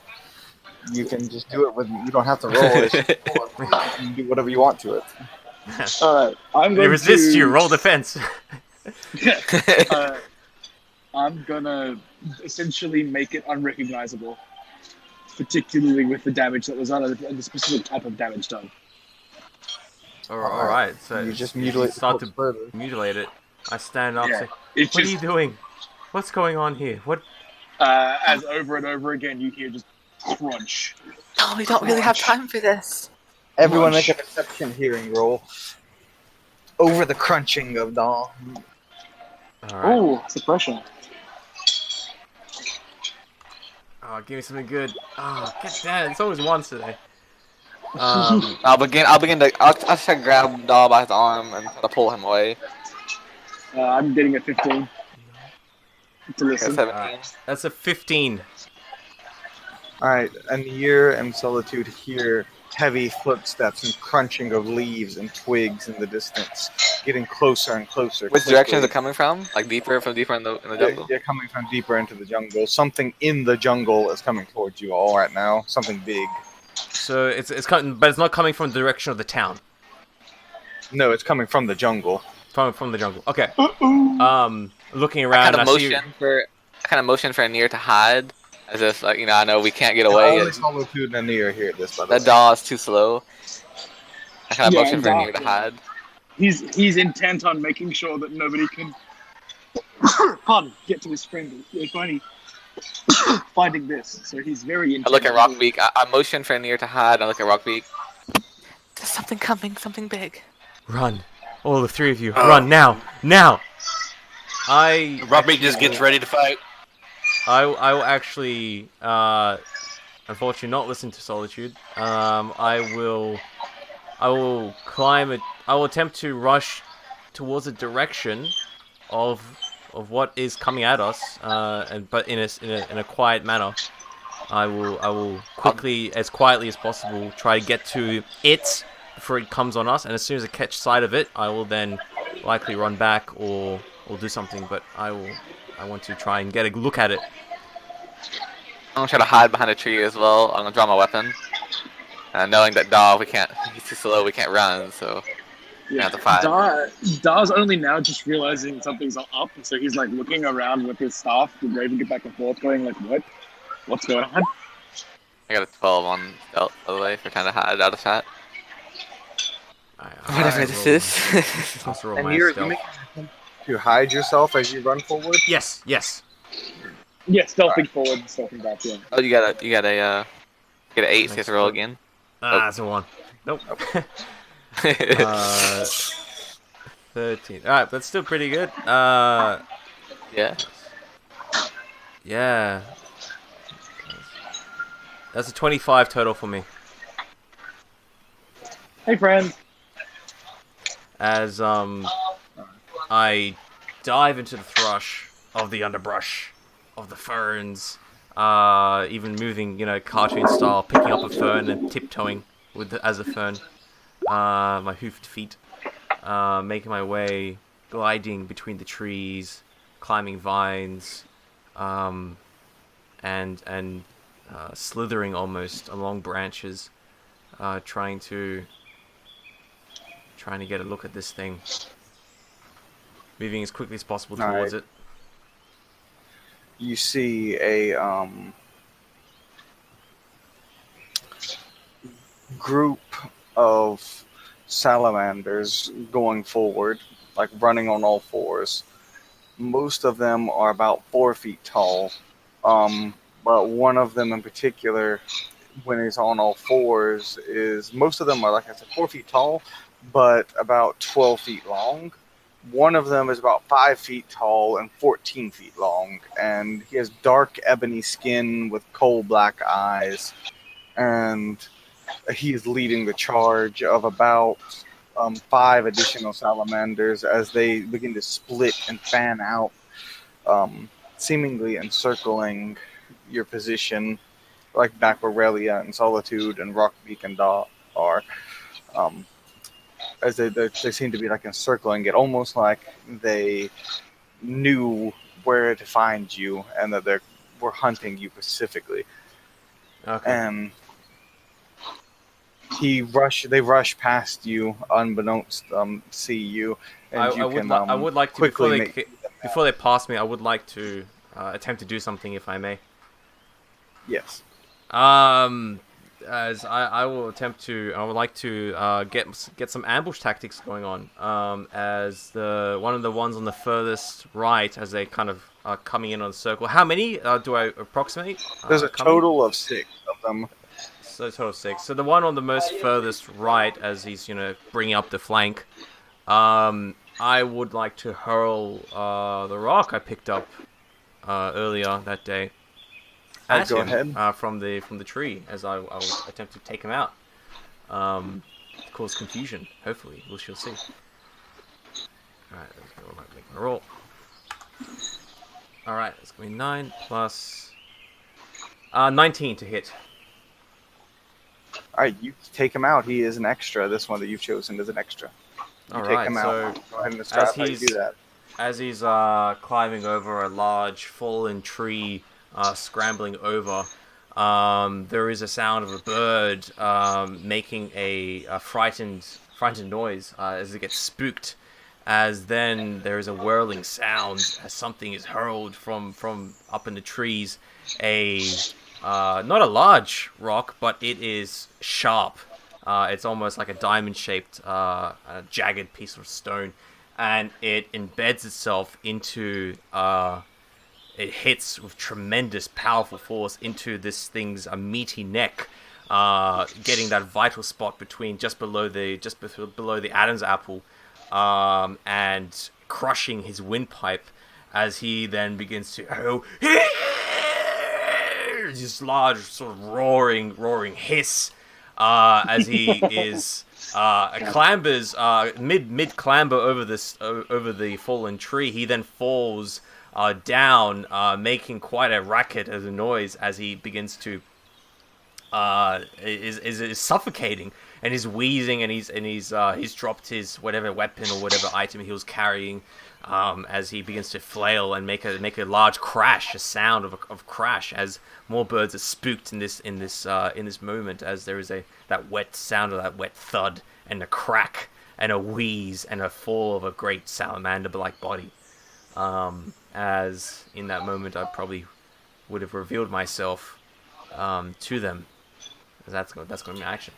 You can just do it with. You don't have to roll it. You can do whatever you want to it. All right, I'm It going resists to you. Roll defense. I'm gonna essentially make it unrecognizable, particularly with the damage that was done and the specific type of damage done. All right. So you just if mutilate the start corpse to further. mutilate it. I stand up. Yeah, Say, it's what are just you doing? What's going on here? What? as over and over again you hear just crunch. No, we don't really have time for this. Everyone Crunch. make a perception hearing roll. Over the crunching of Dawn. All right. Oh, suppression. Oh, give me something good. Oh, get that. It's always once today. I'll begin to. I'll try to grab Daw by his arm and try to pull him away. I'm getting a 15 to Okay, listen. 17. That's a 15. Alright, Anir and Solitude hear heavy footsteps and crunching of leaves and twigs in the distance, getting closer and closer. Which direction is it quickly. coming from? Like deeper in the jungle? They're coming from deeper into the jungle. Something in the jungle is coming towards you all right now. Something big. So it's coming, but it's not coming from the direction of the town. No, it's coming from the jungle. From the jungle. Okay. Looking I around, kind of I see. motion for Anir to hide, as if like I know we can't get away. Only Solitude and Anir hear this, by the That way. Daw is too slow. I kind of Yeah, motion for Daw- Anir to hide. He's intent on making sure that nobody can get to his friend. Finding this, so he's very I intent. look at Rockbeak. I motion for Anir to hide. I look at Rockbeak. There's something coming, something big. Run, all the three of you. Run now, now. Rockbeak just gets ready to fight. I will actually, unfortunately, not listen to Solitude. I will climb it. I will attempt to rush towards the direction of what is coming at us, but in a quiet manner. I will quickly, as quietly as possible, try to get to it before it comes on us. And as soon as I catch sight of it, I will then likely run back or do something. But I want to try and get a look at it. I'm gonna try to hide behind a tree as well. I'm gonna draw my weapon, knowing that Daw he's too slow. We can't run, so we have to fight. Da's only now just realizing something's up, so he's like looking around with his staff, waving it back and forth, going like, What's going on? I got a 12 on stealth, by the way, for trying to hide out of shot. Whatever this is. Also roll my Anir, you stealth. make an attempt to hide yourself as you run forward? Yes. Yeah, stealthing forward, stealthing back. Yeah. Oh, you got a 8, so you have to roll again. That's a 1. Nope. 13. Alright, that's still pretty good. Yeah. Yeah. That's a 25 total for me. Hey, friend. As I dive into the thrush of the underbrush, of the ferns, even moving, cartoon style, picking up a fern and tiptoeing as a fern, my hoofed feet, making my way, gliding between the trees, climbing vines, and slithering almost along branches, trying to get a look at this thing. Moving as quickly as possible towards it. you see a group of salamanders going forward, like running on all fours. Most of them are about 4 feet tall, but one of them in particular, when he's on all fours, is most of them are, like I said, 4 feet tall, but about 12 feet long. One of them is about 5 feet tall and 14 feet long, and he has dark ebony skin with coal black eyes, and he is leading the charge of about 5 additional salamanders as they begin to split and fan out, seemingly encircling your position, like back where Relia and Solitude and Rockbeak and Da are. Um, as they seem to be like encircling it, almost like they knew where to find you and that they were hunting you specifically. Okay. And they rush past you unbeknownst to see you, and I would like to quickly before they pass me. I would like to attempt to do something, if I may. Yes. As I will attempt to, I would like to get some ambush tactics going on. As one of the ones on the furthest right, as they kind of are coming in on the circle. How many do I approximate? There's a total of 6 of them. So total of 6. So the one on the most furthest right, as he's bringing up the flank, I would like to hurl the rock I picked up earlier that day at him from the tree, as I will attempt to take him out. Cause confusion. Hopefully, we shall see. All right, let's go. Make my roll. All right, it's gonna be 9 plus 19 to hit. All right, you take him out. He is an extra. This one that you've chosen is an extra. You take him out. Go ahead and describe how you do that. As he's climbing over a large fallen tree, scrambling over, there is a sound of a bird making a frightened noise as it gets spooked. As then there is a whirling sound as something is hurled from up in the trees. Not a large rock, but it is sharp. It's almost like a diamond-shaped, jagged piece of stone, and it embeds itself into. It hits with tremendous, powerful force into this thing's meaty neck, getting that vital spot just below the Adam's apple, and crushing his windpipe as he then begins to this large sort of roaring hiss as he is clambers mid clamber over the fallen tree. He then falls down, making quite a racket as a noise as he begins to is suffocating, and he's wheezing, and he's dropped his whatever weapon or whatever item he was carrying, as he begins to flail and make a large crash, a sound of crash, as more birds are spooked in this moment, as there is that wet sound of that wet thud and a crack and a wheeze and a fall of a great salamander-like body. As in that moment, I probably would have revealed myself to them. That's going to be my action.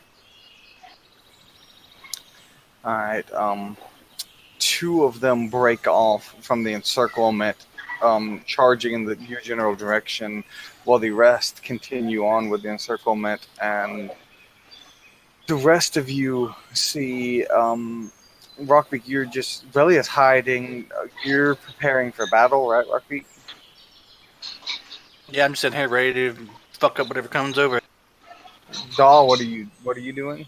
All right. 2 of them break off from the encirclement, charging in your general direction, while the rest continue on with the encirclement. And the rest of you see Rockbeak. You're just Relia's hiding. You're preparing for battle, right, Rockbeak? Yeah, I'm just sitting here ready to fuck up whatever comes over. Dahl, what are you doing?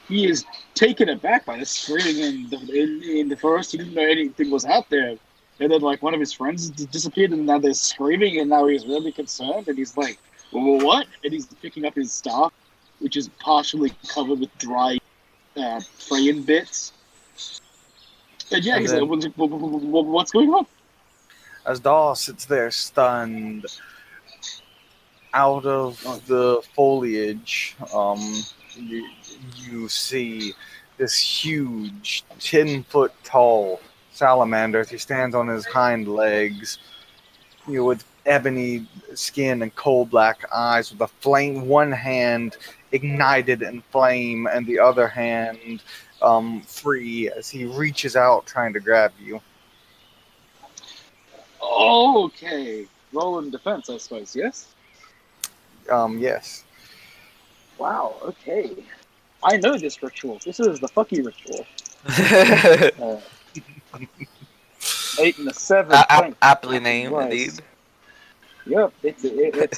He is taken aback by the screaming in the forest. He didn't know anything was out there. And then, like, one of his friends disappeared, and now they're screaming, and now he's really concerned, and he's like, well, what? And he's picking up his staff, which is partially covered with dry Freyan bits. And yeah, he's like, what's going on? As Dahl sits there stunned, out of the foliage, you see this huge 10-foot tall salamander. He stands on his hind legs, with ebony skin and coal black eyes, with a flame, one hand ignited in flame, and the other hand free as he reaches out trying to grab you. Okay. Roll in defense, I suppose, yes? Yes. Wow, okay. I know this ritual. This is the fucky ritual. 8 and a 7. Aptly named, Christ. indeed. Yep, it's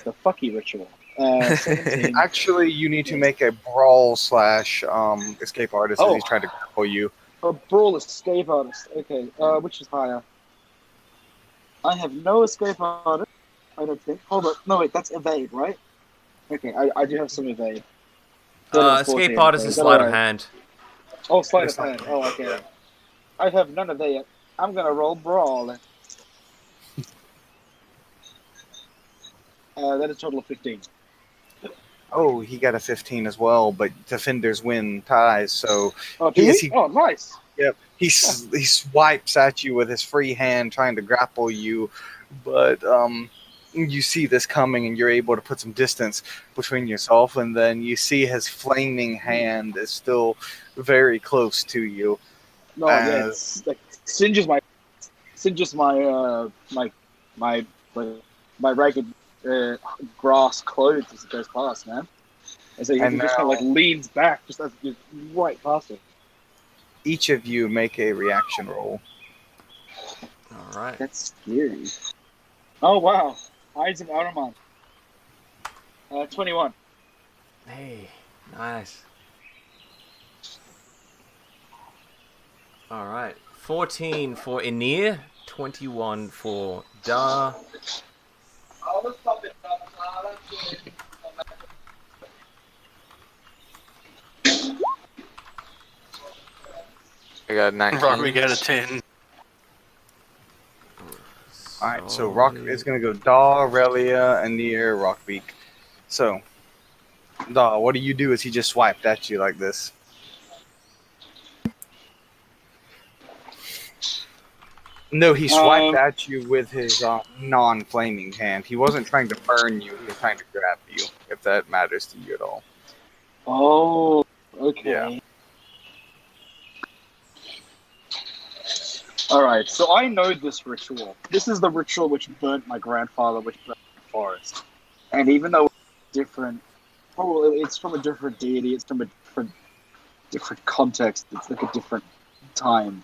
the fucky ritual. 17. Actually, you need to make a brawl slash escape artist as he's trying to grapple you. A brawl escape artist. Okay, which is higher? I have no escape artist. I don't think. Hold on. No, wait, that's evade, right? Okay, I do have some evade. Escape artist is sleight of hand. Oh, sleight of hand. Oh, okay. I have none of that yet. I'm gonna roll brawl. That is a total of 15. Oh, he got a 15 as well, but defenders win ties, so... Oh, oh, nice! Yep, he swipes at you with his free hand trying to grapple you, but you see this coming and you're able to put some distance between yourself, and then you see his flaming hand is still very close to you. No, yeah, it's like singes my ragged grass clothes as it goes past, man. And so he just kind of like leans back just as it goes right past it. Each of you make a reaction roll. All right. That's scary. Oh wow, Eyes of Ahriman. 21. Hey, nice. All right. 14 for Aenir, 21 for Da. I got 19. Rockbeak got a 10. Alright, so Rock is going to go Da, Relia, Aenir, Rockbeak. So, Da, what do you do as he just swiped at you like this? No, he swiped at you with his non-flaming hand. He wasn't trying to burn you, he was trying to grab you, if that matters to you at all. Oh, okay. Yeah. Alright, so I know this ritual. This is the ritual which burnt my grandfather, which burnt the forest. And even though it's different, it's from a different deity, it's from a different context, it's like a different time.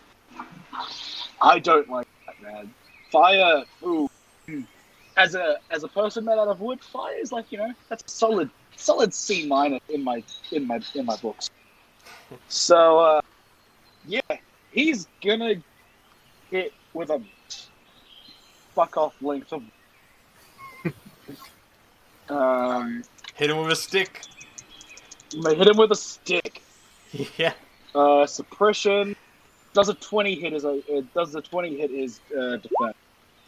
I don't like that, man. Fire, ooh. As a person made out of wood, fire is like, that's a solid C minus in my books. So yeah, he's gonna hit with a fuck off length of Hit him with a stick. I'm gonna hit him with a stick. Yeah. Suppression. Does a 20 hit his defense?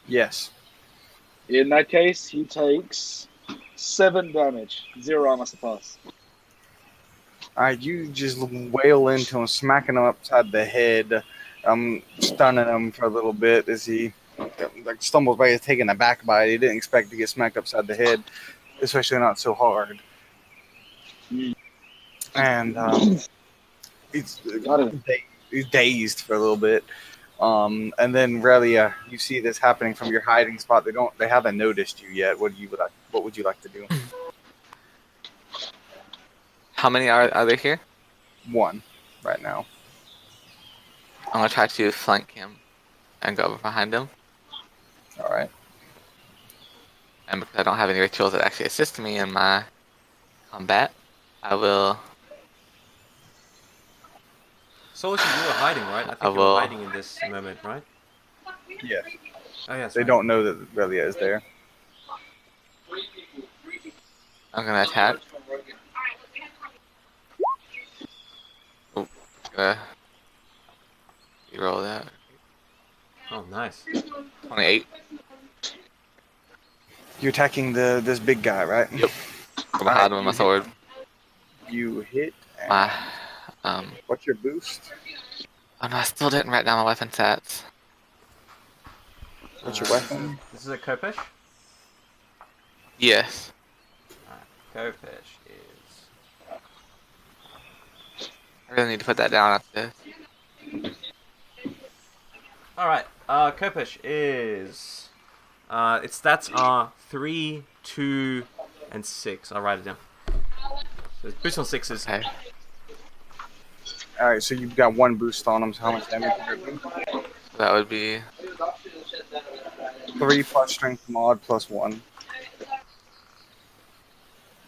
Yes. In that case, he takes 7 damage. 0 armor surpass. Alright, you just wail into him, smacking him upside the head, stunning him for a little bit as he stumbles by, taken aback by it. He didn't expect to get smacked upside the head, especially not so hard. And he's dazed for a little bit. And then Relia, you see this happening from your hiding spot. They haven't noticed you yet. What would you like to do? How many are there here? 1 right now. I'm gonna try to flank him and go over behind him. Alright. And because I don't have any rituals that actually assist me in my combat, I will. So you were hiding, right? I think you were hiding in this moment, right? Yes. Oh, yes. They don't know that Relia is there. I'm gonna attack. Oh, you roll that. Oh, nice. 28. You're attacking this big guy, right? Yep. I'm behind him with my sword. You hit. My What's your boost? Oh no, I still didn't write down my weapon stats. What's your weapon? This is a Kopesh? Yes. Alright, Kopesh is... I really need to put that down after this. Alright, Kopesh is... its stats are 3, 2, and 6. I'll write it down. So it's boost on 6s. Okay. Alright, so you've got 1 boost on him, so how much damage would it be? That would be 3 plus strength mod plus 1.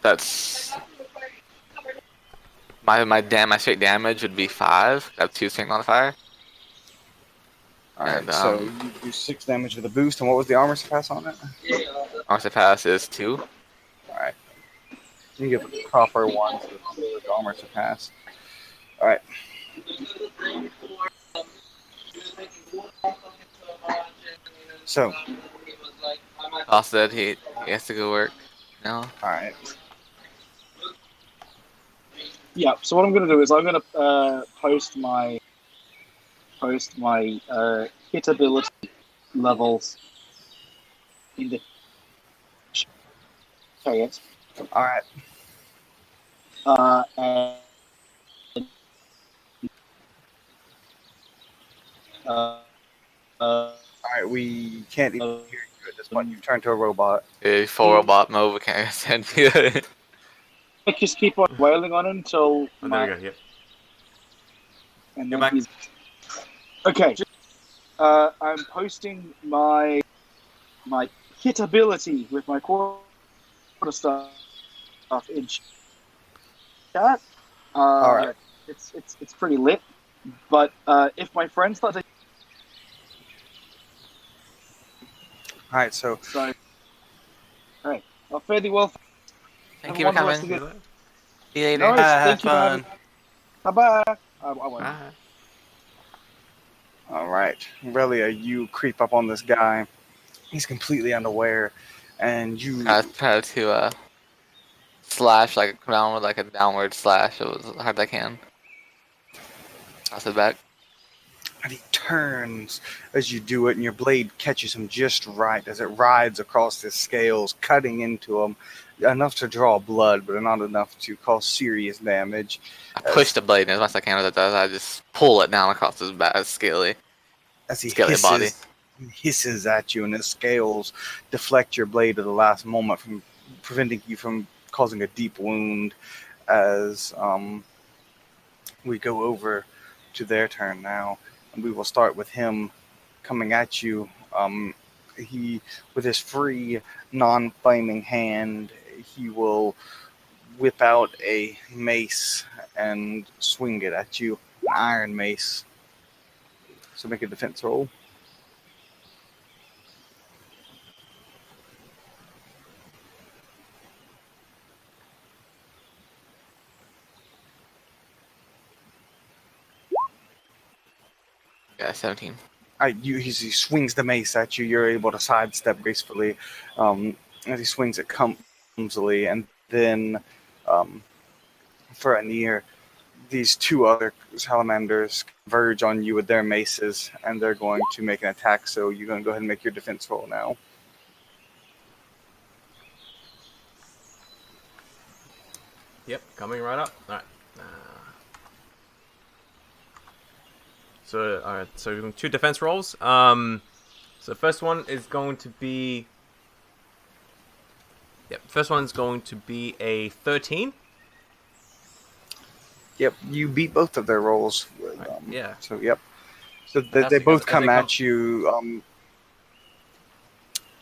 that's my straight damage would be 5. I have 2 strength modifier. Alright, And, so you do 6 damage with a boost, and what was the armor pass on it? armor pass is 2. Alright. You get the proper one, so it's the armor pass. Alright. So, Boss said he has to go work now. alright. Yeah. So what I'm going to do is I'm going to post my hit ability levels in the chat. Alright. And Alright, we can't even hear you at this point. You've turned to a robot. A full robot mode can't send you. I just keep on wailing on it until Oh, there we go, yep. and You're then back. he's okay. I'm posting my hit ability with my quarter stuff in chat. Alright. It's pretty lit. But if my friends start to Alright, so alright. Well, fairly well. Thank you for Everyone coming. wants to See you later. No, Have thank you for having fun. Bye-bye. I won't. alright. Relia, you creep up on this guy. He's completely unaware. And you I try to slash, like come down with like a downward slash as hard as I can. Toss it back. and he turns as you do it, and your blade catches him just right as it rides across his scales, cutting into him enough to draw blood, but not enough to cause serious damage. I push the blade as much as I can with it. I just pull it down across his back, scaly As he body. hisses at you, and his scales deflect your blade at the last moment, from preventing you from causing a deep wound. As we go over to their turn now, and we will start with him coming at you. He, with his free, non-flaming hand, he will whip out a mace and swing it at you, an iron mace. So make a defense roll. Yeah, 17. He swings the mace at you. You're able to sidestep gracefully as he swings it clumsily. And then for Anir, these two other salamanders converge on you with their maces, and they're going to make an attack. So you're going to go ahead and make your defense roll now. Yep, coming right up. Alright. So we're doing 2 defense rolls. So the first one is going to be... Yep, first one's going to be a 13. Yep, you beat both of their rolls. Yeah. So, yep. So they Fantastic. both As come they come- at you.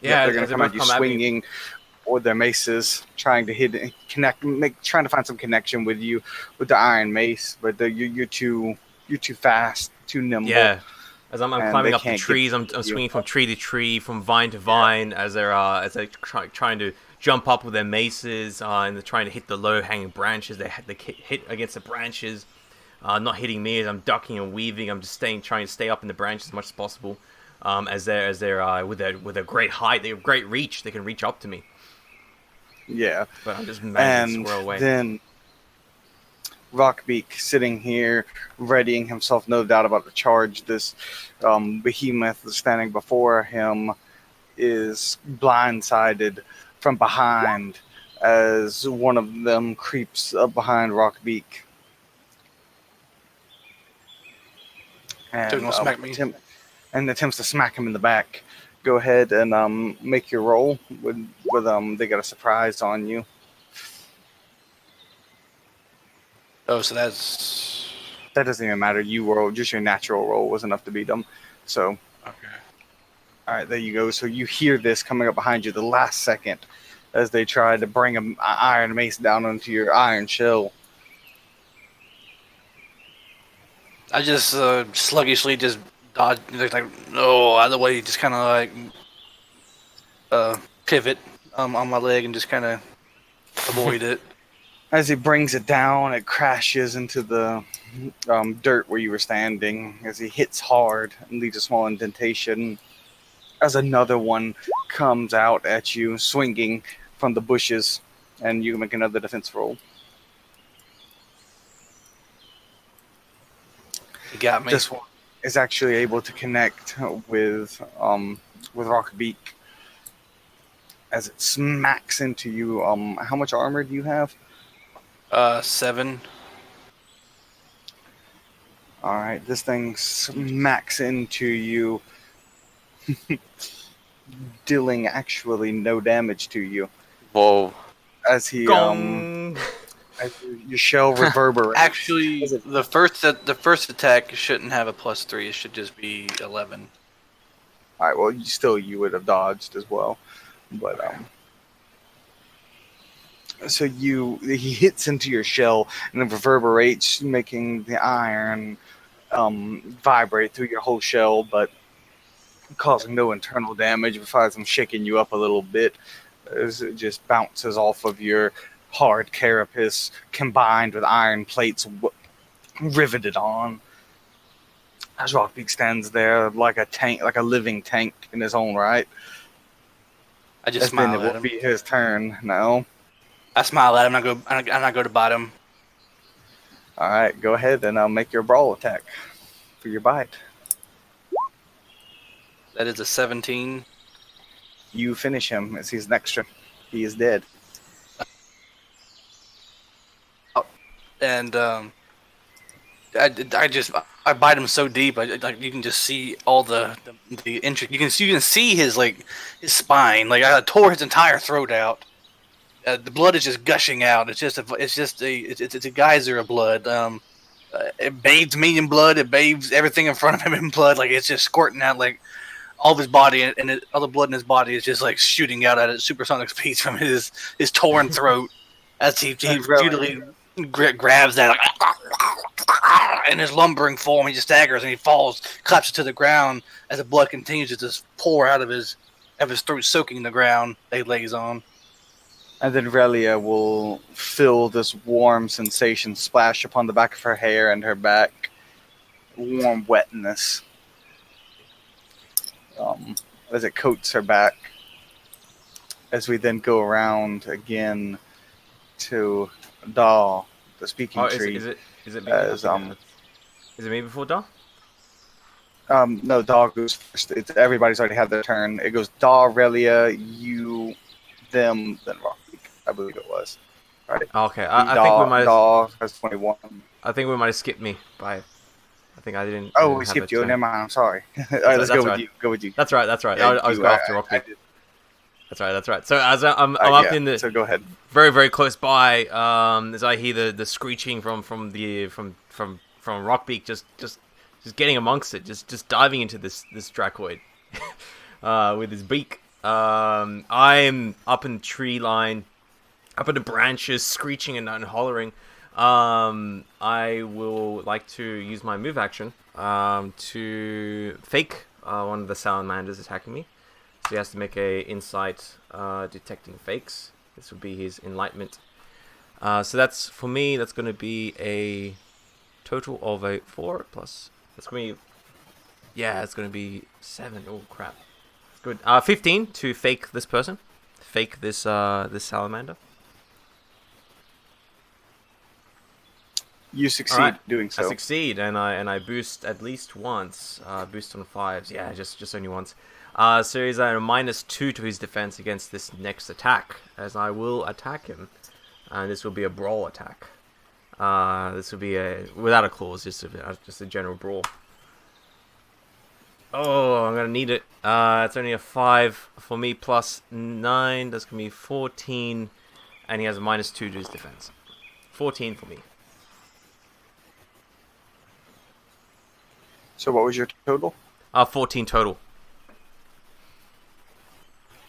Yeah, they're going as to they come at both you come at me. swinging with their maces, trying to hit and connect, trying to find some connection with you with the iron mace. But you're too fast, too nimble. Yeah. As I'm And climbing they up the can't get trees, I'm you. swinging from tree to tree, from vine to vine, as they're trying to jump up with their maces, and they're trying to hit the low-hanging branches. They hit against the branches, not hitting me as I'm ducking and weaving. I'm just trying to stay up in the branches as much as possible. As they're with their great height, they have great reach. They can reach up to me. Yeah. But I'm just managing to And squirrel away. then Rockbeak sitting here, readying himself, no doubt, about to charge this behemoth standing before him, is blindsided from behind as one of them creeps up behind Rockbeak They're and gonna smack me. attempts to smack him in the back. Go ahead and make your roll. With they got a surprise on you. Oh, so that's That doesn't even matter. You roll, just your natural roll was enough to beat them. So, okay. all right, there you go. So you hear this coming up behind you the last second as they try to bring an iron mace down onto your iron shell. I just sluggishly just dodge, like no, either way, just kind of like pivot on my leg and just kind of avoid it. As he brings it down, it crashes into the dirt where you were standing. As he hits hard and leaves a small indentation. As another one comes out at you, swinging from the bushes, and you make another defense roll. He got me. This one is actually able to connect with Rockbeak as it smacks into you. How much armor do you have? 7. All right, this thing smacks into you, dealing actually no damage to you. Whoa. As he Gong. as your shell reverberates. Actually, the first attack shouldn't have a +3. It should just be 11. All right, well, you would have dodged as well, but so he hits into your shell and it reverberates, making the iron vibrate through your whole shell, but causing no internal damage besides him shaking you up a little bit as it just bounces off of your hard carapace combined with iron plates riveted on. As Rockbeak stands there like a tank, like a living tank in his own right. I just As then smile it at will him. be his turn now. I smile at him. And I go to bite him. All right, go ahead and make your brawl attack for your bite. That is a 17. You finish him as he's next to him. He is dead. And I bite him so deep. Like you can just see all the intric. You can see his spine. Like I tore his entire throat out. The blood is just gushing out. It's just a geyser of blood. It bathes me in blood. It bathes everything in front of him in blood. Like it's just squirting out like all of his body, and all the blood in his body is just like shooting out at a supersonic speed from his torn throat as he futilely grabs that in his lumbering form. He just staggers and he falls, collapses to the ground as the blood continues to just pour out of his throat, soaking the ground that he lays on. And then Relia will feel this warm sensation splash upon the back of her hair and her back. Warm wetness. As it coats her back. As we then go around again to Dahl, the speaking tree. Is it me? As, is it me before Dahl? No, Dahl goes first. Everybody's already had their turn. It goes Dahl, Relia, you, them, then Rockbeak. I believe it was. Right. Okay, I think we might. Dahl has 21. I think we might have skipped me by. I think I didn't. Oh, we skipped you. Never mind. I'm sorry. All right, let's go with you. Go with you. That's right. Yeah, I was going after Rockbeak. That's right. So as I'm up yeah, in the. So go ahead. Very, very close by. As I hear the screeching from Rockbeak, just getting amongst it, just diving into this Dracoid, with his beak. I'm up in tree line, up in the branches, screeching and hollering. I will like to use my move action to fake one of the salamanders attacking me. So he has to make a insight detecting fakes. This would be his enlightenment. So that's, for me, that's going to be a total of a 4 plus. That's going to be, yeah, it's going to be 7. Oh crap. Good. 15 to fake this person. Fake this this salamander. You succeed All right. doing I so. succeed, and I boost at least once. Boost on 5s. Yeah, just only once. So he's at a -2 to his defense against this next attack, as I will attack him, and this will be a brawl attack. This will be without a clause, just a general brawl. Oh, I'm gonna need it. It's only a 5 for me plus 9. That's gonna be 14, and he has a -2 to his defense. 14 for me. So what was your total? 14 total.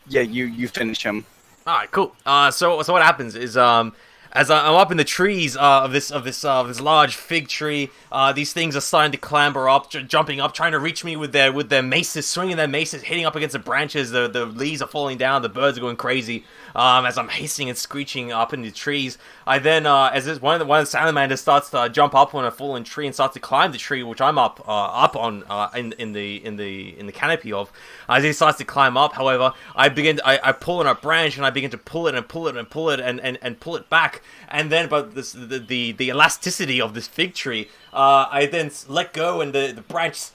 Yeah, you finish him. All right, cool. So what happens is as I'm up in the trees of this large fig tree, these things are starting to clamber up, jumping up, trying to reach me with their maces, swinging their maces, hitting up against the branches. The leaves are falling down. The birds are going crazy. As I'm hissing and screeching up in the trees, I then one of the salamanders starts to jump up on a fallen tree and starts to climb the tree, which I'm up on in the canopy of. As he starts to climb up, however, I pull on a branch and I begin to pull it and pull it and pull it and pull it back, and then but the elasticity of this fig tree, I then let go and the branch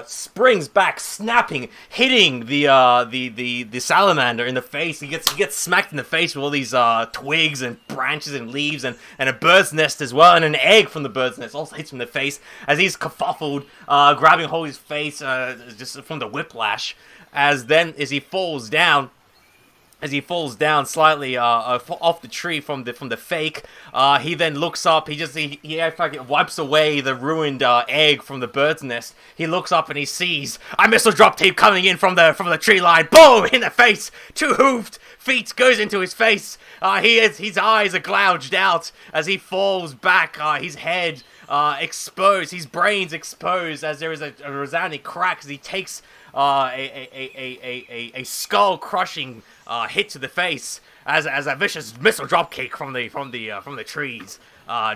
springs back, snapping, hitting the salamander in the face. He gets smacked in the face with all these twigs and branches and leaves and a bird's nest as well, and an egg from the bird's nest also hits him in the face as he's kerfuffled, grabbing hold of his face just from the whiplash. As he falls down. As he falls down slightly off the tree from the fake, he then looks up. He wipes away the ruined egg from the bird's nest. He looks up and he sees a missile drop team coming in from the tree line. Boom! In the face. 2 hooved feet goes into his face. His eyes are gouged out as he falls back. His head exposed, his brains exposed as there is a resounding crack as he takes a skull-crushing hit to the face as a vicious missile dropkick from the trees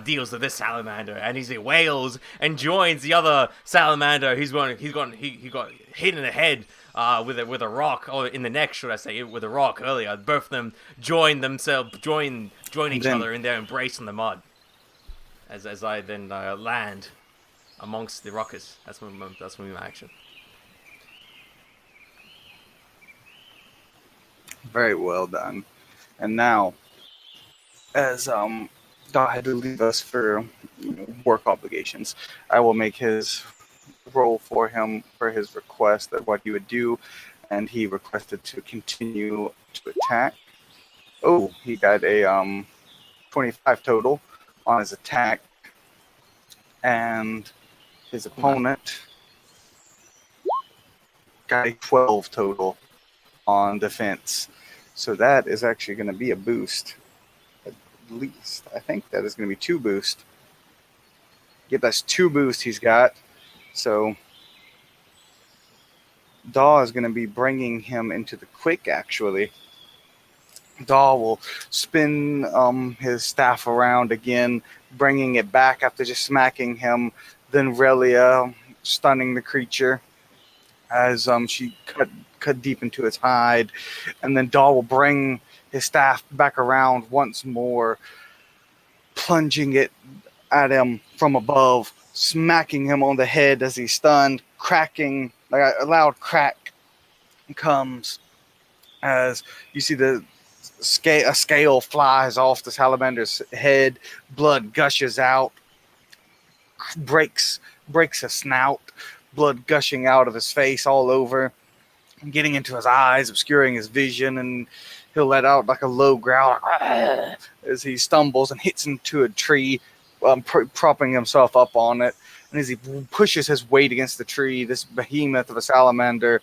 deals to this salamander, and he wails and joins the other salamander. He got hit in the head with a rock, or in the neck, should I say, with a rock earlier. Both of them join each other in their embrace in the mud. As I then land amongst the ruckus. That's my action. Very well done. And now, as Dot had to leave us for work obligations, I will make his roll for him for his request of what he would do, and he requested to continue to attack. Oh, he got a 25 total on his attack, and his opponent got a 12 total on defense. So that is actually going to be a boost. At least. I think that is going to be 2 boosts. Yeah, that's 2 boosts he's got. So Daw is going to be bringing him into the quick, actually. Daw will spin his staff around again, bringing it back after just smacking him. Then Relia stunning the creature as she cut deep into its hide, and then Daw will bring his staff back around once more, plunging it at him from above, smacking him on the head as he's stunned, cracking, like a loud crack comes as you see a scale flies off the salamander's head, blood gushes out, breaks a snout, blood gushing out of his face all over, getting into his eyes, obscuring his vision, and he'll let out like a low growl as he stumbles and hits into a tree, propping himself up on it. And as he pushes his weight against the tree, this behemoth of a salamander,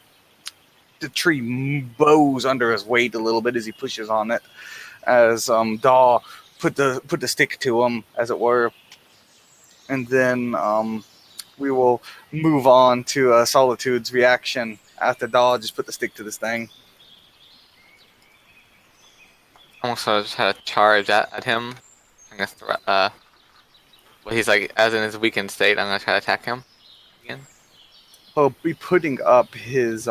the tree bows under his weight a little bit as he pushes on it, as Daw put the stick to him, as it were. And then we will move on to Solitude's reaction after Daw just put the stick to this thing. I'm also try to charge at him. I guess when he's like as in his weakened state, I'm gonna try to attack him again. He'll be putting up his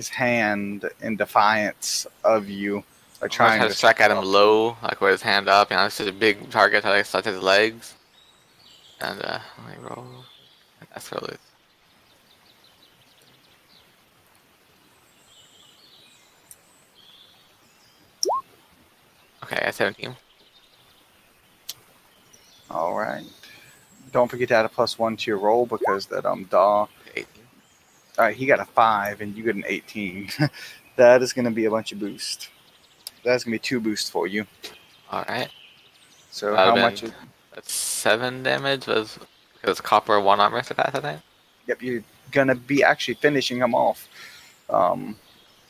hand in defiance of you by trying to strike at him low, like with his hand up. It's just a big target that like touch his legs. And let me roll. That's really. Okay, I 17. All right. Don't forget to add a +1 to your roll because that Daw. Okay, 18. All right, he got a 5 and you get an 18. That is going to be a bunch of boost. That's going to be 2 boosts for you. All right. So That how would much? been that's 7 damage. Was because it's copper 1 armor class, I think. Yep, you're going to be actually finishing him off.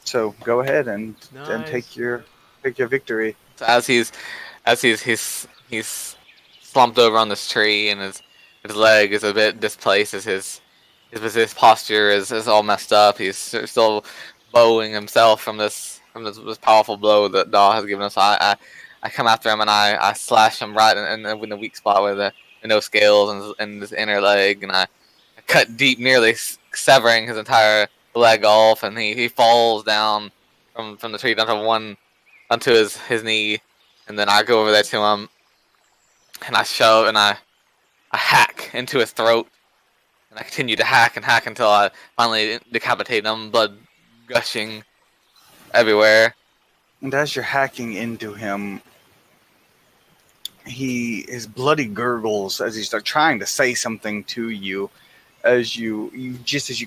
So go ahead and Nice. take your victory. So he's slumped over on this tree, and his leg is a bit displaced as his posture is all messed up. He's still bowing himself from this powerful blow that Daw has given us. I come after him and I slash him right in the weak spot where the no scales and his inner leg, and I cut deep, nearly severing his entire leg off, and he falls down from the tree onto his knee, and then I go over there to him, and I shove and I hack into his throat, and I continue to hack and hack until I finally decapitate him, blood gushing everywhere. And as you're hacking into him, his bloody gurgles as he's trying to say something to you, as you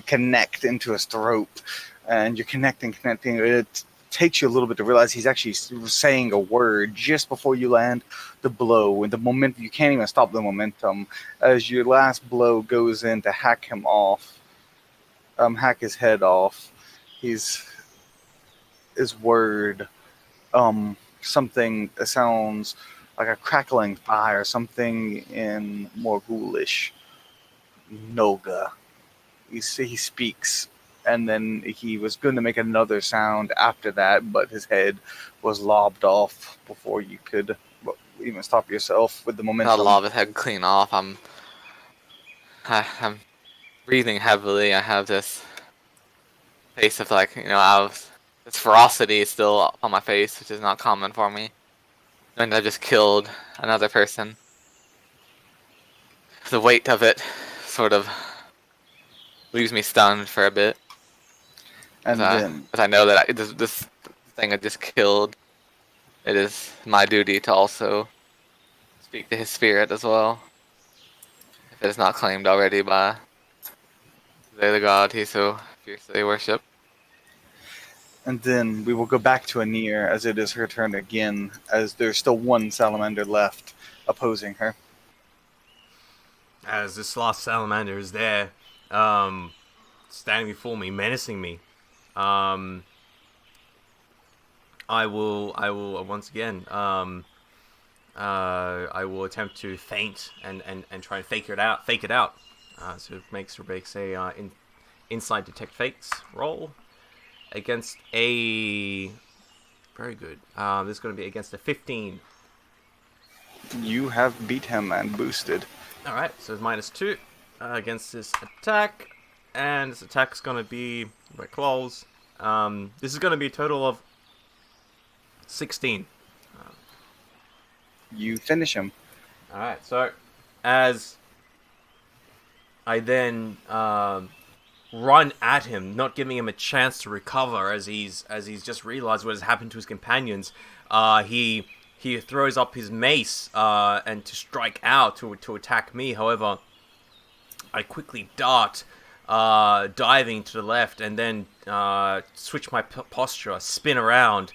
connect into his throat, and you're connecting. It takes you a little bit to realize he's actually saying a word just before you land the blow, and the momentum, you can't even stop the momentum as your last blow goes in to hack him off, hack his head off. His word, something that sounds like a crackling fire, something in more ghoulish Noga. He speaks, and then he was going to make another sound after that, but his head was lobbed off before you could even stop yourself with the momentum. I'll lob his head clean off. I'm breathing heavily. I have this face of this ferocity is still on my face, which is not common for me. And I just killed another person. The weight of it sort of leaves me stunned for a bit. And then, as I know that this thing I just killed, it is my duty to also speak to his spirit as well. If it is not claimed already by the god he so fiercely worshipped. And then we will go back to Anir as it is her turn again, as there's still one salamander left opposing her. As this last salamander is there, standing before me, menacing me, I will once again, I will attempt to feint and try and fake it out. So it makes a inside detect fakes roll against a very good. This is going to be against a 15. You have beat him and boosted. All right, so it's -2 against this attack, and this attack is going to be by claws. This is going to be a total of 16. You finish him. All right, so as I then run at him, not giving him a chance to recover, as he's just realized what has happened to his companions, he throws up his mace and to strike out to attack me. However, I quickly dart, diving to the left, and then switch my posture, spin around,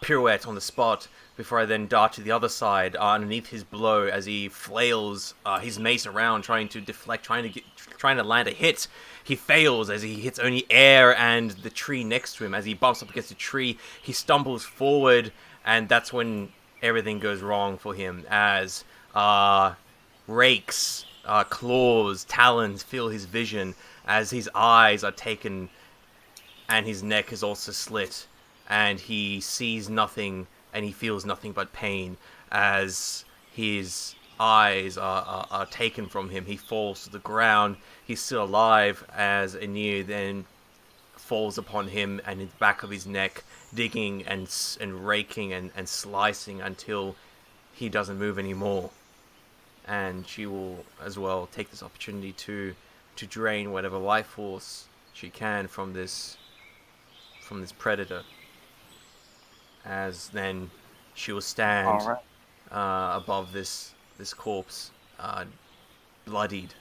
pirouette on the spot, before I then dart to the other side underneath his blow as he flails his mace around, trying to deflect, trying to land a hit. He fails as he hits only air and the tree next to him. As he bumps up against the tree, he stumbles forward, and that's when everything goes wrong for him, as rakes, claws, talons fill his vision, as his eyes are taken and his neck is also slit, and he sees nothing and he feels nothing but pain as his eyes are taken from him. He falls to the ground. He's still alive as Anir then falls upon him and in the back of his neck, digging and raking and slicing until he doesn't move anymore. and she will as well take this opportunity to drain whatever life force she can from this predator. As then she will stand All right. above this corpse, bloodied,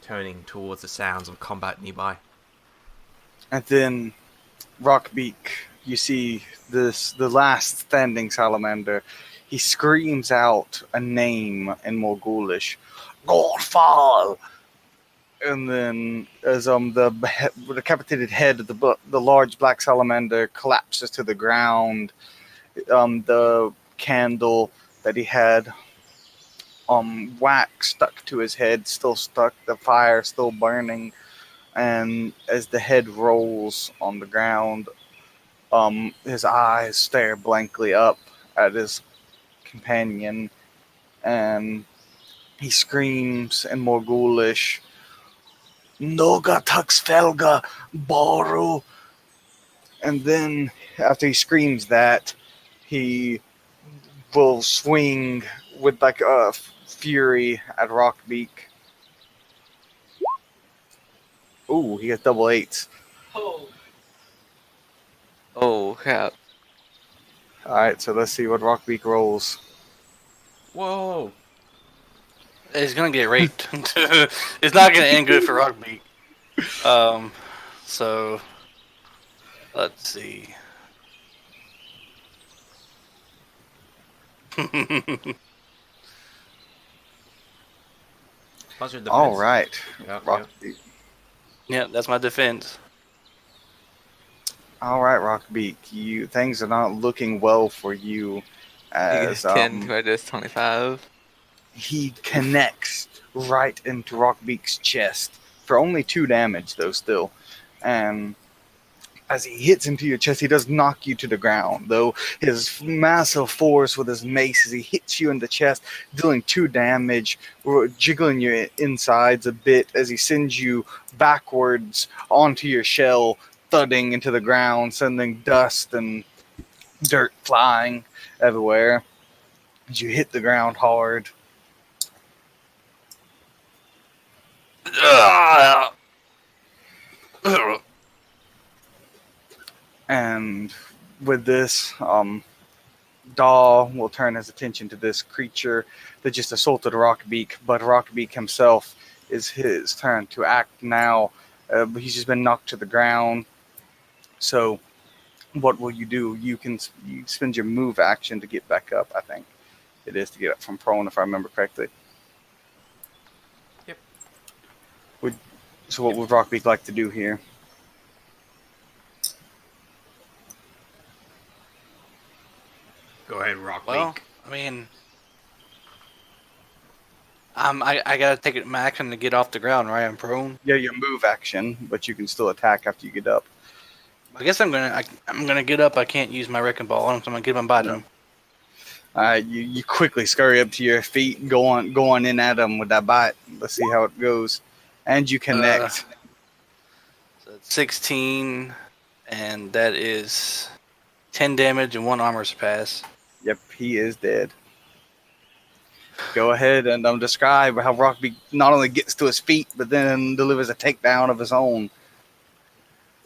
turning towards the sounds of combat nearby. And then Rockbeak, you see the last standing salamander. He screams out a name in Morghulish, Godfall. And then, as the decapitated head of the large black salamander collapses to the ground, the candle that he had wax stuck to his head, still stuck, the fire still burning, and as the head rolls on the ground, his eyes stare blankly up at his companion, and he screams in Morghulish, Noga Tux Felga Boru. And then, after he screams that, he will swing with like a fury at Rockbeak. Ooh, he gets double eights. Oh crap! Alright, so let's see what Rockbeak rolls. Whoa! It's gonna get raped. It's not gonna end good for Rockbeak. So let's see. How's your defense? Alright, Yep, Rockbeak. Yeah, that's my defense. Alright, Rockbeak. Things are not looking well for you as 10 to just 25. he connects right into Rockbeak's chest for only 2 damage, though, still. And as he hits into your chest, he does knock you to the ground, though his massive force with his mace as he hits you in the chest, dealing 2 damage, jiggling your insides a bit as he sends you backwards onto your shell, thudding into the ground, sending dust and dirt flying everywhere as you hit the ground hard. And with this, Daw will turn his attention to this creature that just assaulted Rockbeak, but Rockbeak himself is his turn to act now. He's just been knocked to the ground. So, what will you do? You spend your move action to get back up, I think. It is to get up from prone, if I remember correctly. Yep. So, what would Rockbeak like to do here? Go ahead, Rockbeak. Well, I mean, I gotta take it my action to get off the ground, right? I'm prone. Yeah, your move action, but you can still attack after you get up. I guess I'm gonna get up. I can't use my wrecking ball on him, so I'm gonna get him by him. You quickly scurry up to your feet and go on in at him with that bite. Let's see how it goes. And you connect. So it's 16, and that is 10 damage and 1 armor pass. Yep, he is dead. Go ahead and describe how Rockbeak not only gets to his feet, but then delivers a takedown of his own.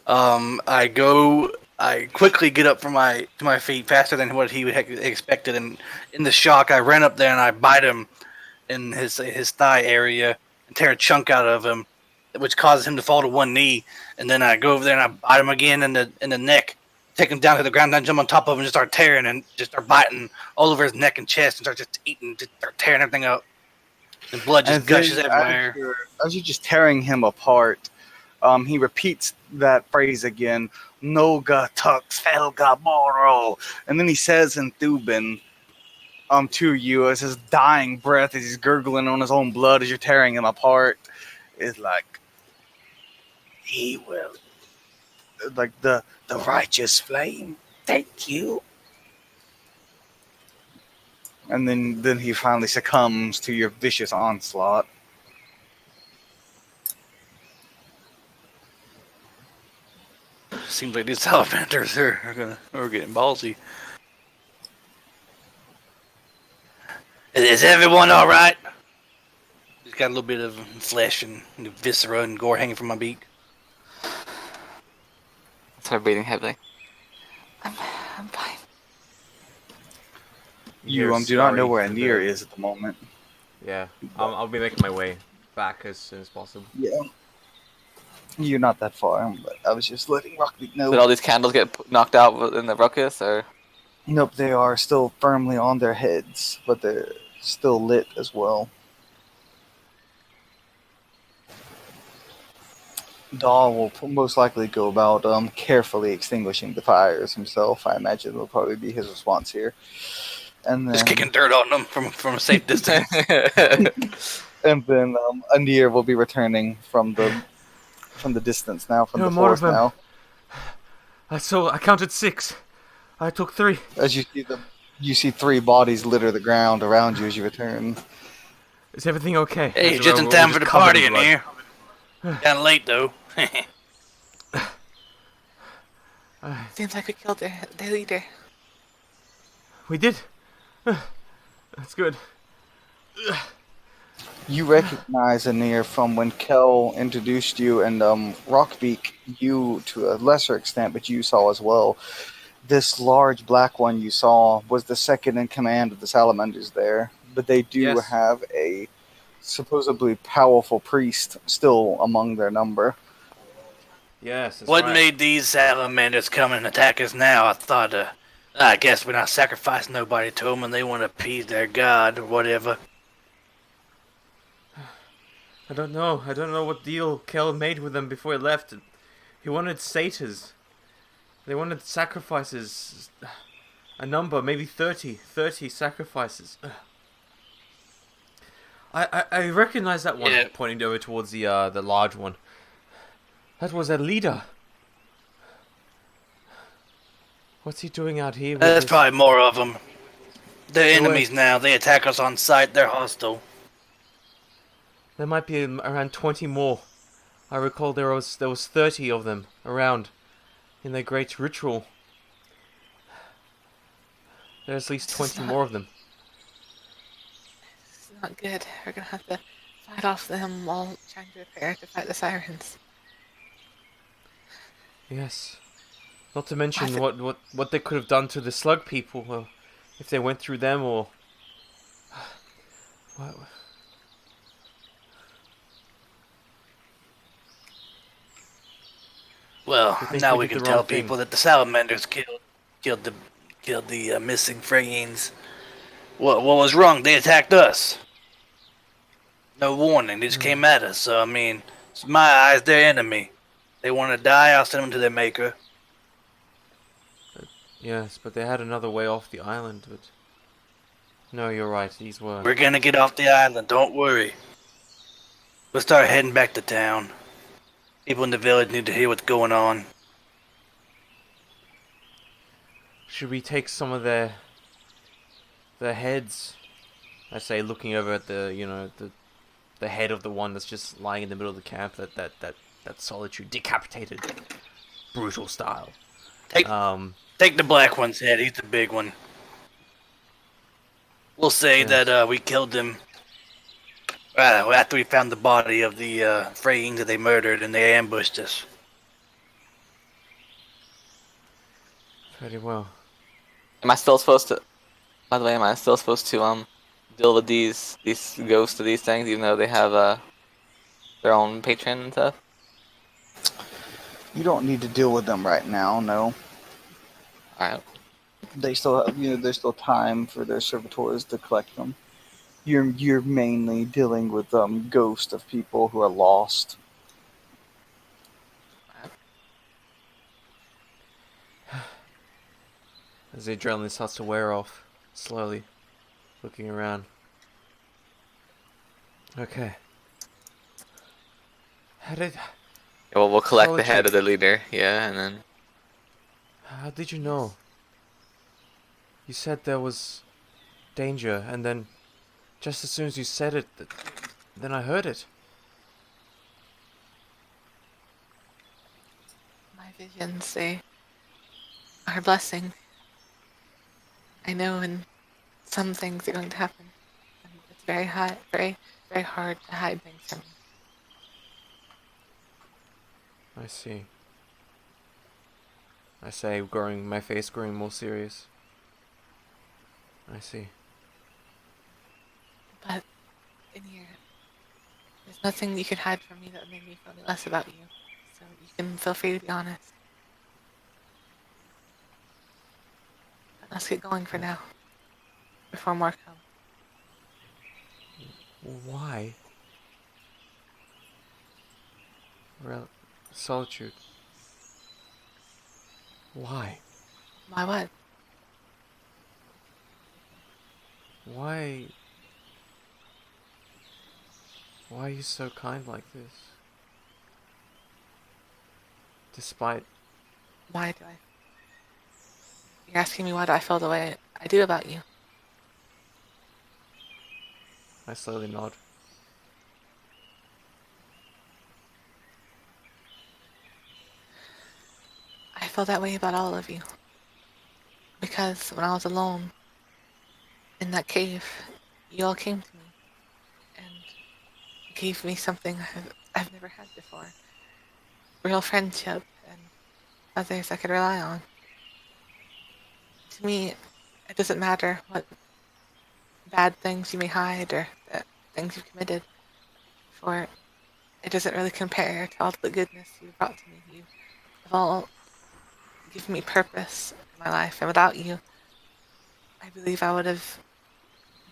I quickly get up to my feet faster than what he would have expected, and in the shock, I ran up there and I bite him in his thigh area and tear a chunk out of him, which causes him to fall to one knee. And then I go over there and I bite him again in the neck, take him down to the ground, then jump on top of him and just start tearing and just start biting all over his neck and chest and start just eating, just start tearing everything up. And blood just gushes everywhere. As you're just tearing him apart, he repeats that phrase again, Noga Tux Felga Boro. And then he says in Thuban to you as his dying breath, as he's gurgling on his own blood as you're tearing him apart, is like, he will, like the righteous flame, thank you. And then he finally succumbs to your vicious onslaught. Seems like these salamanders are getting ballsy. Is everyone all right? Just got a little bit of flesh and viscera and gore hanging from my beak. Start breathing heavily. I'm fine. You You're do not know scurrying where through Anir the- is at the moment. Yeah, I'll be making my way back as soon as possible. Yeah. You're not that far, but I was just letting Rockbeak know. Did all these candles get knocked out in the ruckus, or? Nope, they are still firmly on their heads, but they're still lit as well. Daw will most likely go about carefully extinguishing the fires himself. I imagine will probably be his response here. And then, Just kicking dirt on them from a safe distance. and then Anir will be returning from the distance now, from There the are more of forest them. now. I counted 6. I took 3. As you see 3 bodies litter the ground around you as you return. Is everything okay? Hey, As just in we're time for the covered party in in blood. here. Kinda late though. Seems like we killed their leader. We did. That's good. You recognize Anir from when Kel introduced you, and Rockbeak, you to a lesser extent, but you saw as well. This large black one you saw was the second in command of the Salamanders there, but they do Yes. have a supposedly powerful priest still among their number. Yes, that's What right. made these salamanders come and attack us now? I thought, I guess we're not sacrificing nobody to them and they want to appease their god or whatever. I don't know. I don't know what deal Kel made with them before he left. He wanted satyrs. They wanted sacrifices. A number, maybe 30 sacrifices. I recognize that one, Yeah. pointing over towards the large one. That was their leader. What's he doing out here with There's this? probably more of them. They're There were- enemies now. They attack us on sight. They're hostile. There might be around 20 more. I recall there was 30 of them around in their great ritual. There's at least 20 more of them. This is not good. We're gonna have to fight off them while trying to prepare to fight the sirens. Yes. Not to mention what they could have done to the slug people. Well, if they went through them or... What? Well, I think now we we did can the tell wrong thing. people that the salamanders killed the missing Freyines. What was wrong? They attacked us. No warning. They just came at us. So I mean, it's my eyes, their enemy. They want to die. I'll send them to their maker. Yes, but they had another way off the island, but... No, you're right, these were... We're gonna get off the island. Don't worry. We'll start heading back to town. People in the village need to hear what's going on. Should we take some of their heads? I say, looking over at the head of the one that's just lying in the middle of the camp, that solitude, decapitated, brutal style. Take the black one's head. He's the big one. We'll say Yes. that we killed him after we found the body of the Freyings that they murdered and they ambushed us. Very well. Am I still supposed to? By the way, am I still supposed to deal with these ghosts of these things, even though they have their own patron and stuff? You don't need to deal with them right now, no. All right. They still have, there's still time for their servitors to collect them. You're mainly dealing with ghosts of people who are lost. As the adrenaline starts to wear off, slowly, looking around. Okay. How did... Yeah, well, we'll collect the Solitude. head of the leader, yeah, and then How did you know? You said there was danger, and then just as soon as you said it, then I heard it. My visions, they are a blessing. I know when some things are going to happen. very very hard to hide things from you. I see. I say, my face growing more serious. I see. But in here, there's nothing you could hide from me that would make me feel any less about you. So you can feel free to be honest. But let's get going for now, before more come. Why? Solitude. Why? Why what? Why? Why are you so kind like this? Despite... Why do I? You're asking me why do I feel the way I do about you? I slowly nod. I feel that way about all of you. Because when I was alone in that cave, you all came to me and gave me something I've never had before. Real friendship and others I could rely on. To me, it doesn't matter what bad things you may hide or the things you've committed, for it doesn't really compare to all the goodness you brought to me. You have all given me purpose in my life, and without you, I believe I would have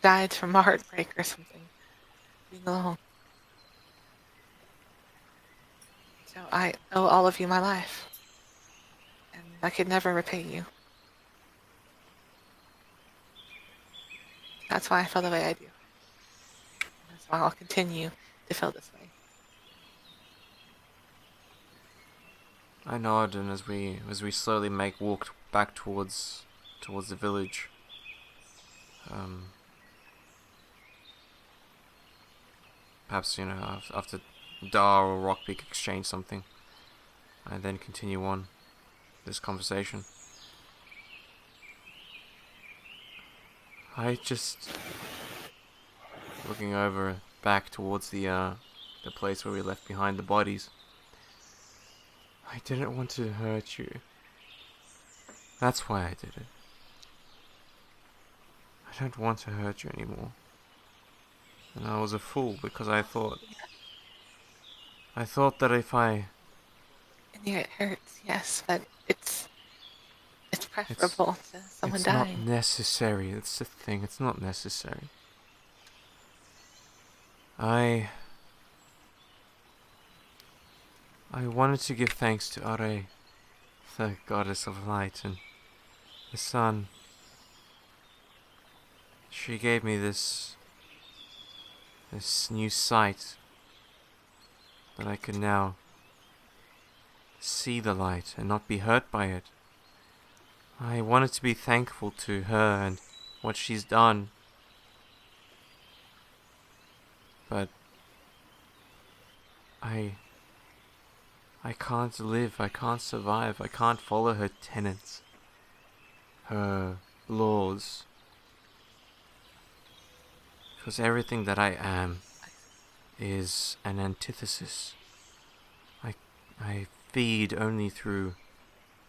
died from a heartbreak or something, being alone. So I owe all of you my life, and I could never repay you. That's why I feel the way I do. And that's why I'll continue to feel this way. I nod, and as we slowly make walk back towards the village, perhaps after Dar or Rockbeak exchange something, I then continue on this conversation. I just looking over back towards the place where we left behind the bodies. I didn't want to hurt you. That's why I did it. I don't want to hurt you anymore. And I was a fool because I thought that if I... And yeah, it hurts, yes, but it's preferable to someone dying. It's not necessary. That's the thing. It's not necessary. I wanted to give thanks to Are, the goddess of light, and the sun. She gave me this new sight that I could now see the light and not be hurt by it. I wanted to be thankful to her and what she's done. But I can't live, I can't survive, I can't follow her tenets, her laws. Because everything that I am is an antithesis. I feed only through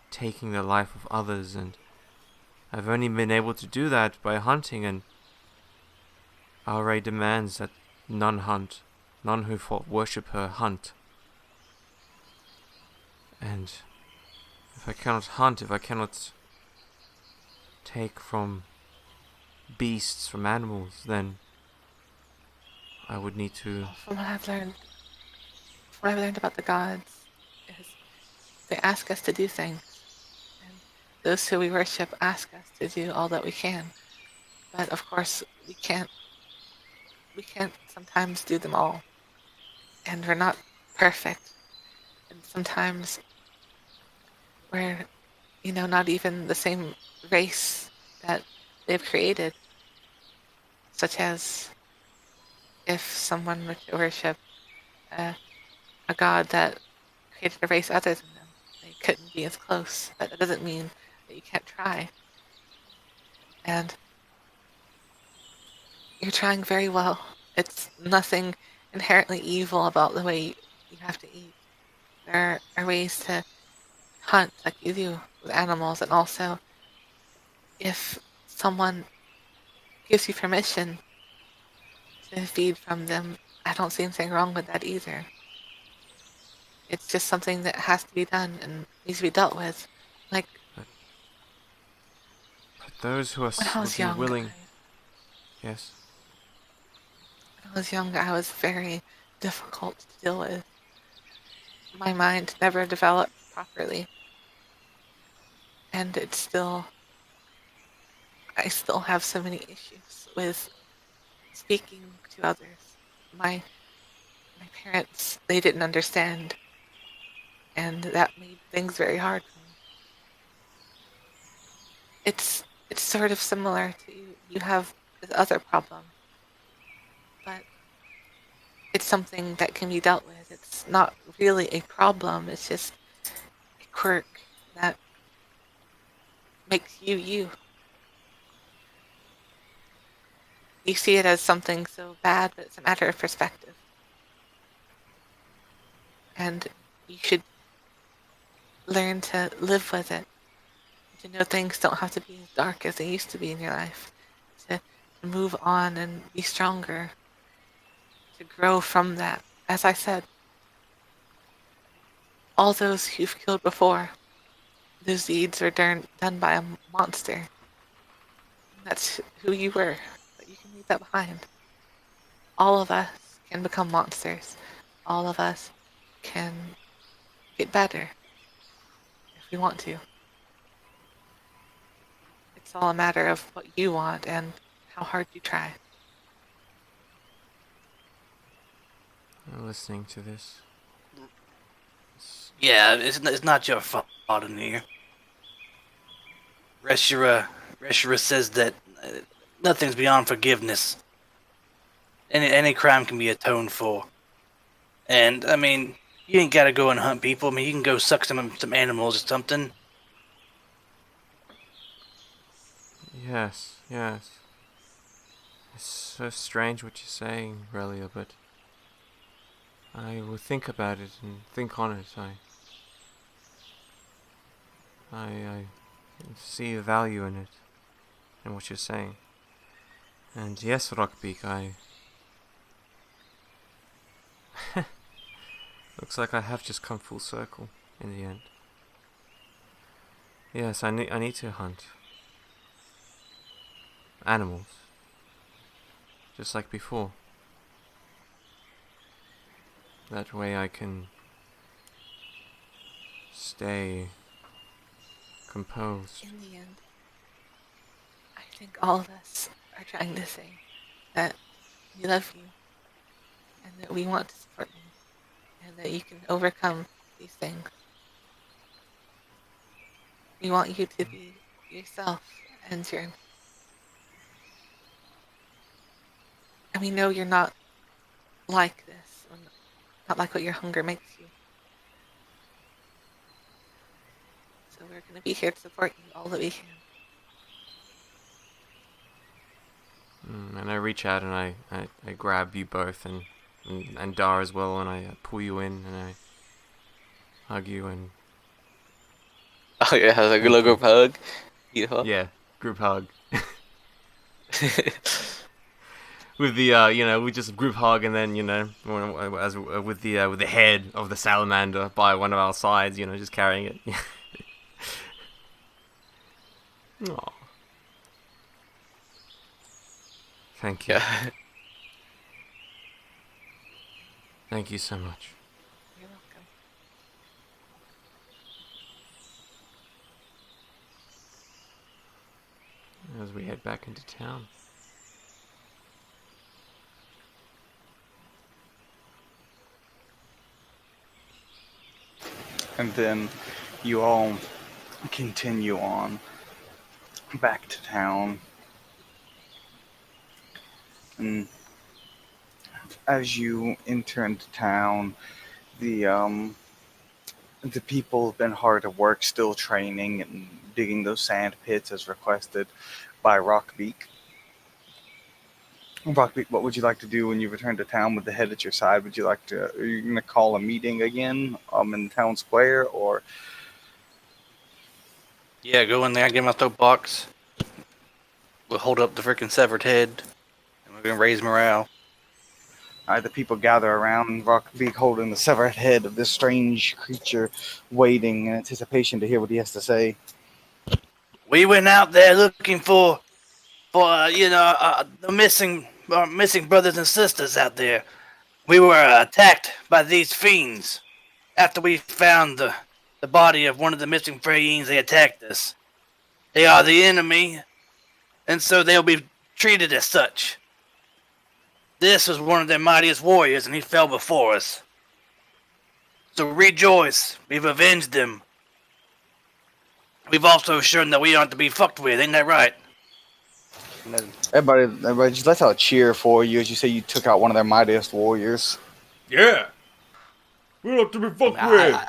taking the life of others, and I've only been able to do that by hunting, and Our demands that none hunt, none who worship her hunt. And if I cannot hunt, if I cannot take from beasts, from animals, then I would need to... From what I've learned about the gods is they ask us to do things, and those who we worship ask us to do all that we can. But of course, we can't sometimes do them all, and we're not perfect. And sometimes we're, not even the same race that they've created, such as if someone were to worship a god that created a race other than them, they couldn't be as close. But that doesn't mean that you can't try. And You're trying very well. It's nothing inherently evil about the way you have to eat. There are ways to hunt like you do with animals, and also if someone gives you permission to feed from them, I don't see anything wrong with that either. It's just something that has to be done and needs to be dealt with. Like But those who when I would was be young, willing. Yes. when I was young, I was very difficult to deal with. My mind never developed properly, and I still have so many issues with speaking to others. My parents, they didn't understand, and that made things very hard for me. It's sort of similar to you have this other problem, but it's something that can be dealt with. It's not really a problem, it's just a quirk that makes you you. You see it as something so bad, but it's a matter of perspective. And you should learn to live with it. To know things don't have to be as dark as they used to be in your life. To move on and be stronger. To grow from that. As I said, all those you've killed before, those deeds were done by a monster. That's who you were, but you can leave that behind. All of us can become monsters. All of us can get better if we want to. It's all a matter of what you want and how hard you try. I'm listening to this. Yeah, it's not your fault, Anir. Reshura says that nothing's beyond forgiveness. Any crime can be atoned for. And, I mean, you ain't gotta go and hunt people. I mean, you can go suck some animals or something. Yes, yes. It's so strange what you're saying, Relia, but I will think about it and think on it. I see a value in it, in what you're saying. And yes, Rockbeak, looks like I have just come full circle in the end. Yes, I need to hunt animals, just like before. That way I can stay composed. In the end, I think all of us are trying to say that we love you and that we want to support you and that you can overcome these things. We want you to be yourself and we know you're not like this, or not like what your hunger makes you. So we're going to be here to support you all that we can. And I reach out and I grab you both and Dar as well, and I pull you in and I hug you and Oh yeah, has a good thank group you. hug. Beautiful. Yeah, group hug. With the we just group hug, and then as with the head of the salamander by one of our sides, just carrying it. Aww. Thank you. Yeah. Thank you so much. You're welcome. As we head back into town. And then you all continue on back to town. And as you enter into town, the people have been hard at work, still training and digging those sand pits as requested by Rockbeak. Rockbeak, what would you like to do when you return to town with the head at your side? Would you like to? Are you going to call a meeting again, in town square, or? Yeah, go in there, get my soapbox. We'll hold up the freaking severed head, and we're gonna raise morale. The people gather around Rockbeak holding the severed head of this strange creature, waiting in anticipation to hear what he has to say. We went out there looking for the missing brothers and sisters out there. We were attacked by these fiends. After we found the body of one of the missing Freyines, they attacked us. They are the enemy, and so they'll be treated as such. This was one of their mightiest warriors, and he fell before us. So rejoice, we've avenged them. We've also shown that we aren't to be fucked with, ain't that right? Everybody, just let's have a cheer for you as you say you took out one of their mightiest warriors. Yeah. We don't have to be fucked with.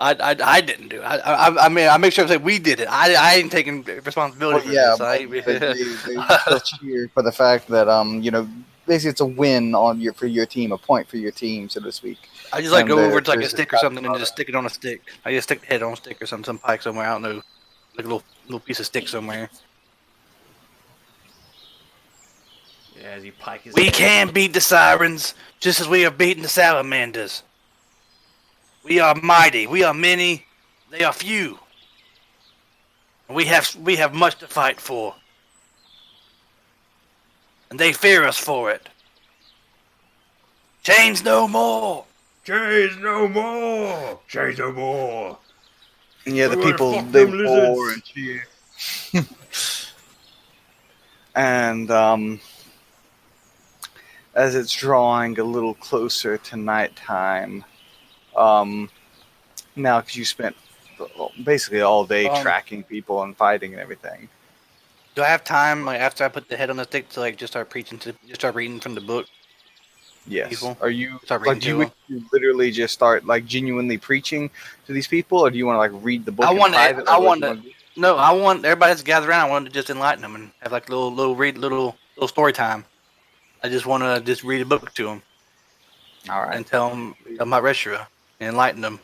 I didn't do it. I mean, I make sure I say we did it. I ain't taking responsibility for this. They cheer for the fact that basically it's a win for your team, a point for your team, so to speak. I just go over to like a stick or something and just stick it on a stick. I just stick the head on a stick or something, some pike somewhere. I don't know, like a little piece of stick somewhere. Yeah, as you pike his We head. can beat the sirens just as we have beaten the salamanders. We are mighty. We are many. They are few. We have much to fight for, and they fear us for it. Change no more. Change no more. Change no more. Yeah, the We're gonna people fuck they them roar lizards. and cheer. And as it's drawing a little closer to nighttime, now because you spent basically all day tracking people and fighting and everything. Do I have time, like after I put the head on the stick, to like just start reading from the book? Yes. People? Are you Start like reading do you literally just start like genuinely preaching to these people, or do you want to like read the book? I want to. No, I want everybody to gather around. I want to just enlighten them and have like little story time. I just want to just read a book to them. All right. And tell them about Reshura and enlighten them.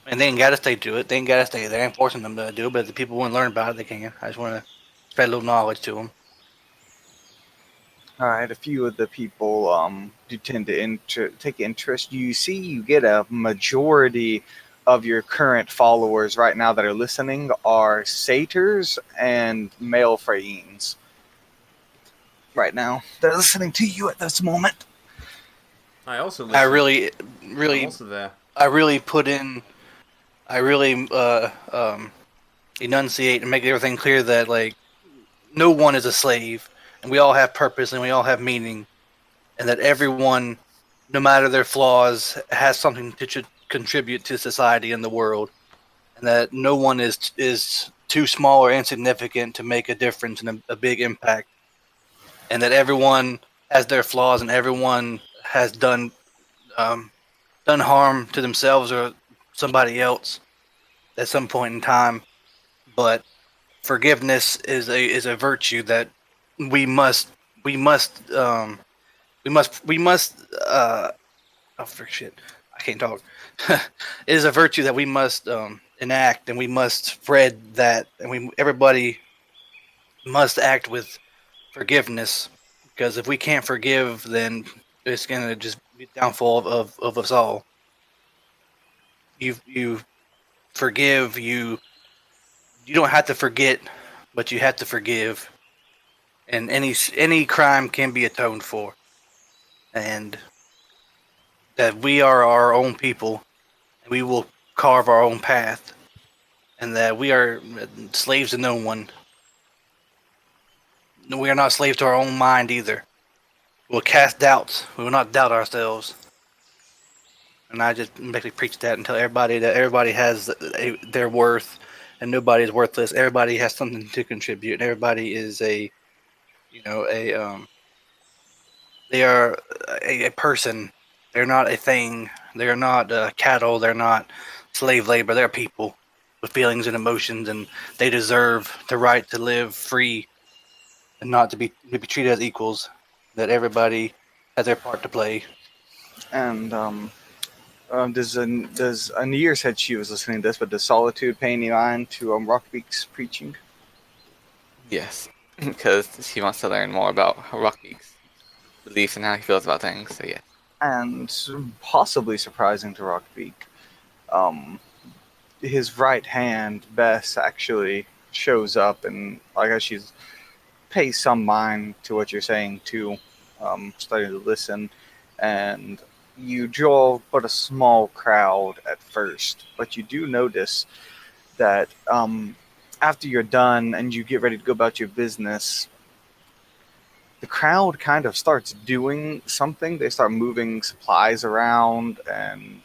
And they ain't got to stay to it. They ain't got to stay there. I ain't forcing them to do it. But if the people want to learn about it, they can. I just want to spread a little knowledge to them. All right, a few of the people do tend to take interest. You get a majority of your current followers right now that are listening are satyrs and male Freyines. Right now, they're listening to you at this moment. I also listen. I really, I'm also there. I really put in. I really enunciate and make everything clear that like no one is a slave, and we all have purpose and we all have meaning, and that everyone, no matter their flaws, has something to contribute to society and the world, and that no one is too small or insignificant to make a difference and a big impact, and that everyone has their flaws and everyone has done harm to themselves or somebody else at some point in time, but forgiveness is a virtue that we must oh frick shit, I can't talk. It is a virtue that we must enact, and we must spread that, and everybody must act with forgiveness, because if we can't forgive, then it's gonna just be the downfall of us all. You forgive, you don't have to forget, but you have to forgive, and any crime can be atoned for, and that we are our own people, and we will carve our own path, and that we are slaves to no one. We are not slaves to our own mind either. We'll cast doubts. We will not doubt ourselves. And I just basically preach that and tell everybody that everybody has their worth, and nobody is worthless. Everybody has something to contribute, and everybody is they are a person. They're not a thing. They're not cattle. They're not slave labor. They're people with feelings and emotions, and they deserve the right to live free and not to be treated as equals. That everybody has their part to play. And does Anir said she was listening to this, but does Solitude pay any mind to Rockbeak's preaching? Yes, because she wants to learn more about Rockbeak's beliefs and how he feels about things. So yeah. And possibly surprising to Rockbeak, his right hand, Bess, actually shows up, and I guess she's pays some mind to what you're saying too, starting to listen, and you draw but a small crowd at first, but you do notice that after you're done and you get ready to go about your business, the crowd kind of starts doing something. They start moving supplies around, and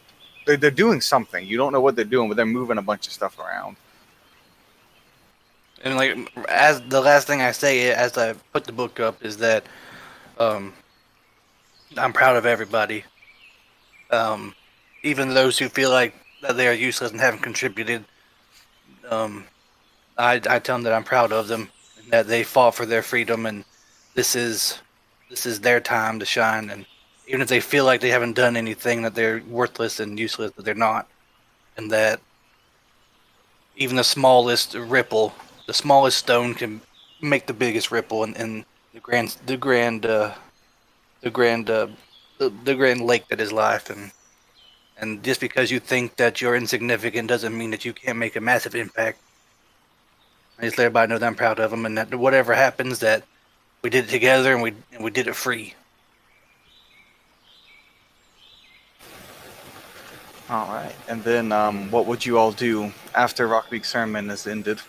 they're doing something. You don't know what they're doing, but they're moving a bunch of stuff around. And like as the last thing I say as I put the book up is that I'm proud of everybody. Even those who feel like that they are useless and haven't contributed. Um, I tell them that I'm proud of them and that they fought for their freedom, and this is their time to shine. And even if they feel like they haven't done anything, that they're worthless and useless, that they're not, and that even the smallest ripple, the smallest stone, can make the biggest ripple in the grand the grand lake that is life. And just because you think that you're insignificant doesn't mean that you can't make a massive impact. I just let everybody know that I'm proud of them, and that whatever happens, that we did it together, and we did it free. All right, and then what would you all do after Rockbeak's sermon is ended?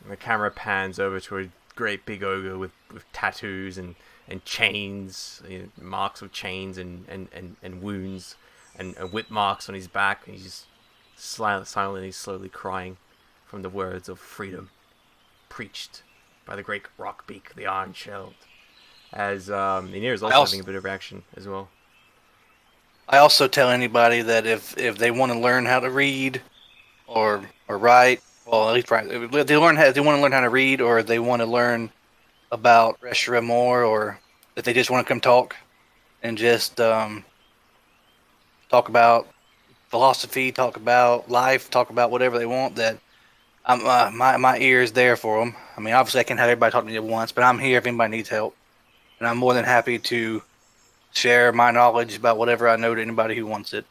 And the camera pans over to a great big ogre with tattoos and chains, marks of chains and wounds and whip marks on his back. And he's just silently, slowly crying from the words of freedom preached by the great Rockbeak, the Iron Shelled. As Nir is also having a bit of reaction as well. I also tell anybody that if they want to learn how to read or write, well, at least write, if they want to learn how to read, or they want to learn about Reshiram more, or if they just want to come talk and just talk about philosophy, talk about life, talk about whatever they want, that my ear is there for them. I mean, obviously I can't have everybody talk to me at once, but I'm here if anybody needs help, and I'm more than happy to share my knowledge about whatever I know to anybody who wants it.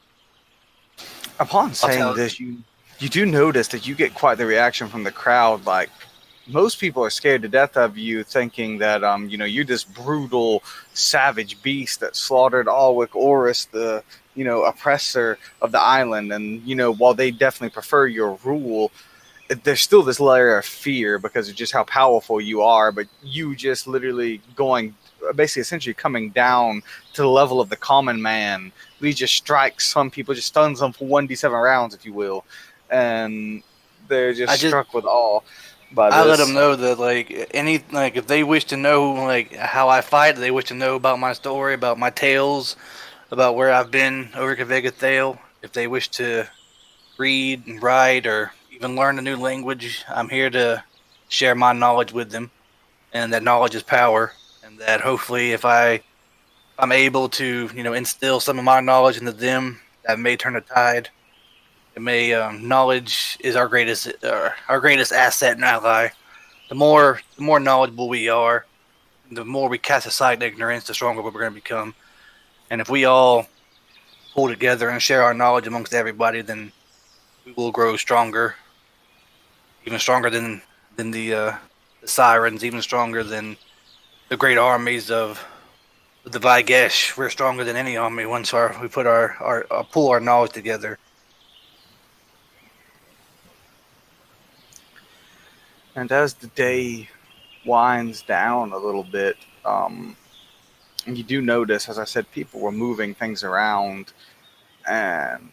Upon saying this, you do notice that you get quite the reaction from the crowd. Like, most people are scared to death of you, thinking that you're this brutal, savage beast that slaughtered Alwick Oris, the oppressor of the island. And while they definitely prefer your rule, there's still this layer of fear because of just how powerful you are. But you just literally going, basically, essentially coming down to the level of the common man. Lee just strikes some people, just stuns them for 1d7 rounds, if you will, and they're just struck with awe. I let them know that if they wish to know how I fight, they wish to know about my story, about my tales, about where I've been over Kavega Thale. If they wish to read and write or even learn a new language, I'm here to share my knowledge with them, and that knowledge is power, and that hopefully if I'm able to instill some of my knowledge into them, that may turn a tide. It may knowledge is our greatest asset and ally. The more knowledgeable we are, the more we cast aside ignorance, the stronger we're going to become. And if we all pull together and share our knowledge amongst everybody, then we will grow stronger, even stronger than the sirens, even stronger than the great armies of the Vygesh. We're stronger than any army once we put our pull our knowledge together. And as the day winds down a little bit, you do notice, as I said, people were moving things around, and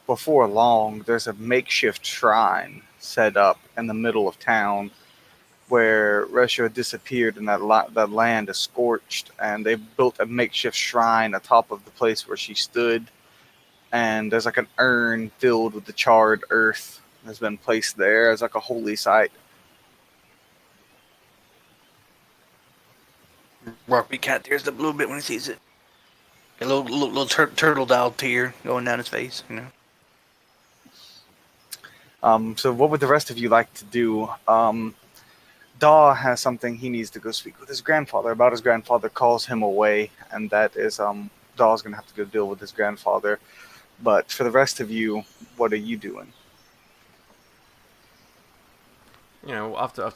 before long, there's a makeshift shrine set up in the middle of town where Russia disappeared and that land is scorched, and they built a makeshift shrine atop of the place where she stood, and there's like an urn filled with the charred earth has been placed there as like a holy site. Rockbeak kind of tears up a little bit when he sees it. A little turtle doll tear going down his face, you know. So what would the rest of you like to do? Daw has something he needs to go speak with his grandfather about. His grandfather calls him away, and that is Daw's gonna have to go deal with his grandfather. But for the rest of you, what are you doing? You know, after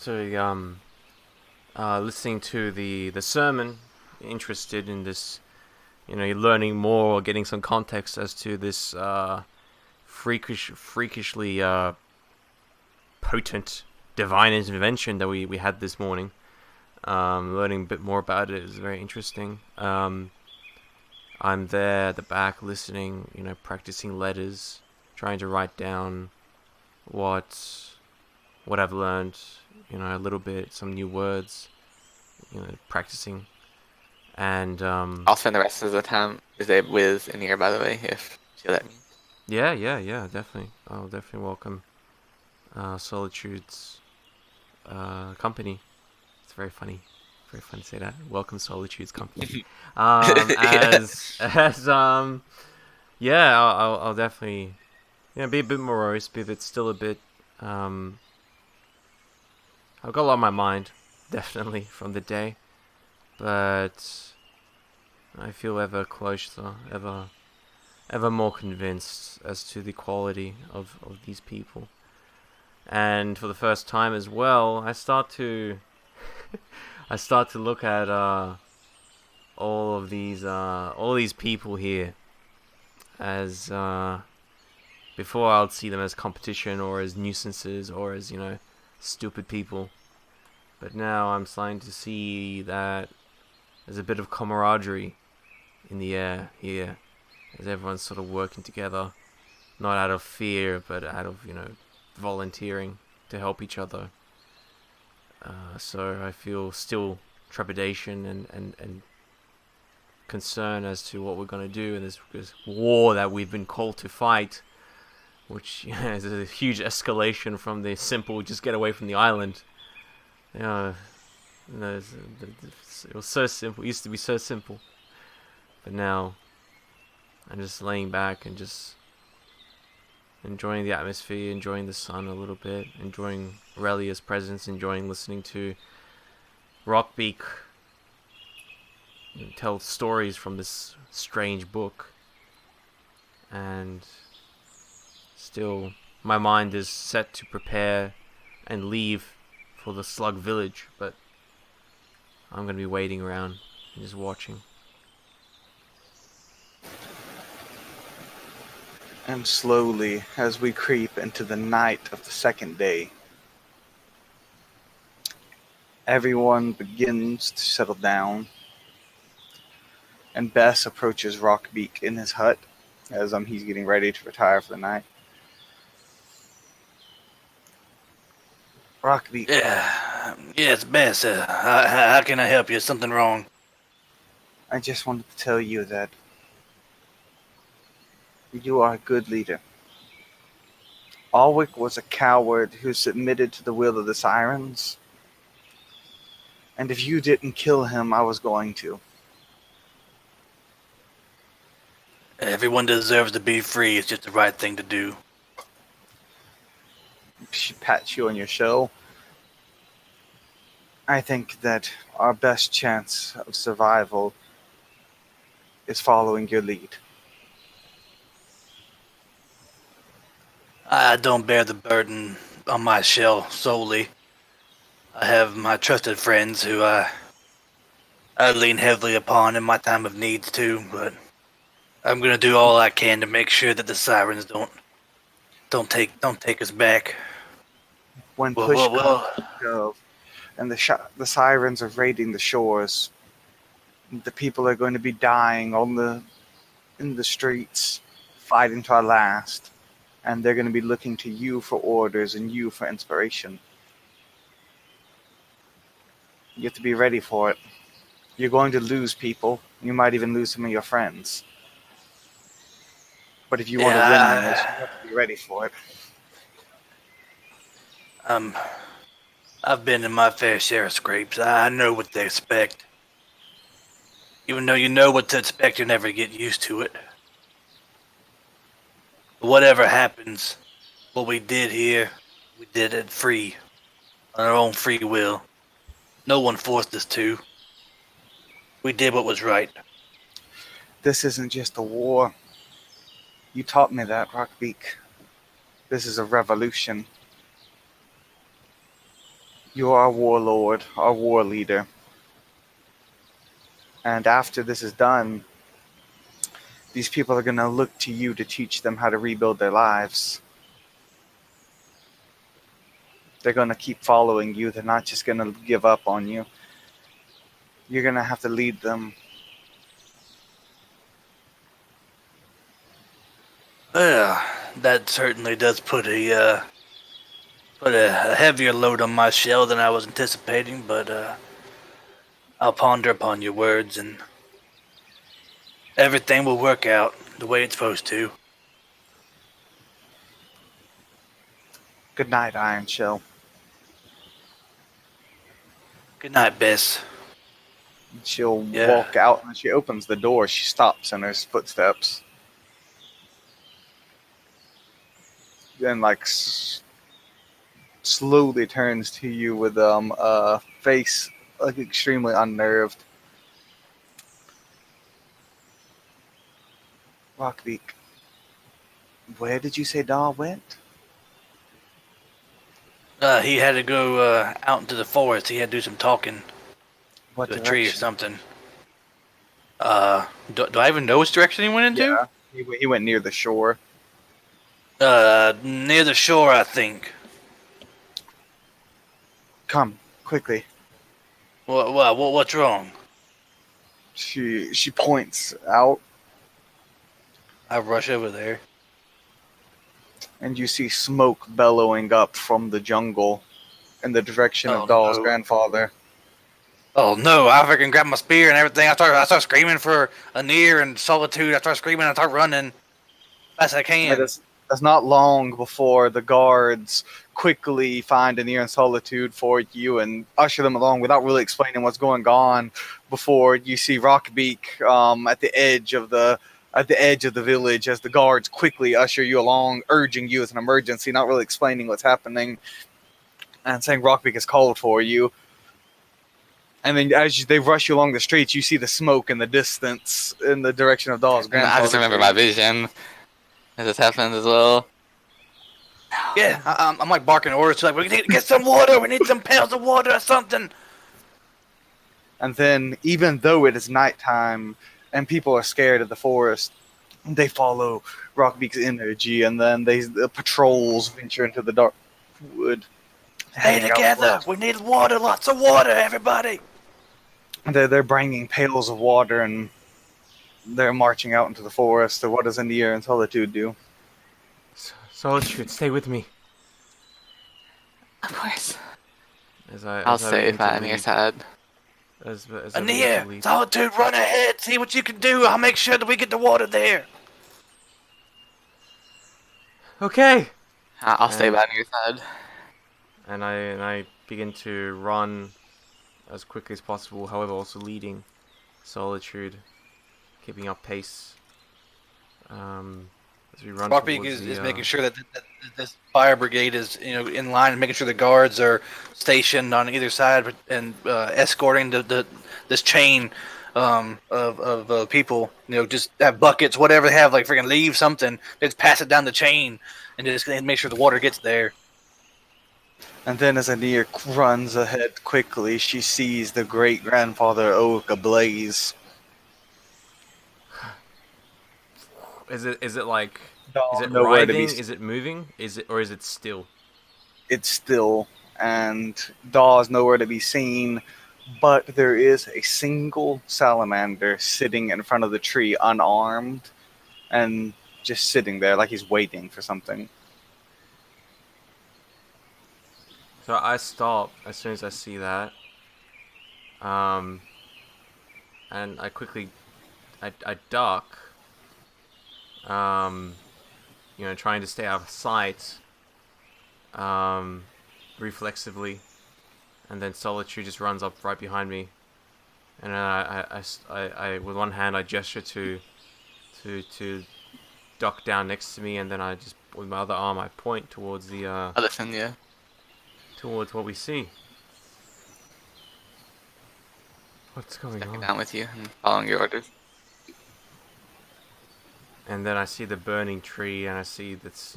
listening to the sermon, interested in this, you know, you're learning more or getting some context as to this freakishly potent divine intervention that we had this morning. Learning a bit more about it is very interesting. I'm there at the back listening, you know, practicing letters, trying to write down what I've learned, you know, a little bit, some new words, you know, practicing. And I'll spend the rest of the time with in here, by the way, if you let me. Yeah, definitely. I'll definitely welcome Solitude's company. It's very funny to say that. Welcome Solitude's company. Yeah, I'll definitely, you know, be a bit morose, be a bit still a bit. I've got a lot on my mind, definitely from the day, but I feel ever closer, ever more convinced as to the quality of these people. And for the first time as well, I start to look at all these people here as before I would see them as competition or as nuisances or as, you know, stupid people. But now I'm starting to see that there's a bit of camaraderie in the air here, as everyone's sort of working together, not out of fear, but out of, you know, volunteering to help each other. So I feel still trepidation and concern as to what we're going to do in this war that we've been called to fight, which, you know, is a huge escalation from the simple just get away from the island. You know, it was so simple. It used to be so simple. But now I'm just laying back and just enjoying the atmosphere, enjoying the sun a little bit, enjoying Relia's presence, enjoying listening to Rockbeak tell stories from this strange book. And still, my mind is set to prepare and leave for the Slug Village, but I'm going to be waiting around and just watching. And slowly, as we creep into the night of the second day, everyone begins to settle down, and Bess approaches Rockbeak in his hut as he's getting ready to retire for the night. Rockbeak. Yeah, it's Bess. How can I help you? Is something wrong? I just wanted to tell you that you are a good leader. Alwick was a coward who submitted to the will of the Sirens. And if you didn't kill him, I was going to. Everyone deserves to be free. It's just the right thing to do. She pats you on your shoulder. I think that our best chance of survival is following your lead. I don't bear the burden on my shell solely. I have my trusted friends who I lean heavily upon in my time of needs too, but I'm gonna do all I can to make sure that the Sirens don't take us back. When push comes to shove, and the Sirens are raiding the shores, the people are going to be dying in the streets, fighting to our last, and they're going to be looking to you for orders and you for inspiration. You have to be ready for it. You're going to lose people. You might even lose some of your friends. But if you want to win this, you have to be ready for it. I've been in my fair share of scrapes. I know what they expect. Even though you know what to expect, you never get used to it. Whatever happens, what we did here, we did it free, on our own free will. No one forced us to. We did what was right. This isn't just a war. You taught me that, Rockbeak. This is a revolution. You are our warlord, our war leader. And after this is done, these people are going to look to you to teach them how to rebuild their lives. They're going to keep following you. They're not just going to give up on you. You're going to have to lead them. Yeah, that certainly does put a heavier load on my shell than I was anticipating, but I'll ponder upon your words and everything will work out the way it's supposed to. Good night, Iron Shell. Good night, Bess. She'll Yeah. walk out, and she opens the door. She stops in her footsteps. Then, like, slowly turns to you with a face like extremely unnerved. Rockbeak, where did you say Daw went? He had to go out into the forest. He had to do some talking What to a tree or direction? something. Do I even know which direction he went into? Yeah, he went near the shore. Near the shore, I think. Come, quickly. What's wrong? She points out, I rush over there. and you see smoke bellowing up from the jungle in the direction Oh, of Daw's no. grandfather. Oh no! I freaking grab my spear and everything. I start screaming for Anir and Solitude. I start screaming. I start running fast as I can. That's not long before the guards quickly find an ear in solitude for you and usher them along without really explaining what's going on. Before you see Rockbeak at the edge of the village as the guards quickly usher you along, urging you as an emergency, not really explaining what's happening, and saying Rockbeak is called for you. And then they rush you along the streets, you see the smoke in the distance in the direction of Daw's And grandfather. I just remember my vision as this happened as well. Yeah, I'm like barking orders. Like, we need to get some water. We need some pails of water or something. And then, even though it is nighttime and people are scared of the forest, they follow Rockbeak's energy, and then the patrols venture into the dark wood. Stay heading out together. west. We need water. Lots of water, everybody. They're bringing pails of water, and they're marching out into the forest. So what does Anir and Solitude do? Solitude, stay with me. Of course. I'll stay by Anir's side. As I begin to Anir, lead. Solitude, run ahead. See what you can do. I'll make sure that we get the water there. Okay. I'll stay by Anir's side. And I begin to run as quickly as possible, however also leading Solitude, keeping up pace. As we run Rockbeak towards is making sure that this fire brigade is in line and making sure the guards are stationed on either side and escorting this chain of people. Just have buckets, whatever they have, like freaking leave something. Just pass it down the chain and just make sure the water gets there. And then as Anir runs ahead quickly, she sees the great-grandfather oak ablaze. Is it like? Daw Is it nowhere to be writhing? Is it moving? Is it still? It's still, and Daw is nowhere to be seen, but there is a single salamander sitting in front of the tree unarmed and just sitting there like he's waiting for something. So I stop as soon as I see that. And I quickly I duck. Trying to stay out of sight. Reflexively. And then Solitude just runs up right behind me. And with one hand I gesture to duck down next to me, and then I just with my other arm I point towards the I listen, yeah. towards what we see. What's going Stepping on? down with you and following your orders. And then I see the burning tree, and I see this,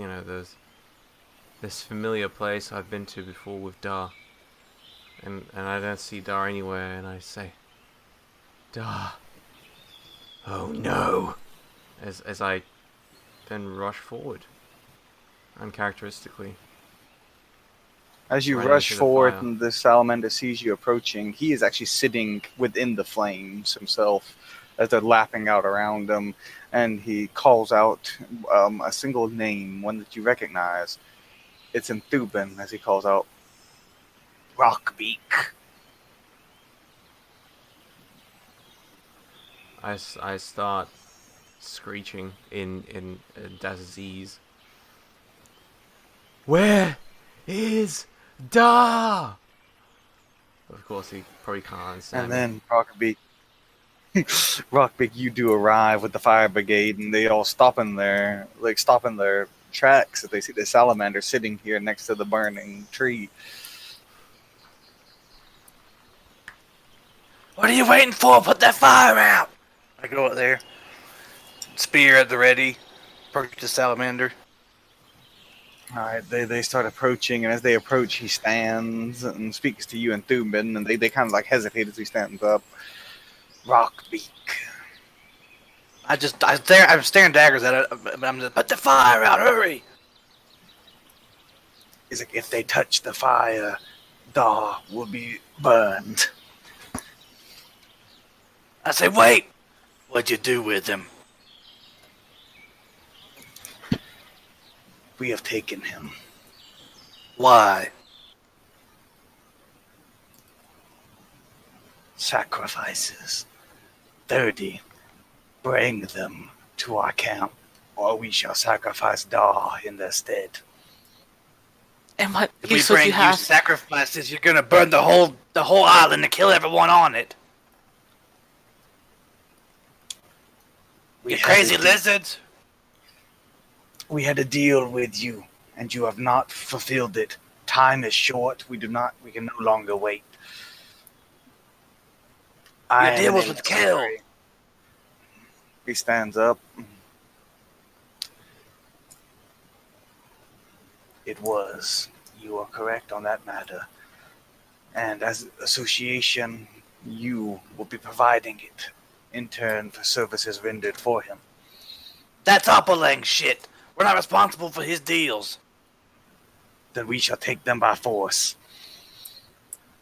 this familiar place I've been to before with Dar. And I don't see Dar anywhere, and I say, Dar. Oh no! As I then rush forward, uncharacteristically. As you Running rush into the forward fire. and the salamander sees you approaching, he is actually sitting within the flames himself as they're lapping out around him, and he calls out a single name, one that you recognize. It's in Thuban as he calls out, Rockbeak. I start screeching in Daz's. Where is Da? Of course, he probably can't understand And me. then Rockbeak, you do arrive with the fire brigade, and they all stop in their tracks as they see the salamander sitting here next to the burning tree. What are you waiting for? Put that fire out! I go up there, spear at the ready, approach the salamander. All right, they start approaching, and as they approach, he stands and speaks to you in Thuban, and they kind of like hesitate as he stands up. Rockbeak. I'm staring daggers at it, but I'm just, put the fire out, hurry! He's like, if they touch the fire, Daw will be burned. I say, wait! What'd you do with him? We have taken him. Why? Sacrifices. 30. Bring them to our camp, or we shall sacrifice Daw in their stead. And what If we use would bring you you have? sacrifices, you're gonna burn the whole island and kill everyone on it. We You had crazy a- lizards! We had a deal with you, and you have not fulfilled it. Time is short. We can no longer wait. Your deal was with kill. He stands up. It was. You are correct on that matter. And as association, you will be providing it in turn for services rendered for him. That's Oppalang shit. We're not responsible for his deals. Then we shall take them by force.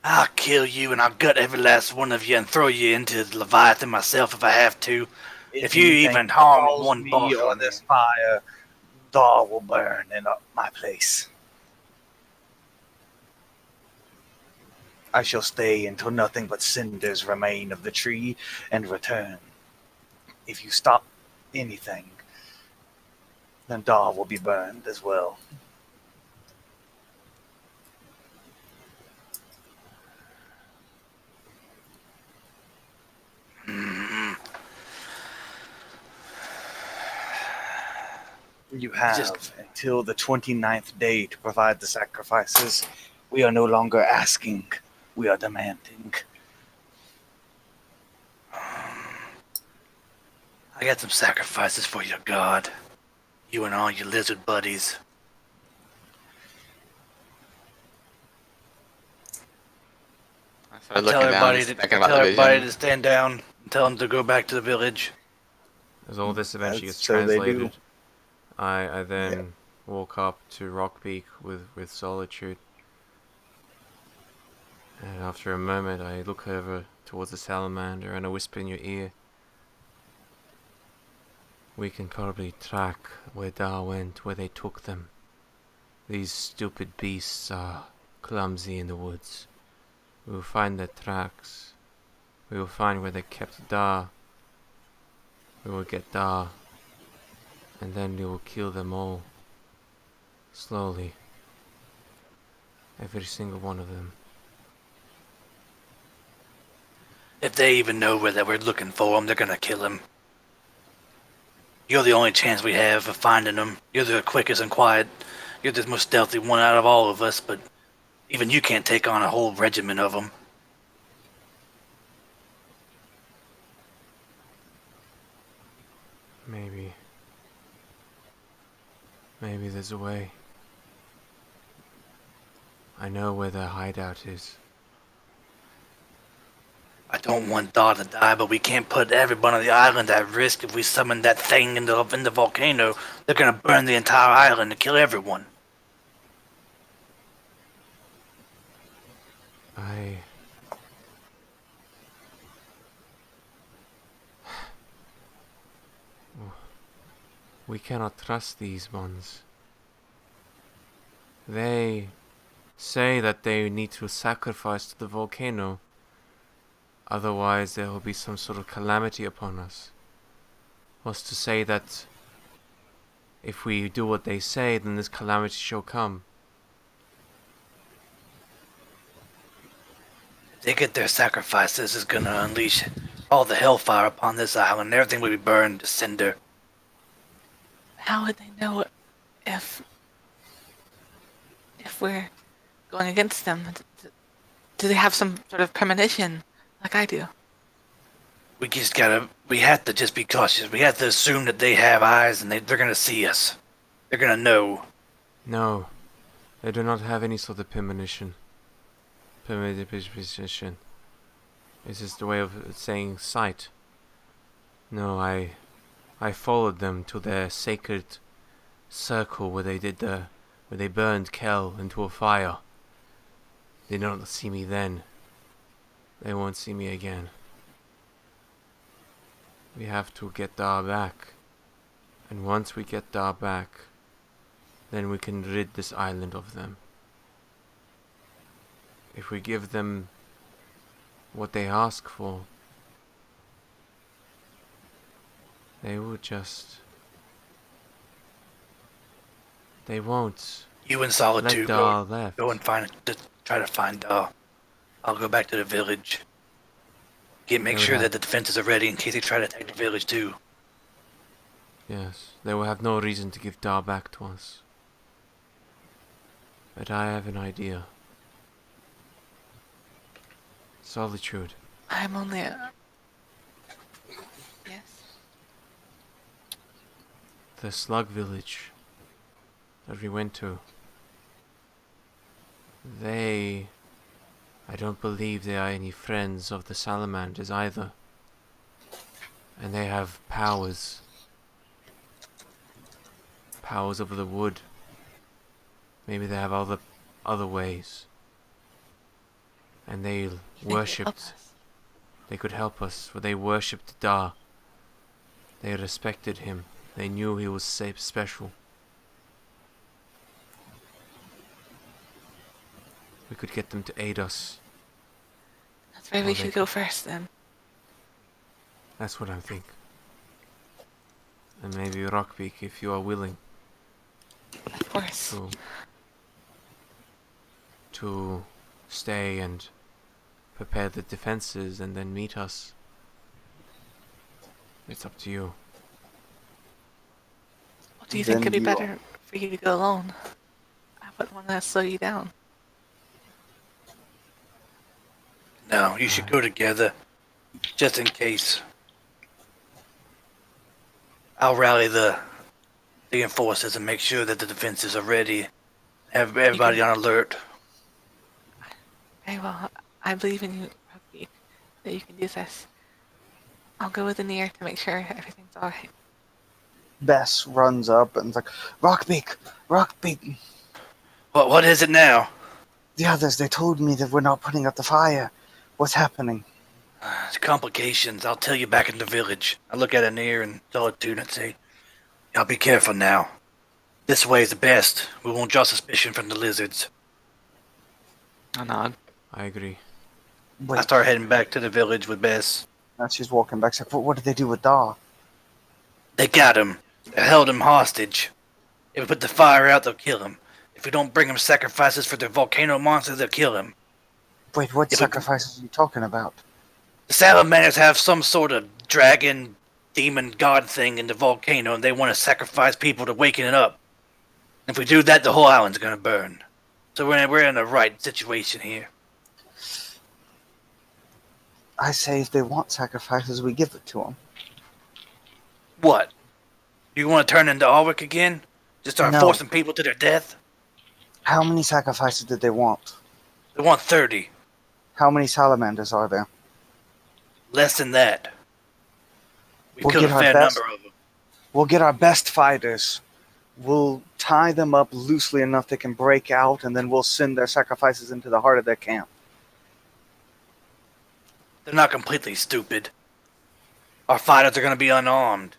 I'll kill you and I'll gut every last one of you and throw you into the Leviathan myself if I have to. If you anything even harm falls one me boss or on this fire, Daw will burn in my place. I shall stay until nothing but cinders remain of the tree and return. If you stop anything, then Daw will be burned as well. You have until the 29th day to provide the sacrifices. We are no longer asking, we are demanding. I got some sacrifices for your god. You and all your lizard buddies. I started looking down and thinking about the everybody vision. to stand down and tell them to go back to the village. As all this eventually gets So they do. translated, I then walk up to Rockbeak with Solitude. And after a moment, I look over towards the salamander and I whisper in your ear. We can probably track where Da went, where they took them. These stupid beasts are clumsy in the woods. We will find their tracks. We will find where they kept Da. We will get Da. And then we will kill them all. Slowly. Every single one of them. If they even know that we're looking for him, they're gonna kill him. You're the only chance we have of finding him. You're the quickest and quiet. You're the most stealthy one out of all of us, but even you can't take on a whole regiment of them. Maybe. Maybe there's a way. I know where their hideout is. I don't want Daw to die, but we can't put everyone on the island at risk if we summon that thing in the volcano. They're gonna burn the entire island and kill everyone. We cannot trust these ones. They say that they need to sacrifice to the volcano. Otherwise there will be some sort of calamity upon us. Was to say that if we do what they say, then this calamity shall come. If they get their sacrifice, this is gonna unleash all the hellfire upon this island. Everything will be burned to cinder. How would they know if we're going against them? Do they have some sort of premonition like I do? We have to just be cautious. We have to assume that they have eyes and they're gonna see us. They're gonna know. No, they do not have any sort of premonition. Premonition. It's just a way of saying sight. No, I followed them to their sacred circle where they burned Kel into a fire. They don't see me then. They won't see me again. We have to get Dar back. And once we get Dar back, then we can rid this island of them. If we give them what they ask for, they will just... They won't. You and Solitude Dar left. go and try to find Daw. I'll go back to the village. Make sure that the defenses are ready in case they try to attack the village too. Yes, they will have no reason to give Dar back to us. But I have an idea. Solitude. I'm only a... Yes? The slug village that we went to. I don't believe they are any friends of the salamanders either. And they have powers. Powers over the wood. Maybe they have other ways. And they worshipped. They could help us, for they worshipped Dar. They respected him. They knew he was special. We could get them to aid us. That's where we should go first then. That's what I think. And maybe Rockbeak, if you are willing. Of course. To stay and prepare the defenses and then meet us. It's up to you. Do you think it'd be better for you to go alone? I wouldn't want to slow you down. No, you should go together, just in case. I'll rally the enforcers and make sure that the defenses are ready. Have everybody on alert. Very well. I believe in you, Rockbeak, that you can do this. I'll go with the near to make sure everything's alright. Bess runs up and is like, Rockbeak! Rockbeak! What is it now? The others, they told me that we're not putting out the fire. What's happening? It's complications. I'll tell you back in the village. I look at Anir and Solitude and say, y'all be careful now. This way is the best. We won't draw suspicion from the lizards. I nod. I agree. Wait, I start heading back to the village with Bess. now she's walking back. She's like, what did they do with Daw? They got him. They held him hostage. If we put the fire out, they'll kill him. If we don't bring him sacrifices for the volcano monster, they'll kill him. Wait, what sacrifices are you talking about? The salamanders have some sort of dragon, demon, god thing in the volcano, and they want to sacrifice people to waken it up. If we do that, the whole island's gonna burn. So we're in the right situation here. I say if they want sacrifices, we give it to them. What? You want to turn into Alric again? Just start No. forcing people to their death? How many sacrifices did they want? They want 30. How many salamanders are there? Less than that. We've We'll killed a get our fair best- number of them. We'll get our best fighters. We'll tie them up loosely enough they can break out, and then we'll send their sacrifices into the heart of their camp. They're not completely stupid. Our fighters are going to be unarmed.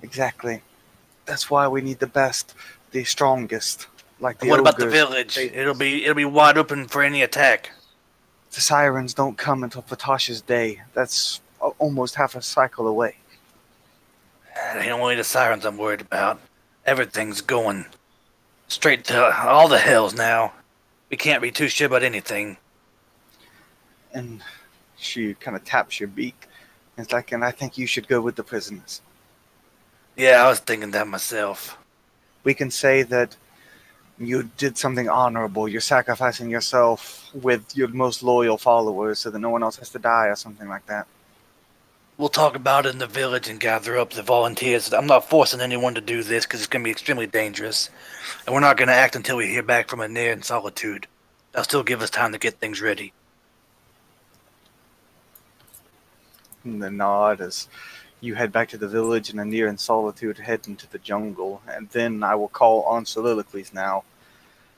Exactly. That's why we need the best, the strongest, like the What about the ogres. village? It'll be wide open for any attack. The sirens don't come until Fatash's day. That's almost half a cycle away. It ain't only the sirens I'm worried about. Everything's going straight to all the hells now. We can't be too sure about anything. And she kind of taps your beak. It's like, and I think you should go with the prisoners. Yeah, I was thinking that myself. We can say that you did something honorable. You're sacrificing yourself with your most loyal followers so that no one else has to die or something like that. We'll talk about it in the village and gather up the volunteers. I'm not forcing anyone to do this because it's going to be extremely dangerous. And we're not going to act until we hear back from Anir in Solitude. That'll still give us time to get things ready. And the nod as you head back to the village, and Anir and Solitude head into the jungle. And then I will call on soliloquies now.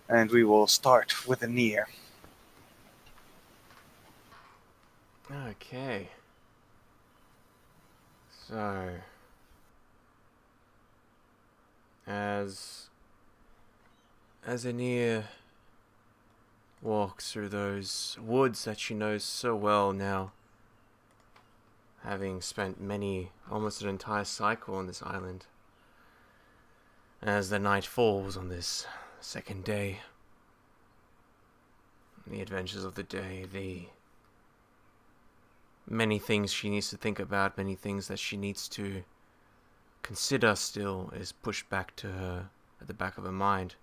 And we will start with Anir. Okay. So, as Anir walks through those woods that she knows so well now, having spent almost an entire cycle on this island, as the night falls on this second day, the adventures of the day, the many things she needs to think about, many things that she needs to consider still is pushed back to her at the back of her mind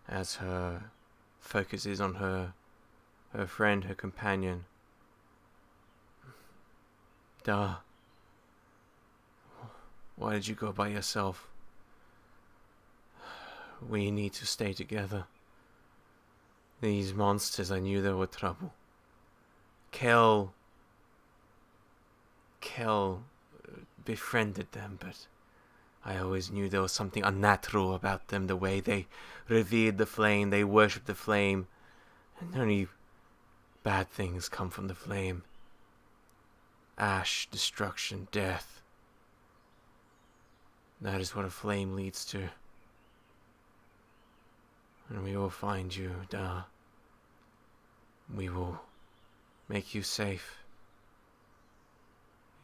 as her focus is on her friend, her companion. Duh. Why did you go by yourself? We need to stay together. These monsters, I knew they were trouble. Kel befriended them, but I always knew there was something unnatural about them, the way they revered the flame, they worshipped the flame, and only bad things come from the flame. Ash, destruction, death. That is what a flame leads to. And we will find you, Da. We will make you safe.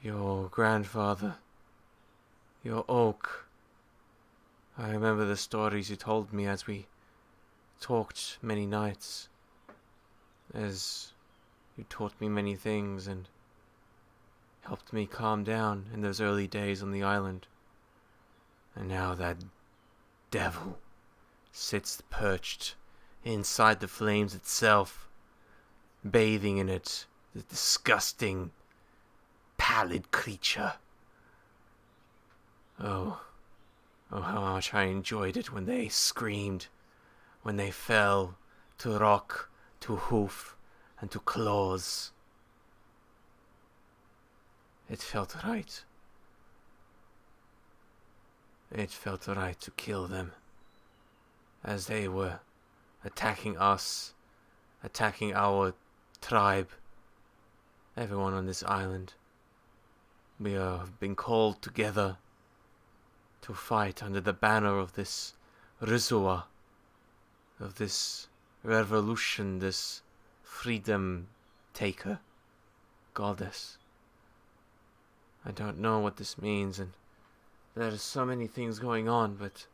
Your grandfather, your oak. I remember the stories you told me as we talked many nights, as you taught me many things and helped me calm down in those early days on the island. And now that devil sits perched inside the flames itself, bathing in it, the disgusting, pallid creature. Oh, how much I enjoyed it when they screamed, when they fell to rock, to hoof, and to claws. It felt right. It felt right to kill them, as they were attacking us, attacking our tribe, everyone on this island. We have been called together to fight under the banner of this Rizua, of this revolution, this freedom taker, goddess. I don't know what this means, and there are so many things going on, but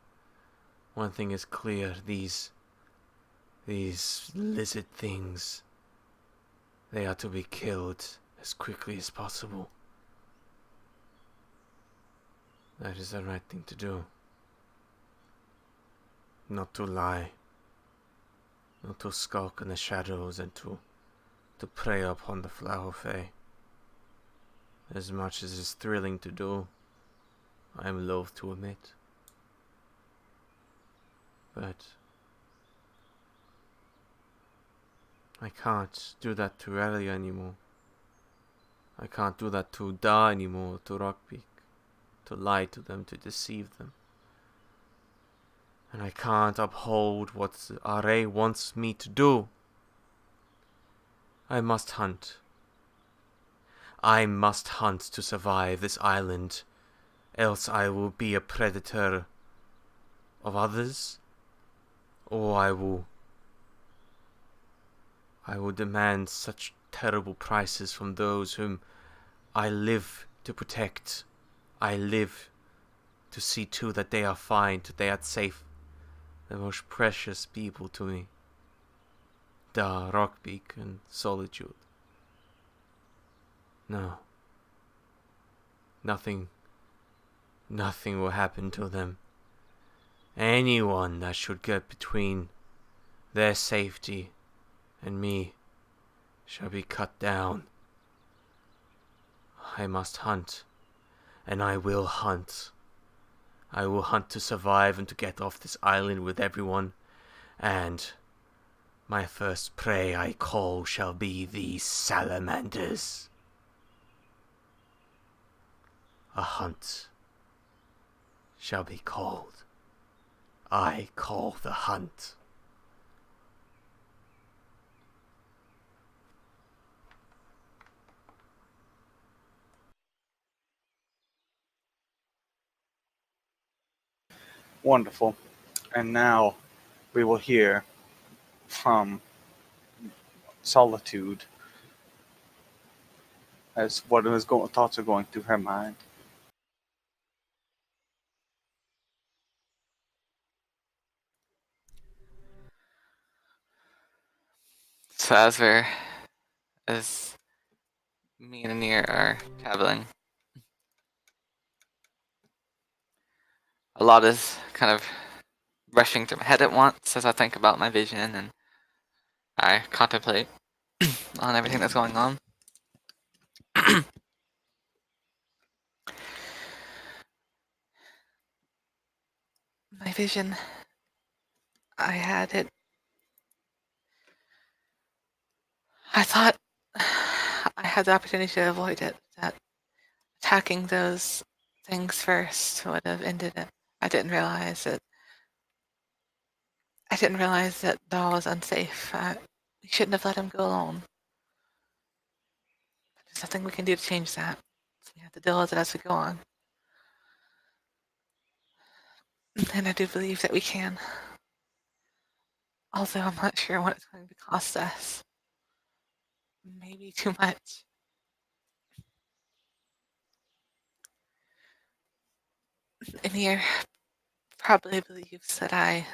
one thing is clear, these lizard things, they are to be killed as quickly as possible. That is the right thing to do. Not to lie. Not to skulk in the shadows and to prey upon the flower fae. As much as it's thrilling to do, I am loath to admit. But I can't do that to Rally anymore. I can't do that to Da anymore, to Rockbeak. To lie to them, to deceive them. And I can't uphold what Are wants me to do. I must hunt. I must hunt to survive this island, else I will be a predator of others, or I will demand such terrible prices from those whom I live to protect. I live to see to that they are fine, that they are safe. The most precious people to me. Da, Rockbeak, and Solitude. No. Nothing will happen to them. Anyone that should get between their safety and me shall be cut down. I must hunt, and I will hunt. I will hunt to survive and to get off this island with everyone, and my first prey I call shall be these salamanders. A hunt shall be called. I call the hunt. Wonderful. And now we will hear from Solitude as thoughts are going through her mind. So as me and Anir are traveling, a lot is kind of rushing through my head at once as I think about my vision and I contemplate on everything that's going on. My vision, I had it. I thought I had the opportunity to avoid it, that attacking those things first would have ended it. I didn't realize that Dahl was unsafe. We shouldn't have let him go alone. There's nothing we can do to change that. So we have to deal with it as we go on. And I do believe that we can. Although I'm not sure what it's going to cost us. Maybe too much. Anir probably believes that I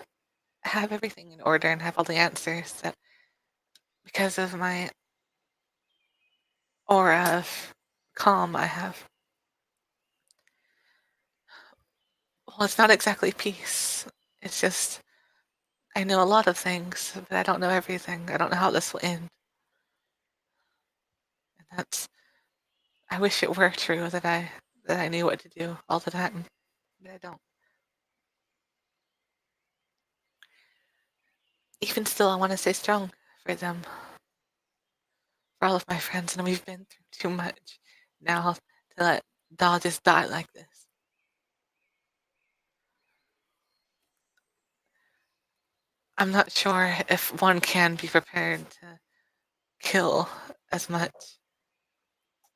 have everything in order and have all the answers, that because of my aura of calm I have. Well, it's not exactly peace. It's just I know a lot of things, but I don't know everything. I don't know how this will end. And I wish it were true that I knew what to do all the time, but I don't. Even still, I want to stay strong for them, for all of my friends, and we've been through too much now to let Dahl just die like this. I'm not sure if one can be prepared to kill as much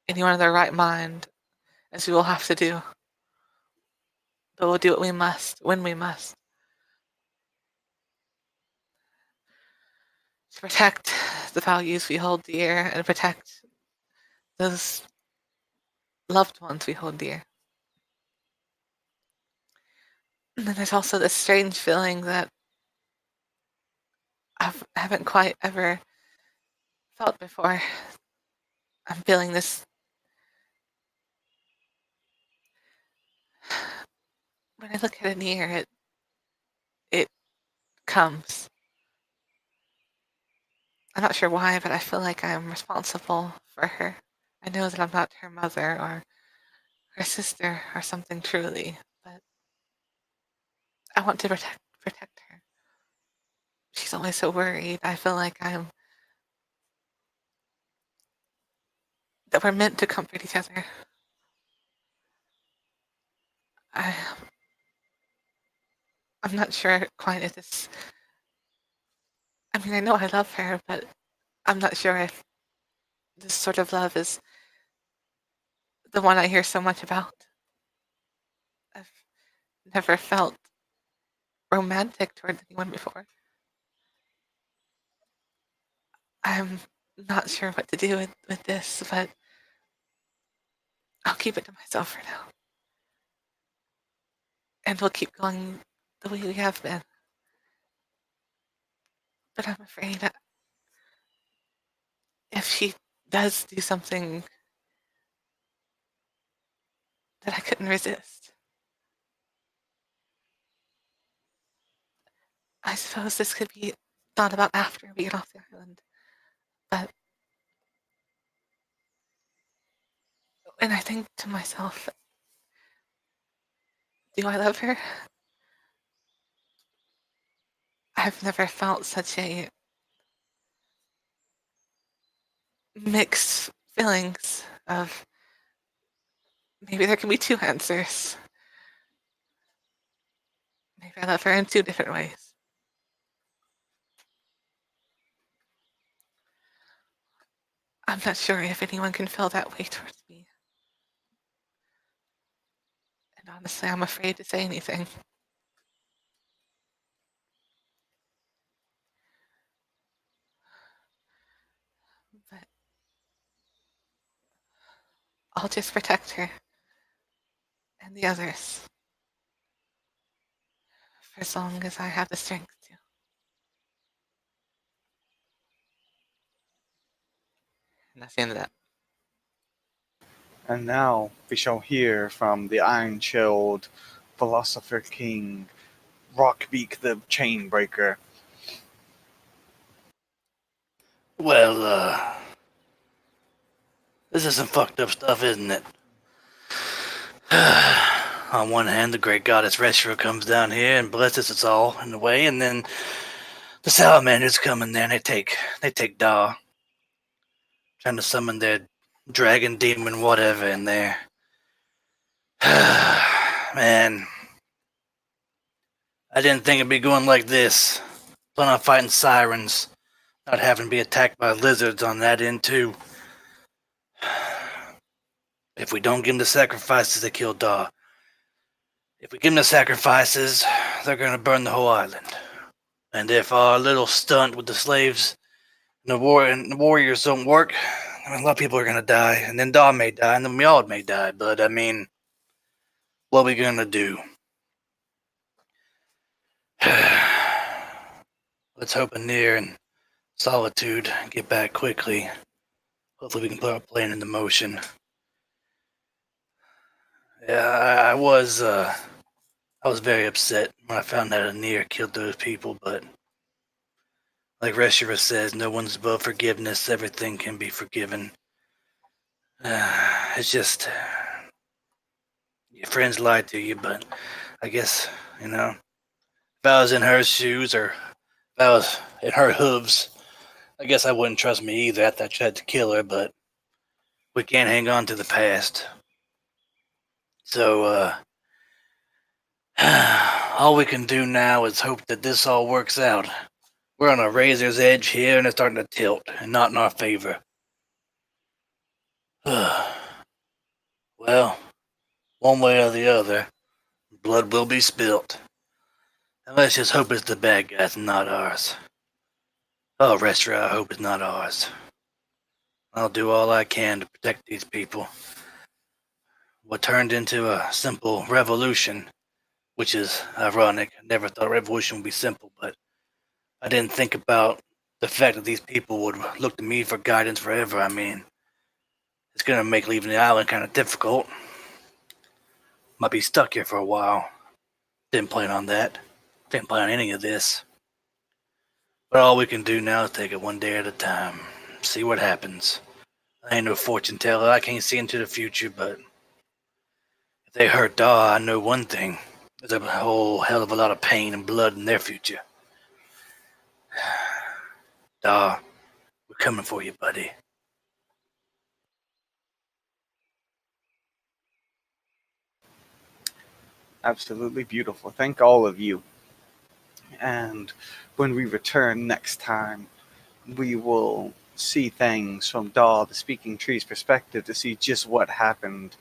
anyone in their right mind as we will have to do. But we'll do what we must, when we must. To protect the values we hold dear and protect those loved ones we hold dear. And then there's also this strange feeling that I haven't quite ever felt before. I'm feeling this. When I look at Anir, it comes. I'm not sure why, but I feel like I'm responsible for her. I know that I'm not her mother or her sister or something truly, but I want to protect her. She's always so worried. I feel like that we're meant to comfort each other. I'm not sure quite if this. I mean, I know I love her, but I'm not sure if this sort of love is the one I hear so much about. I've never felt romantic towards anyone before. I'm not sure what to do with this, but I'll keep it to myself for now. And we'll keep going the way we have been. But I'm afraid that if she does do something that I couldn't resist, I suppose this could be thought about after we get off the island. But when I think to myself, do I love her? I've never felt such a mixed feelings of maybe there can be two answers. Maybe I love her in two different ways. I'm not sure if anyone can feel that way towards me. And honestly, I'm afraid to say anything. But I'll just protect her and the others for as long as I have the strength to. And that's the end of that. And now we shall hear from the iron-chilled philosopher king, Rockbeak the Chainbreaker. Well, this is some fucked up stuff, isn't it? On one hand, the great goddess Reshra comes down here and blesses us all in a way, and then the salamanders come in there and they take Da, trying to summon their dragon demon whatever in there. Man, I didn't think it'd be going like this. Plan on fighting sirens, not having to be attacked by lizards on that end too. If we don't give them the sacrifices, they kill Da. If we give them the sacrifices, they're gonna burn the whole island. And if our little stunt with the slaves and the warriors don't work, I mean, a lot of people are gonna die, and then Da may die, and then we all may die. But I mean, what are we gonna do? Let's hope Anir and Solitude get back quickly. Hopefully, we can put our plan into motion. Yeah, I was very upset when I found out Anir killed those people, but like Reshira says, no one's above forgiveness. Everything can be forgiven. It's just your friends lied to you, but I guess, if I was in her shoes or if I was in her hooves, I guess I wouldn't trust me either after I tried to kill her, but we can't hang on to the past. So, all we can do now is hope that this all works out. We're on a razor's edge here and it's starting to tilt, and not in our favor. Well, one way or the other, blood will be spilt. And let's just hope it's the bad guys and not ours. Oh, Restra, I hope it's not ours. I'll do all I can to protect these people. What turned into a simple revolution, which is ironic. I never thought a revolution would be simple, but I didn't think about the fact that these people would look to me for guidance forever. I mean, It's gonna make leaving the island kind of difficult. Might be stuck here for a while. Didn't plan on that. Didn't plan on any of this. But all we can do now is take it one day at a time. See what happens. I ain't no fortune teller. I can't see into the future, but if they hurt Daw, I know one thing. There's a whole hell of a lot of pain and blood in their future. Daw, we're coming for you, buddy. Absolutely beautiful. Thank all of you. And when we return next time, we will see things from Daw, the Speaking Tree's perspective, to see just what happened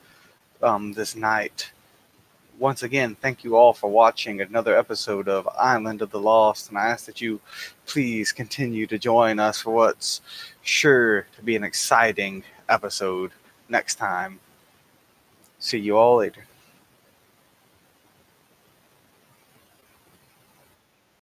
this night. Once again, thank you all for watching another episode of Island of the Lost, and I ask that you please continue to join us for what's sure to be an exciting episode next time. See you all later.